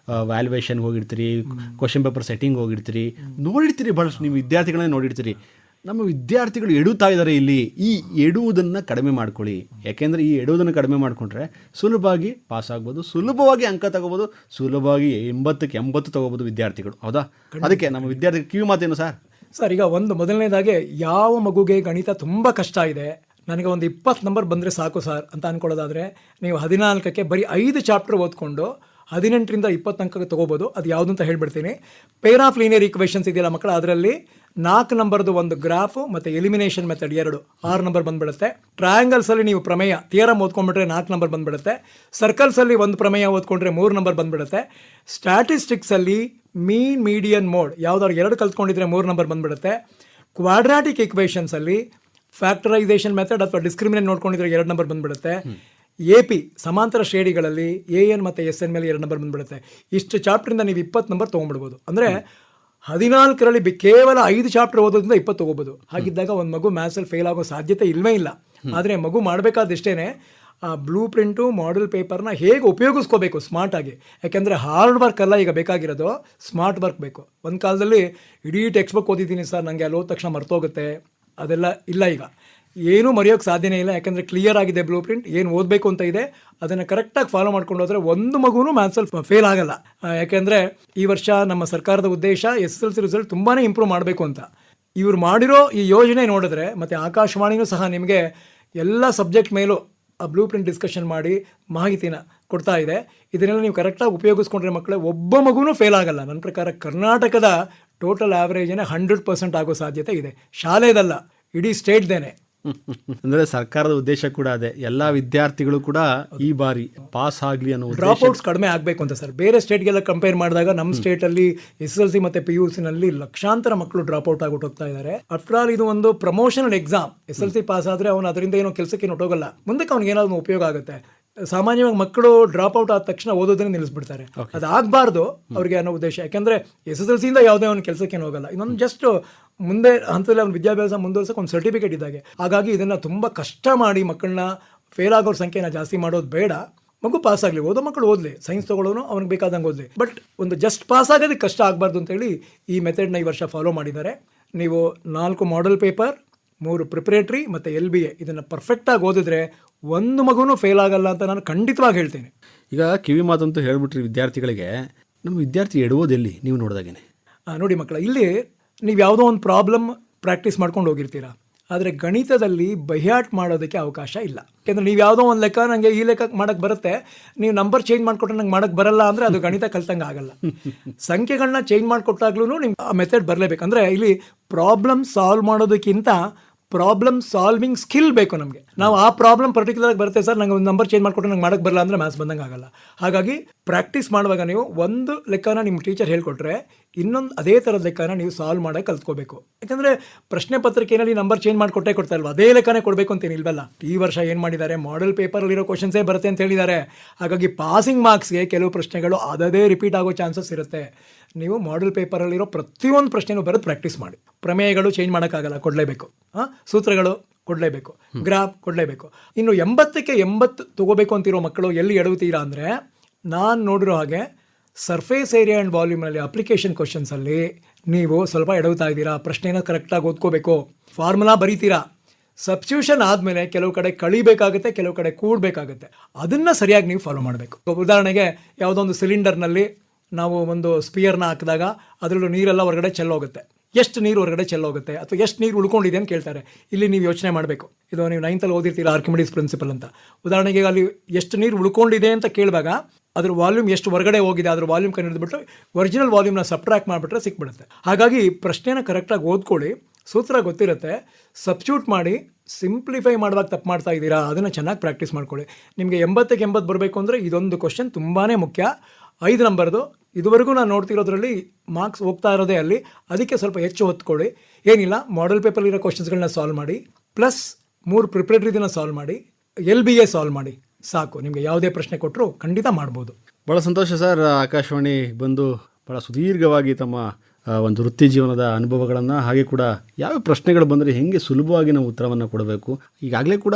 ವ್ಯಾಲ್ಯೂಯೇಷನ್ಗೆ ಹೋಗಿರ್ತೀರಿ, ಕ್ವಶನ್ ಪೇಪರ್ ಸೆಟ್ಟಿಂಗ್ ಹೋಗಿರ್ತೀರಿ, ನೋಡಿರ್ತೀರಿ, ಭಾಳಷ್ಟು ನೀವು ವಿದ್ಯಾರ್ಥಿಗಳನ್ನೇ ನೋಡಿರ್ತೀರಿ. ನಮ್ಮ ವಿದ್ಯಾರ್ಥಿಗಳು ಎಡುತ್ತಾ ಇದ್ದಾರೆ ಇಲ್ಲಿ. ಈ ಎಡುವುದನ್ನು ಕಡಿಮೆ ಮಾಡ್ಕೊಳ್ಳಿ. ಯಾಕೆಂದರೆ ಈ ಎಡುವುದನ್ನು ಕಡಿಮೆ ಮಾಡಿಕೊಂಡ್ರೆ ಸುಲಭವಾಗಿ ಪಾಸ್ ಆಗ್ಬೋದು, ಸುಲಭವಾಗಿ ಅಂಕ ತಗೋಬೋದು, ಸುಲಭವಾಗಿ 80ಕ್ಕೆ 80 ತಗೋಬೋದು ವಿದ್ಯಾರ್ಥಿಗಳು. ಹೌದಾ? ಅದಕ್ಕೆ ನಮ್ಮ ವಿದ್ಯಾರ್ಥಿಗಳು ಕಿವಿ ಮಾತೇನು ಸರ್? ಸರ್, ಈಗ ಒಂದು ಮೊದಲನೇದಾಗಿ ಯಾವ ಮಗುಗೆ ಗಣಿತ ತುಂಬ ಕಷ್ಟ ಇದೆ, ನನಗೆ ಒಂದು 20 ನಂಬರ್ ಬಂದರೆ ಸಾಕು ಸರ್ ಅಂತ ಅಂದ್ಕೊಳ್ಳೋದಾದರೆ, ನೀವು 14ಕ್ಕೆ ಬರೀ 5 ಚಾಪ್ಟರ್ ಓದ್ಕೊಂಡು 18ರಿಂದ 20 ಅಂಕ ತೊಗೋಬೋದು. ಅದು ಯಾವುದು ಅಂತ ಹೇಳ್ಬಿಡ್ತೀನಿ. ಪೇರ್ ಆಫ್ ಲೀನಿಯರ್ ಈಕ್ವೇಷನ್ಸ್ ಇದೆಯಲ್ಲ ಮಕ್ಕಳು, ಅದರಲ್ಲಿ 4 ನಂಬರ್ದು ಒಂದು ಗ್ರಾಫು ಮತ್ತು ಎಲಿಮಿನೇಷನ್ ಮೆಥಡ್ 2 6 ನಂಬರ್ ಬಂದುಬಿಡುತ್ತೆ. ಟ್ರಯಾಂಗಲ್ಸಲ್ಲಿ ನೀವು ಪ್ರಮೇಯ ಥಿಯರಮ್ ಓದ್ಕೊಂಡ್ಬಿಟ್ರೆ 4 ನಂಬರ್ ಬಂದುಬಿಡುತ್ತೆ. ಸರ್ಕಲ್ಸಲ್ಲಿ ಒಂದು ಪ್ರಮೇಯ ಓದ್ಕೊಂಡ್ರೆ 3 ನಂಬರ್ ಬಂದುಬಿಡುತ್ತೆ. ಸ್ಟ್ಯಾಟಿಸ್ಟಿಕ್ಸಲ್ಲಿ ಮೀನ್ ಮೀಡಿಯನ್ ಮೋಡ್ ಯಾವುದಾದ್ರು 2 ಕಲ್ತ್ಕೊಂಡಿದ್ರೆ 3 ನಂಬರ್ ಬಂದುಬಿಡುತ್ತೆ. ಕ್ವಾಡ್ರಾಟಿಕ್ ಈಕ್ವೇಷನ್ಸಲ್ಲಿ ಫ್ಯಾಕ್ಟರೈಸೇಷನ್ ಮೆಥಡ್ ಅಥವಾ ಡಿಸ್ಕ್ರಿಮಿನೆಂಟ್ ನೋಡ್ಕೊಂಡಿದ್ರೆ 2 ನಂಬರ್ ಬಂದುಬಿಡುತ್ತೆ. AP ಸಮಾಂತರ ಶ್ರೇಣಿಗಳಲ್ಲಿ AN ಮತ್ತು SN ಮೇಲೆ 2 ನಂಬರ್ ಬಂದುಬಿಡುತ್ತೆ. ಇಷ್ಟು ಚಾಪ್ಟ್ರಿಂದ ನೀವು 20 ನಂಬರ್ ತೊಗೊಂಡ್ಬಿಡ್ಬೋದು. ಅಂದರೆ 14ರಲ್ಲಿ ಕೇವಲ 5 ಚಾಪ್ಟರ್ ಓದೋದ್ರಿಂದ 20 ತೊಗೋಬೋದು. ಹಾಗಿದ್ದಾಗ ಒಂದು ಮಗು ಮ್ಯಾಥ್ಸಲ್ಲಿ ಫೇಲ್ ಆಗೋ ಸಾಧ್ಯತೆ ಇಲ್ಲವೇ ಇಲ್ಲ. ಆದರೆ ಮಗು ಮಾಡಬೇಕಾದಷ್ಟೇ ಆ ಬ್ಲೂ ಪ್ರಿಂಟು ಮಾಡೆಲ್ ಪೇಪರ್ನ ಹೇಗೆ ಉಪಯೋಗಿಸ್ಕೋಬೇಕು ಸ್ಮಾರ್ಟಾಗಿ. ಯಾಕೆಂದರೆ ಹಾರ್ಡ್ ವರ್ಕ್ ಅಲ್ಲ ಈಗ ಬೇಕಾಗಿರೋದು, ಸ್ಮಾರ್ಟ್ ವರ್ಕ್ ಬೇಕು. ಒಂದು ಕಾಲದಲ್ಲಿ ಇಡೀ ಟೆಕ್ಸ್ಟ್ ಬುಕ್ ಓದಿದ್ದೀನಿ ಸರ್, ನನಗೆ ಅಲ್ಲಿ ಹೋದ ತಕ್ಷಣ ಮರ್ತೋಗುತ್ತೆ, ಅದೆಲ್ಲ ಇಲ್ಲ. ಈಗ ಏನೂ ಮರೆಯೋಕ್ಕೆ ಸಾಧ್ಯನೇ ಇಲ್ಲ. ಯಾಕೆಂದರೆ ಕ್ಲಿಯರ್ ಆಗಿದೆ ಬ್ಲೂ ಪ್ರಿಂಟ್, ಏನು ಓದಬೇಕು ಅಂತ ಇದೆ, ಅದನ್ನು ಕರೆಕ್ಟಾಗಿ ಫಾಲೋ ಮಾಡ್ಕೊಂಡು ಹೋದರೆ ಒಂದು ಮಗುನೂ ಮ್ಯಾಥ್ಸಲ್ಲಿ ಫೇಲ್ ಆಗಲ್ಲ. ಯಾಕೆಂದರೆ ಈ ವರ್ಷ ನಮ್ಮ ಸರ್ಕಾರದ ಉದ್ದೇಶ SSLC ರಿಸಲ್ಟ್ ತುಂಬಾ ಇಂಪ್ರೂವ್ ಮಾಡಬೇಕು ಅಂತ. ಇವ್ರು ಮಾಡಿರೋ ಈ ಯೋಜನೆ ನೋಡಿದ್ರೆ, ಮತ್ತು ಆಕಾಶವಾಣಿನೂ ಸಹ ನಿಮಗೆ ಎಲ್ಲ ಸಬ್ಜೆಕ್ಟ್ ಮೇಲೂ ಆ ಬ್ಲೂ ಪ್ರಿಂಟ್ ಡಿಸ್ಕಷನ್ ಮಾಡಿ ಮಾಹಿತಿನ ಕೊಡ್ತಾ ಇದೆ. ಇದನ್ನೆಲ್ಲ ನೀವು ಕರೆಕ್ಟಾಗಿ ಉಪಯೋಗಿಸ್ಕೊಂಡ್ರೆ ಮಕ್ಕಳೇ ಒಬ್ಬ ಮಗುನೂ ಫೇಲ್ ಆಗಲ್ಲ. ನನ್ನ ಪ್ರಕಾರ ಕರ್ನಾಟಕದ ಟೋಟಲ್ ಆ್ಯಾವ್ರೇಜನೇ 100% ಆಗೋ ಸಾಧ್ಯತೆ ಇದೆ. ಶಾಲೆದಲ್ಲ, ಇಡೀ ಸ್ಟೇಟ್ದೇನೆ. ಅಂದರೆ ಸರ್ಕಾರದ ಉದ್ದೇಶ ಕೂಡ ಅದೇ, ಎಲ್ಲ ವಿದ್ಯಾರ್ಥಿಗಳು ಕೂಡ ಈ ಬಾರಿ ಪಾಸ್ ಆಗಲಿ ಅನ್ನೋ ಡ್ರಾಪ್ ಔಟ್ಸ್ ಕಡಿಮೆ ಆಗಬೇಕು ಅಂತ ಸರ್. ಬೇರೆ ಸ್ಟೇಟ್ಗೆಲ್ಲ ಕಂಪೇರ್ ಮಾಡಿದಾಗ ನಮ್ಮ ಸ್ಟೇಟಲ್ಲಿ SSLC ಮತ್ತು PUCನಲ್ಲಿ ಲಕ್ಷಾಂತರ ಮಕ್ಕಳು ಡ್ರಾಪ್ ಔಟ್ ಆಗಿಬಿಟ್ಟು ಹೋಗ್ತಾ ಇದ್ದಾರೆ. ಆಫ್ಟರ್ ಆಲ್ ಇದು ಒಂದು ಪ್ರಮೋಷನಲ್ ಎಕ್ಸಾಮ್. SSLC ಪಾಸ್ ಆದರೆ ಅವನು ಅದರಿಂದ ಏನೋ ಕೆಲಸಕ್ಕೆ ಹೊಟ್ಟೋಗಲ್ಲ, ಮುಂದಕ್ಕೆ ಅವ್ನಿಗೆ ಏನಾದ್ರು ಉಪಯೋಗ ಆಗುತ್ತೆ. ಸಾಮಾನ್ಯವಾಗಿ ಮಕ್ಕಳು ಡ್ರಾಪ್ ಔಟ್ ಆದ ತಕ್ಷಣ ಓದೋದನ್ನೇ ನಿಲ್ಲಿಸ್ಬಿಡ್ತಾರೆ. ಅದಾಗಬಾರ್ದು ಅವ್ರಿಗೆ ಅನ್ನೋ ಉದ್ದೇಶ. ಯಾಕೆಂದರೆ SSLCಯಿಂದ ಯಾವುದೇ ಅವನ ಕೆಲಸಕ್ಕೆ ಹೋಗಲ್ಲ. ಇನ್ನೊಂದು ಜಸ್ಟ್ ಮುಂದೆ ಹಂತದಲ್ಲಿ ಅವ್ನ ವಿದ್ಯಾಭ್ಯಾಸ ಮುಂದುವರ್ಸೋಕೆ ಒಂದು ಸರ್ಟಿಫಿಕೇಟ್ ಇದ್ದಾಗೆ. ಹಾಗಾಗಿ ಇದನ್ನು ತುಂಬ ಕಷ್ಟ ಮಾಡಿ ಮಕ್ಕಳನ್ನ ಫೇಲ್ ಆಗೋರ ಸಂಖ್ಯೆನ ಜಾಸ್ತಿ ಮಾಡೋದು ಬೇಡ. ಮಗು ಪಾಸ್ ಆಗಲಿ, ಓದೋ ಮಕ್ಕಳು ಓದಲಿ, ಸೈನ್ಸ್ ತೊಗೊಳ್ಳೋನು ಅವ್ನಿಗೆ ಬೇಕಾದಂಗೆ ಓದಲಿ. ಬಟ್ ಒಂದು ಜಸ್ಟ್ ಪಾಸ್ ಆಗೋದಕ್ಕೆ ಕಷ್ಟ ಆಗಬಾರ್ದು ಅಂತೇಳಿ ಈ ಮೆಥಡ್ನ ಈ ವರ್ಷ ಫಾಲೋ ಮಾಡಿದ್ದಾರೆ. ನೀವು 4 ಮಾಡೆಲ್ ಪೇಪರ್, 3 ಪ್ರಿಪರೇಟ್ರಿ ಮತ್ತು LBA ಇದನ್ನು ಪರ್ಫೆಕ್ಟಾಗಿ ಓದಿದ್ರೆ ಒಂದು ಮಗುನೂ ಫೇಲ್ ಆಗಲ್ಲ ಅಂತ ನಾನು ಖಂಡಿತವಾಗಿ ಹೇಳ್ತೀನಿ. ಈಗ ಕಿವಿ ಮಾತಂತೂ ಹೇಳ್ಬಿಟ್ರಿ ವಿದ್ಯಾರ್ಥಿಗಳಿಗೆ. ನಮ್ಮ ವಿದ್ಯಾರ್ಥಿ ಎಡುವುದೆಲ್ಲಿ ನೀವು ನೋಡಿದಾಗೇನೆ ನೋಡಿ ಮಕ್ಕಳ, ಇಲ್ಲಿ ನೀವು ಯಾವುದೋ ಒಂದು ಪ್ರಾಬ್ಲಮ್ ಪ್ರಾಕ್ಟೀಸ್ ಮಾಡ್ಕೊಂಡು ಹೋಗಿರ್ತೀರ, ಆದರೆ ಗಣಿತದಲ್ಲಿ ಬೈಹಾಟ್ ಮಾಡೋದಕ್ಕೆ ಅವಕಾಶ ಇಲ್ಲ. ಯಾಕೆಂದರೆ ನೀವು ಯಾವುದೋ ಒಂದು ಲೆಕ್ಕ ನನಗೆ ಈ ಲೆಕ್ಕ ಮಾಡೋಕ್ಕೆ ಬರುತ್ತೆ, ನೀವು ನಂಬರ್ ಚೇಂಜ್ ಮಾಡಿಕೊಟ್ರೆ ನಂಗೆ ಮಾಡೋಕ್ಕೆ ಬರಲ್ಲ ಅಂದರೆ ಅದು ಗಣಿತ ಕಲ್ತಂಗೆ ಆಗಲ್ಲ. ಸಂಖ್ಯೆಗಳನ್ನ ಚೇಂಜ್ ಮಾಡಿಕೊಟ್ಟಾಗ್ಲೂ ನಿಮ್ಗೆ ಆ ಮೆಥಡ್ ಬರಲೇಬೇಕು. ಅಂದರೆ ಇಲ್ಲಿ ಪ್ರಾಬ್ಲಮ್ ಸಾಲ್ವ್ ಮಾಡೋದಕ್ಕಿಂತ ಪ್ರಾಬ್ಲಮ್ ಸಾಲ್ವಿಂಗ್ ಸ್ಕಿಲ್ ಬೇಕು ನಮಗೆ. ನಾವು ಆ ಪ್ರಾಬ್ಲಮ್ ಪರ್ಟಿಕ್ಯುಲರ್ ಬರುತ್ತೆ ಸರ್, ನಂಗೆ ಒಂದು ನಂಬರ್ ಚೇಂಜ್ ಮಾಡಿಕೊಟ್ರೆ ನಂಗೆ ಮಾಡೋಕ್ಕೆ ಬರಲ್ಲ ಅಂದರೆ ಮ್ಯಾಥ್ಸ್ ಬಂದಂಗೆ ಆಗಲ್ಲ. ಹಾಗಾಗಿ ಪ್ರಾಕ್ಟೀಸ್ ಮಾಡುವಾಗ ನೀವು ಒಂದು ಲೆಕ್ಕನ ನಿಮ್ಮ ಟೀಚರ್ ಹೇಳ್ಕೊಟ್ರೆ ಇನ್ನೊಂದು ಅದೇ ಥರದ ಲೆಕ್ಕನ ನೀವು ಸಾಲ್ವ್ ಮಾಡೋಕ್ಕೆ ಕಲ್ತ್ಕೋಬೇಕು. ಯಾಕಂದರೆ ಪ್ರಶ್ನೆ ಪತ್ರಿಕೆಯಲ್ಲಿ ನಂಬರ್ ಚೇಂಜ್ ಮಾಡಿಕೊಟ್ಟೇ ಕೊಡ್ತಾ ಇಲ್ವಾ, ಅದೇ ಲೆಕ್ಕನೇ ಕೊಡಬೇಕು ಅಂತ ಏನಿಲ್ವಲ್ಲ. ಈ ವರ್ಷ ಏನು ಮಾಡಿದ್ದಾರೆ, ಮಾಡೆಲ್ ಪೇಪರಲ್ಲಿರೋ ಕ್ವಶನ್ಸೇ ಬರುತ್ತೆ ಅಂತ ಹೇಳಿದ್ದಾರೆ. ಹಾಗಾಗಿ ಪಾಸಿಂಗ್ ಮಾರ್ಕ್ಸ್ಗೆ ಕೆಲವು ಪ್ರಶ್ನೆಗಳು ಅದೇ ರಿಪೀಟ್ ಆಗೋ ಚಾನ್ಸಸ್ ಇರುತ್ತೆ. ನೀವು ಮಾಡೆಲ್ ಪೇಪರಲ್ಲಿರೋ ಪ್ರತಿಯೊಂದು ಪ್ರಶ್ನೆನೂ ಬರೋದು ಪ್ರಾಕ್ಟೀಸ್ ಮಾಡಿ. ಪ್ರಮೇಯಗಳು ಚೇಂಜ್ ಮಾಡೋಕ್ಕಾಗಲ್ಲ, ಕೊಡಲೇಬೇಕು. ಸೂತ್ರಗಳು ಕೊಡಲೇಬೇಕು, ಗ್ರಾಫ್ ಕೊಡಲೇಬೇಕು. ಇನ್ನು 80ಕ್ಕೆ 80 ತೊಗೋಬೇಕು ಅಂತಿರೋ ಮಕ್ಕಳು ಎಲ್ಲಿ ಎಡವುತ್ತೀರಾ ಅಂದರೆ, ನಾನು ನೋಡಿರೋ ಹಾಗೆ ಸರ್ಫೇಸ್ ಏರಿಯಾ ಆ್ಯಂಡ್ ವಾಲ್ಯೂಮ್ನಲ್ಲಿ ಅಪ್ಲಿಕೇಶನ್ ಕ್ವಶನ್ಸಲ್ಲಿ ನೀವು ಸ್ವಲ್ಪ ಎಡವುತ್ತಾ ಇದ್ದೀರಾ. ಪ್ರಶ್ನೆನ ಕರೆಕ್ಟಾಗಿ ಓದ್ಕೋಬೇಕು, ಫಾರ್ಮುಲಾ ಬರೀತೀರಾ. ಸಬ್ಸ್ಟಿಟ್ಯೂಷನ್ ಆದಮೇಲೆ ಕೆಲವು ಕಡೆ ಕಳಿಬೇಕಾಗುತ್ತೆ, ಕೆಲವು ಕಡೆ ಕೂಡಬೇಕಾಗುತ್ತೆ. ಅದನ್ನು ಸರಿಯಾಗಿ ನೀವು ಫಾಲೋ ಮಾಡಬೇಕು. ಉದಾಹರಣೆಗೆ ಯಾವುದೋ ಒಂದು ಸಿಲಿಂಡರ್ನಲ್ಲಿ ನಾವು ಒಂದು ಸ್ಪಿಯರ್ನ ಹಾಕಿದಾಗ ಅದರಲ್ಲೂ ನೀರೆಲ್ಲ ಹೊರಗಡೆ ಚೆಲ್ಲೋಗುತ್ತೆ. ಎಷ್ಟು ನೀರು ಹೊರಗಡೆ ಚೆಲ್ಲೋಗುತ್ತೆ ಅಥವಾ ಎಷ್ಟು ನೀರು ಉಳ್ಕೊಂಡಿದೆ ಅಂತ ಕೇಳ್ತಾರೆ. ಇಲ್ಲಿ ನೀವು ಯೋಚನೆ ಮಾಡಬೇಕು. ಇದು ನೀವು 9th ಓದಿರ್ತೀರ, ಆರ್ಕಿಮಿಡೀಸ್ ಪ್ರಿನ್ಸಿಪಲ್ ಅಂತ. ಉದಾಹರಣೆಗೆ ಅಲ್ಲಿ ಎಷ್ಟು ನೀರು ಉಳ್ಕೊಂಡಿದೆ ಅಂತ ಕೇಳುವಾಗ ಅದ್ರ ವಾಲ್ಯೂಮ್ ಎಷ್ಟು ಹೊರಗಡೆ ಹೋಗಿದೆ ಅದ್ರ ವಾಲ್ಯೂಮ್ ಕಂಡುಹಿಡಿದ್ಬಿಟ್ಟು ಒರಿಜಿನಲ್ ವಾಲ್ಯೂಮ್ನ ಸಬ್ಟ್ರಾಕ್ಟ್ ಮಾಡಿಬಿಟ್ರೆ ಸಿಕ್ಬಿಡುತ್ತೆ. ಹಾಗಾಗಿ ಪ್ರಶ್ನೆನ ಕರೆಕ್ಟಾಗಿ ಓದ್ಕೊಳ್ಳಿ, ಸೂತ್ರ ಗೊತ್ತಿರುತ್ತೆ, ಸಬ್ಸ್ಟಿಟ್ಯೂಟ್ ಮಾಡಿ. ಸಿಂಪ್ಲಿಫೈ ಮಾಡುವಾಗ ತಪ್ಪು ಮಾಡ್ತಾ ಇದ್ದೀರಾ, ಅದನ್ನು ಚೆನ್ನಾಗಿ ಪ್ರಾಕ್ಟೀಸ್ ಮಾಡ್ಕೊಳ್ಳಿ. ನಿಮಗೆ 80ಕ್ಕೆ 80 ಬರಬೇಕು ಅಂದರೆ ಇದೊಂದು ಕ್ವಶನ್ ತುಂಬಾ ಮುಖ್ಯ. 5 ನಂಬರ್ದು ಇದುವರೆಗೂ ನಾನು ನೋಡ್ತಿರೋದ್ರಲ್ಲಿ ಮಾರ್ಕ್ಸ್ ಹೋಗ್ತಾ ಇರೋದೇ ಅಲ್ಲಿ. ಅದಕ್ಕೆ ಸ್ವಲ್ಪ ಹೆಚ್ಚು ಹೊತ್ಕೊಳ್ಳಿ. ಏನಿಲ್ಲ, ಮಾಡೆಲ್ ಪೇಪರ್ಲಿರೋ ಕ್ವಶನ್ಸ್ಗಳನ್ನ ಸಾಲ್ವ್ ಮಾಡಿ, ಪ್ಲಸ್ 3 ಪ್ರಿಪರೇಟರಿದನ್ನ ಸಾಲ್ವ್ ಮಾಡಿ, LBA ಸಾಲ್ವ್ ಮಾಡಿ, ಸಾಕು. ನಿಮಗೆ ಯಾವುದೇ ಪ್ರಶ್ನೆ ಕೊಟ್ಟರು ಖಂಡಿತ ಮಾಡ್ಬೋದು. ಭಾಳ ಸಂತೋಷ ಸರ್. ಆಕಾಶವಾಣಿ ಬಂದು ಭಾಳ ಸುದೀರ್ಘವಾಗಿ ತಮ್ಮ ಒಂದು ವೃತ್ತಿ ಜೀವನದ ಅನುಭವಗಳನ್ನು, ಹಾಗೆ ಕೂಡ ಯಾವ ಪ್ರಶ್ನೆಗಳು ಬಂದರೆ ಹೆಂಗೆ ಸುಲಭವಾಗಿ ನಾವು ಉತ್ತರವನ್ನು ಕೊಡಬೇಕು. ಈಗಾಗಲೇ ಕೂಡ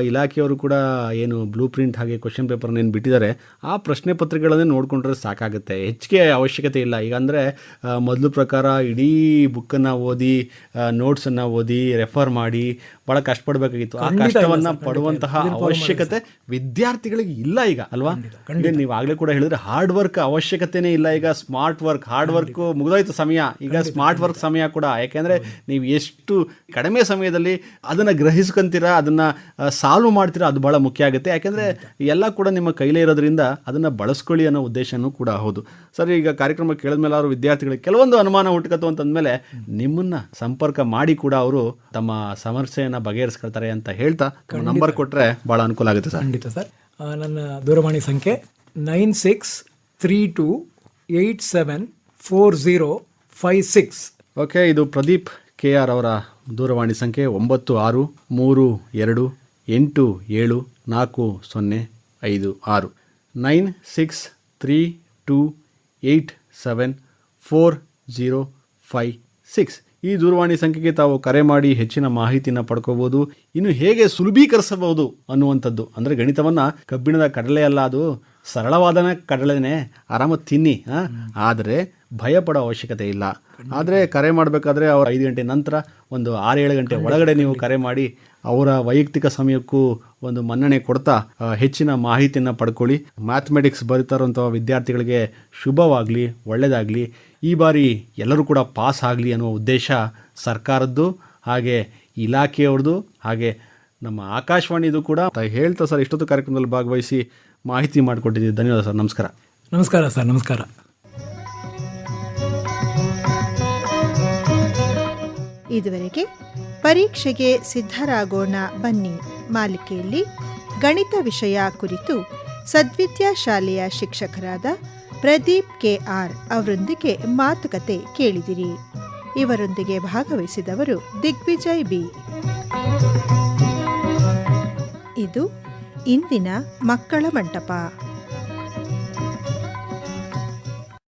ಇಲಾಖೆಯವರು ಕೂಡ ಏನು ಬ್ಲೂ ಪ್ರಿಂಟ್ ಹಾಗೆ ಕ್ವಶನ್ ಪೇಪರ್ನ ಏನು ಬಿಟ್ಟಿದ್ದಾರೆ, ಆ ಪ್ರಶ್ನೆ ಪತ್ರಿಕೆಗಳನ್ನೇ ನೋಡಿಕೊಂಡ್ರೆ ಸಾಕಾಗುತ್ತೆ, ಹೆಚ್ಚಿಗೆ ಅವಶ್ಯಕತೆ ಇಲ್ಲ. ಈಗ ಅಂದರೆ ಮೊದಲು ಪ್ರಕಾರ ಇಡೀ ಬುಕ್ಕನ್ನು ಓದಿ, ನೋಟ್ಸನ್ನು ಓದಿ, ರೆಫರ್ ಮಾಡಿ ಭಾಳ ಕಷ್ಟಪಡಬೇಕಾಗಿತ್ತು. ಆ ಕಷ್ಟವನ್ನು ಪಡುವಂತಹ ಅವಶ್ಯಕತೆ ವಿದ್ಯಾರ್ಥಿಗಳಿಗೆ ಇಲ್ಲ ಈಗ ಅಲ್ವಾ. ನೀವು ಆಗಲೇ ಕೂಡ ಹೇಳಿದ್ರೆ ಹಾರ್ಡ್ ವರ್ಕ್ ಅವಶ್ಯಕತೆನೇ ಇಲ್ಲ ಈಗ. ಸ್ಮಾರ್ಟ್ ವರ್ಕ್, ಹಾರ್ಡ್ ವರ್ಕ್ ಮುಗಿದೋಯ್ತು ಸಮಯ, ಈಗ ಸ್ಮಾರ್ಟ್ ವರ್ಕ್ ಸಮಯ ಕೂಡ. ಯಾಕೆಂದರೆ ನೀವು ಎಷ್ಟು ಕಡಿಮೆ ಸಮಯದಲ್ಲಿ ಅದನ್ನು ಗ್ರಹಿಸ್ಕೊಂತೀರಾ, ಅದನ್ನು ಸಾಲ್ವ್ ಮಾಡ್ತೀರಾ, ಅದು ಭಾಳ ಮುಖ್ಯ ಆಗುತ್ತೆ. ಯಾಕೆಂದರೆ ಎಲ್ಲ ಕೂಡ ನಿಮ್ಮ ಕೈಲೇ ಇರೋದ್ರಿಂದ ಅದನ್ನು ಬಳಸ್ಕೊಳ್ಳಿ ಅನ್ನೋ ಉದ್ದೇಶನೂ ಕೂಡ ಹೌದು. ಸರ್, ಈಗ ಕಾರ್ಯಕ್ರಮ ಕೇಳಿದ್ಮೇಲೆ ಅವರು ವಿದ್ಯಾರ್ಥಿಗಳಿಗೆ ಕೆಲವೊಂದು ಅನುಮಾನ ಹುಟ್ಟುಕತ್ತು ಅಂತಂದಮೇಲೆ ನಿಮ್ಮನ್ನು ಸಂಪರ್ಕ ಮಾಡಿ ಕೂಡ ಅವರು ತಮ್ಮ ಸಮಸ್ಯೆಯನ್ನು ಬಗೆಹರಿಸ್ಕೊಳ್ತಾರೆ ಅಂತ ಹೇಳ್ತಾ ನಂಬರ್ ಕೊಟ್ಟರೆ ಭಾಳ ಅನುಕೂಲ ಆಗುತ್ತೆ ಸರ್. ಖಂಡಿತ ಸರ್. ನನ್ನ ದೂರವಾಣಿ ಸಂಖ್ಯೆ 9632874056. ಓಕೆ, ಇದು ಪ್ರದೀಪ್ KR ಅವರ ದೂರವಾಣಿ ಸಂಖ್ಯೆ 9632874056 9632874056. ಈ ದೂರವಾಣಿ ಸಂಖ್ಯೆಗೆ ತಾವು ಕರೆ ಮಾಡಿ ಹೆಚ್ಚಿನ ಮಾಹಿತಿನ ಪಡ್ಕೋಬೋದು. ಇನ್ನು ಹೇಗೆ ಸುಲಭೀಕರಿಸಬಹುದು ಅನ್ನುವಂಥದ್ದು, ಅಂದರೆ ಗಣಿತವನ್ನು ಕಬ್ಬಿಣದ ಕಡಲೆ ಅಲ್ಲ, ಅದು ಸರಳವಾದ ಕಡಲೆನೇ, ಆರಾಮಾಗಿ ತಿನ್ನಿ, ಆದರೆ ಭಯಪಡೋ ಅವಶ್ಯಕತೆ ಇಲ್ಲ. ಆದರೆ ಕರೆ ಮಾಡಬೇಕಾದ್ರೆ ಅವ್ರು 5 ಗಂಟೆ ನಂತರ ಒಂದು 6-7 ಗಂಟೆ ಒಳಗಡೆ ನೀವು ಕರೆ ಮಾಡಿ ಅವರ ವೈಯಕ್ತಿಕ ಸಮಯಕ್ಕೂ ಒಂದು ಮನ್ನಣೆ ಕೊಡ್ತಾ ಹೆಚ್ಚಿನ ಮಾಹಿತಿಯನ್ನು ಪಡ್ಕೊಳ್ಳಿ. ಮ್ಯಾಥಮೆಟಿಕ್ಸ್ ಬರೀತಾ ಇರುವಂಥ ವಿದ್ಯಾರ್ಥಿಗಳಿಗೆ ಶುಭವಾಗಲಿ, ಒಳ್ಳೆಯದಾಗಲಿ. ಈ ಬಾರಿ ಎಲ್ಲರೂ ಕೂಡ ಪಾಸ್ ಆಗಲಿ ಅನ್ನುವ ಉದ್ದೇಶ ಸರ್ಕಾರದ್ದು, ಹಾಗೆ ಇಲಾಖೆಯವ್ರದ್ದು, ಹಾಗೆ ನಮ್ಮ ಆಕಾಶವಾಣಿದು ಕೂಡ ಹೇಳ್ತಾ ಸರ್, ಇಷ್ಟೊತ್ತು ಕಾರ್ಯಕ್ರಮದಲ್ಲಿ ಭಾಗವಹಿಸಿ ಮಾಹಿತಿ ಮಾಡಿಕೊಟ್ಟಿದ್ದೀವಿ. ಧನ್ಯವಾದ ಸರ್. ನಮಸ್ಕಾರ. ನಮಸ್ಕಾರ ಸರ್. ನಮಸ್ಕಾರ. ಇದುವರೆಗೆ ಪರೀಕ್ಷೆಗೆ ಸಿದ್ಧರಾಗೋಣ ಬನ್ನಿ ಮಾಲಿಕೆಯಲ್ಲಿ ಗಣಿತ ವಿಷಯ ಕುರಿತು ಸದ್ವಿದ್ಯಾ ಶಾಲೆಯ ಶಿಕ್ಷಕರಾದ ಪ್ರದೀಪ್ KR ಅವರೊಂದಿಗೆ ಮಾತುಕತೆ ಕೇಳಿದಿರಿ. ಇವರೊಂದಿಗೆ ಭಾಗವಹಿಸಿದವರು ದಿಗ್ವಿಜಯ್ B. ಇದು ಇಂದಿನ ಮಕ್ಕಳ ಮಂಟಪ.